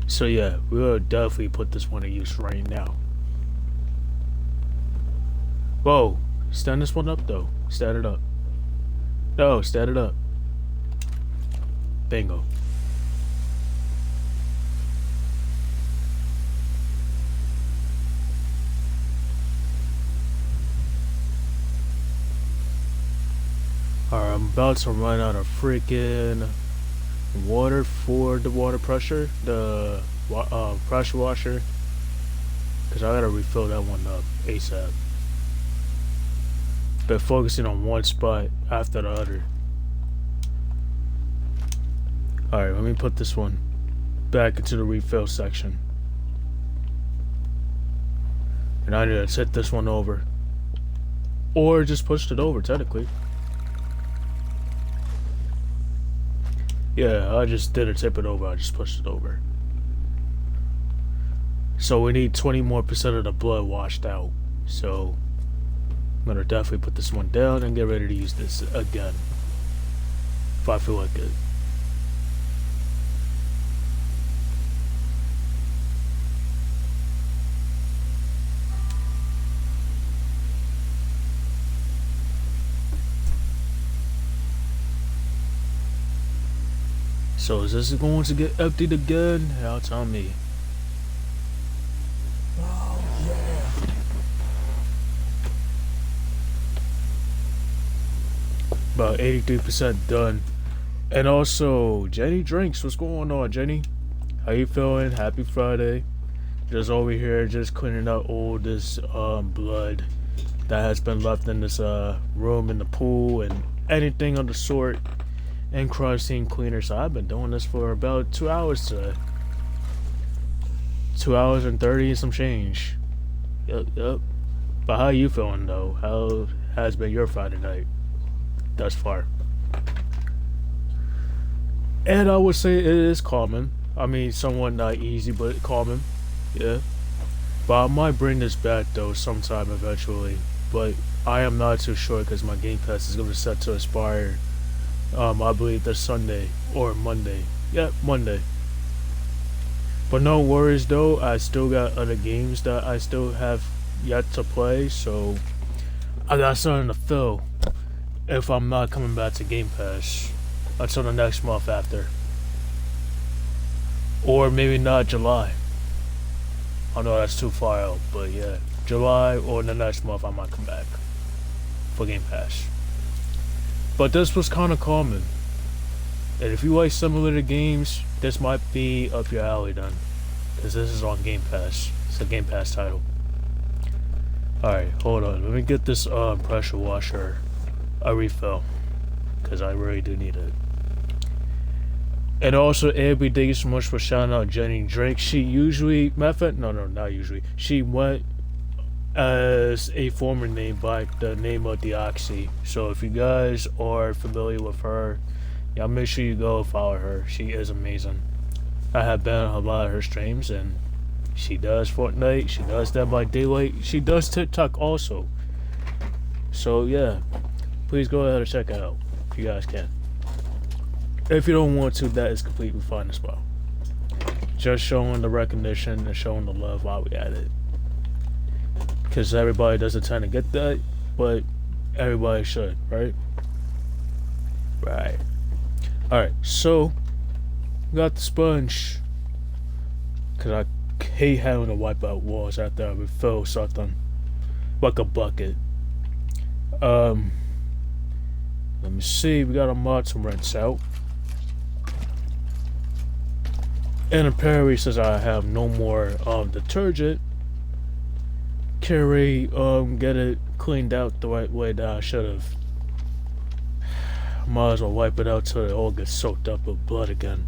So yeah, we'll definitely put this one to use right now. Whoa, stand this one up though. Stand it up. No, stand it up. Bingo. Alright, I'm about to run out of freaking water for the water pressure, the pressure washer, because I gotta refill that one up ASAP. Been focusing on one spot after the other. Alright, let me put this one back into the refill section. And I need to set this one over. Or just pushed it over, technically. Yeah, I just didn't tip it over, I just pushed it over. So we need 20% more of the blood washed out. So I'm gonna definitely put this one down and get ready to use this again. If I feel like it. So is this going to get emptied again? Y'all tell me. Oh yeah. About 83% done. And also, Jenny Drinks, what's going on, Jenny? How you feeling? Happy Friday. Just over here, just cleaning out all this blood that has been left in this room in the pool and anything of the sort. And crime scene cleaner. So I've been doing this for about 2 hours today. 2 hours and 30 and some change. Yep. But how you feeling though? How has been your Friday night thus far? And I would say it is calming. I mean, somewhat not easy, but calming. Yeah. But I might bring this back though sometime eventually. But I am not too sure because my Game Pass is going to set to expire. I believe this Sunday or Monday. Yep, Monday. But no worries though, I still got other games that I still have yet to play, so I got something to fill if I'm not coming back to Game Pass until the next month after. Or maybe not July. I know that's too far out, but yeah, July or the next month I might come back for Game Pass. But this was kind of calming. And if you like simulator games, this might be up your alley then. Because this is on Game Pass. It's a Game Pass title. Alright, hold on. Let me get this pressure washer a refill. Because I really do need it. And also, Abby, thank you so much for shouting out Jenny Drake. She usually, matter of fact, no, not usually. She went as a former name by the name of Deoxy. So if you guys are familiar with her, y'all make sure you go follow her. She is amazing. I have been on a lot of her streams, and she does Fortnite, she does Dead by Daylight, she does TikTok also. So yeah, please go ahead and check it out if you guys can. If you don't want to, that is completely fine as well. Just showing the recognition and showing the love while we at it. Because everybody doesn't tend to get that, but everybody should, right? Right. Alright, so, got the sponge. Because I hate having to wipe out walls after I refill something. Like a bucket. Let me see, we got a mod to rinse out. And apparently, since I have no more detergent, carry get it cleaned out the right way that I should have. Might as well wipe it out till it all gets soaked up with blood again.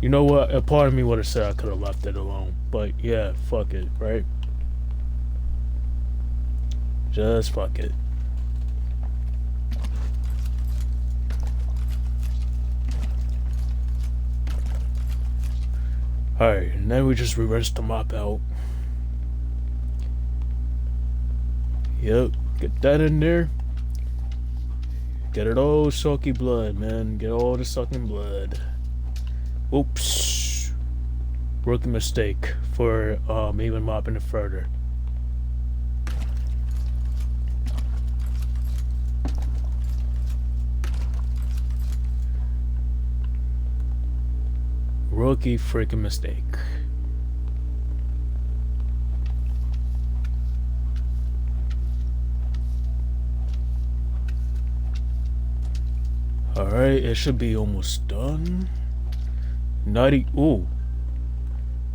You know what? A part of me would have said I could have left it alone, but yeah, fuck it, right? Just fuck it. Alright, and then we just rinse the mop out. Yep, get that in there. Get it all soaky blood, man. Get all the sucking blood. Oops. Rookie mistake for even mopping it further. Rookie freaking mistake. Alright, it should be almost done. 90. Ooh.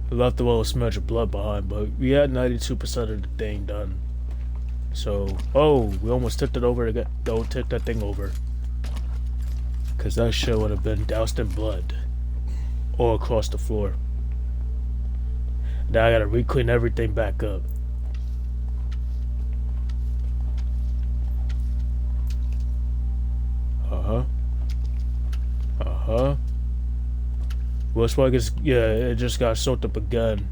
We left a little smudge of blood behind, but we had 92% of the thing done. So, oh, we almost tipped it over again. Don't tip that thing over. Because that shit would have been doused in blood. All across the floor. Now I gotta re-clean everything back up. Looks like it's, yeah, it just got soaked up again.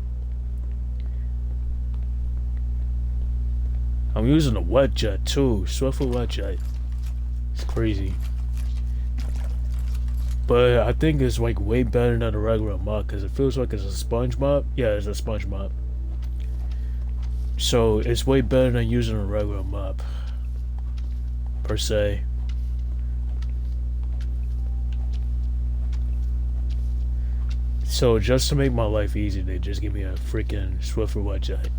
I'm using a wet jet too. Swiftly wet jet. It's crazy. But I think it's like way better than a regular mop because it feels like it's a sponge mop. Yeah, it's a sponge mop. So it's way better than using a regular mop. Per se. So just to make my life easy, they just give me a freaking Swiffer wet jet.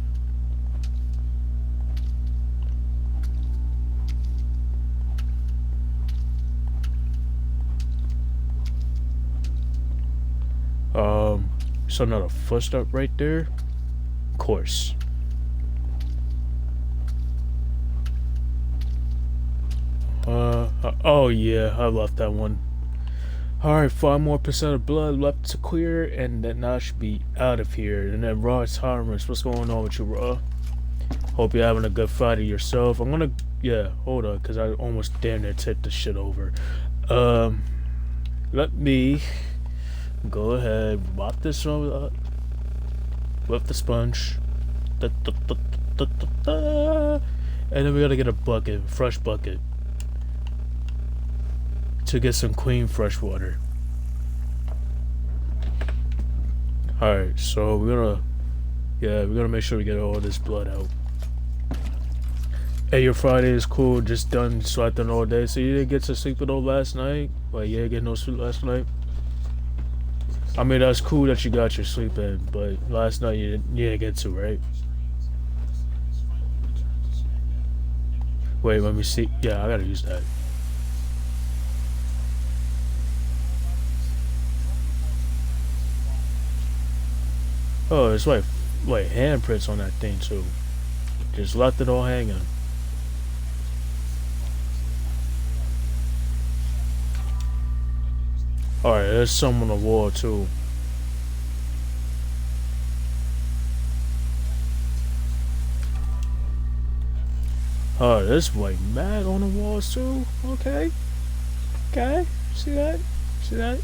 So another footstep right there. Of course. Oh yeah, I left that one. Alright, 5% more of blood left to clear, and then I should be out of here. And then Raw Thomas, what's going on with you, Raw? Hope you're having a good Friday yourself. I'm gonna, yeah, hold on, because I almost damn near tipped this shit over. Let me go ahead, mop this over up with the sponge. And then we gotta get a bucket, fresh bucket, to get some clean fresh water. Alright, so we're gonna make sure we get all this blood out. Hey, your Friday is cool, just done swiping all day. So you didn't get to sleep at all last night? Like, you didn't get no sleep last night? I mean, that's cool that you got your sleep in, but last night you didn't get to, right? Wait, let me see. Yeah, I gotta use that. Oh, it's like handprints on that thing too. Just left it all hanging. Alright, there's some on the wall too. Oh, there's like mad on the walls too. Okay. Okay. See that? See that?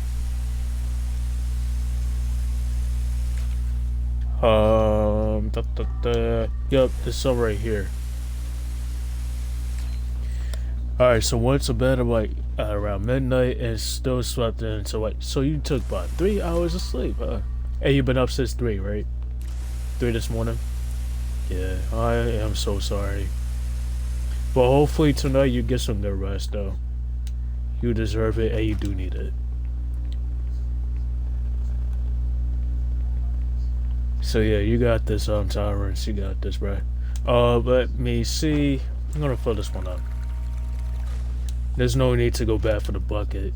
Yup, there's some right here. Alright, so went to bed at around midnight and still slept in. So you took about 3 hours of sleep, huh? And you've been up since 3, right? 3 this morning? Yeah, I am so sorry. But hopefully tonight you get some good rest, though. You deserve it, and you do need it. So yeah, you got this, tolerance. You got this, bro. Let me see. I'm gonna fill this one up. There's no need to go back for the bucket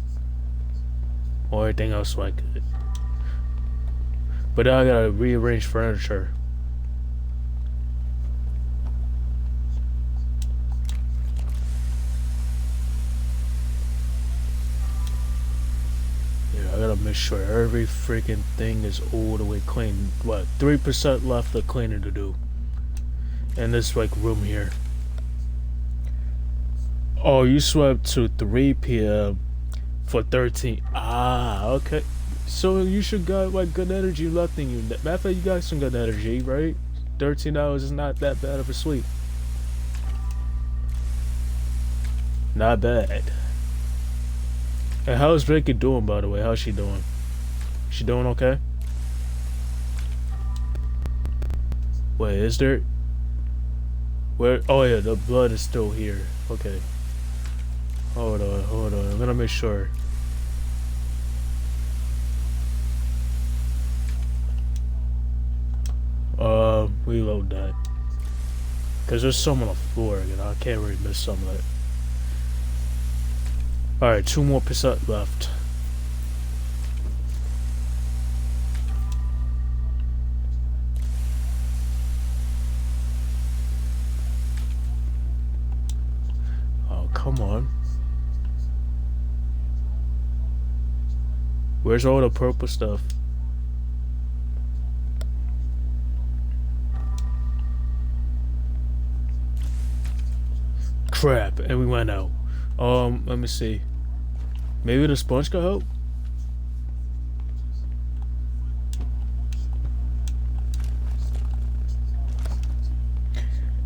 or anything else like it. But now I gotta rearrange furniture. Yeah, I gotta make sure every freaking thing is all the way clean. What, 3% left of cleaning to do. And this like room here. Oh, you slept to 3 p.m. for 13. Ah, okay. So you should got like good energy left in you. Matter of fact, you got some good energy, right? 13 hours is not that bad of a sleep. Not bad. And how's Vicky doing, by the way? How's she doing? She doing okay? Wait, is there? Where? Oh yeah, the blood is still here. Okay. Hold on, hold on. I'm gonna make sure. Reload that. Cause there's some on the floor, and I can't really miss some of that. Alright, 2% more left. Oh, come on. Where's all the purple stuff? Crap, and we went out. Let me see. Maybe the sponge could help?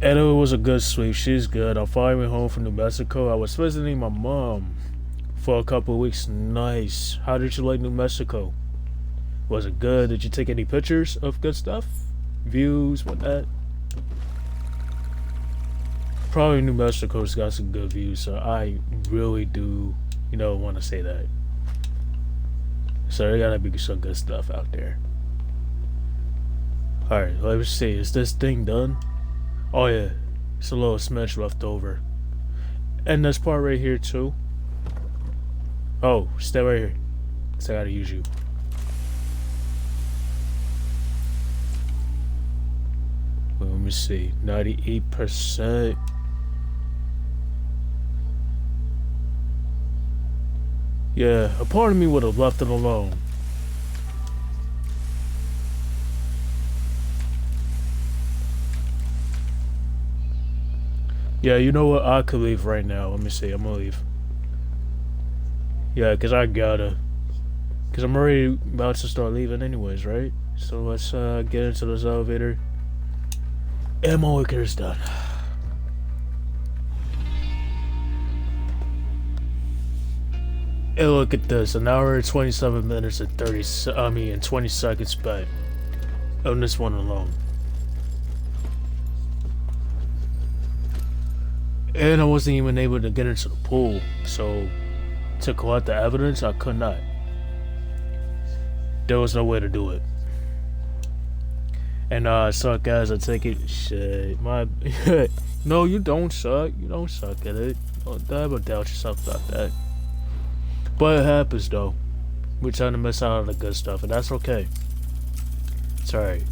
And it was a good sleep. She's good. I'm finally home from New Mexico. I was visiting my mom for a couple of weeks. Nice. How did you like New Mexico? Was it good? Did you take any pictures of good stuff? Views, whatnot? Probably New Mexico's got some good views, so I really do, want to say that. So there gotta be some good stuff out there. Alright, let me see. Is this thing done? Oh yeah. It's a little smudge left over. And this part right here too. Oh, stay right here. So I gotta use you. Well, let me see. 98%. Yeah, a part of me would have left it alone. Yeah, you know what? I could leave right now. Let me see. I'm gonna leave. Yeah, because I gotta. Because I'm already about to start leaving anyways, right? So let's get into this elevator. And my work is done. And look at this, an hour and 27 minutes and 20 seconds back on this one alone. And I wasn't even able to get into the pool, so to collect the evidence, I could not. There was no way to do it. And I suck, guys. I take it. Shit, my. No, you don't suck. You don't suck at it. Don't ever doubt yourself about that. But it happens though. We're trying to miss out on the good stuff, and that's okay. It's alright.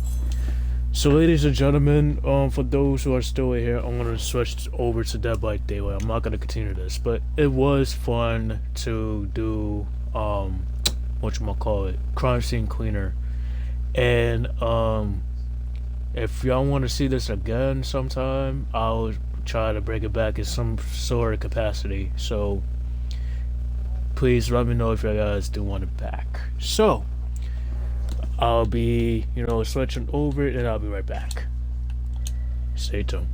So, ladies and gentlemen, for those who are still here, I'm gonna switch over to Dead by Daylight. I'm not gonna continue this, but it was fun to do whatchamacallit, crime scene cleaner. And if y'all want to see this again sometime, I'll try to bring it back in some sort of capacity. So please let me know if you guys do want it back. So I'll be, switching over and I'll be right back. Stay tuned.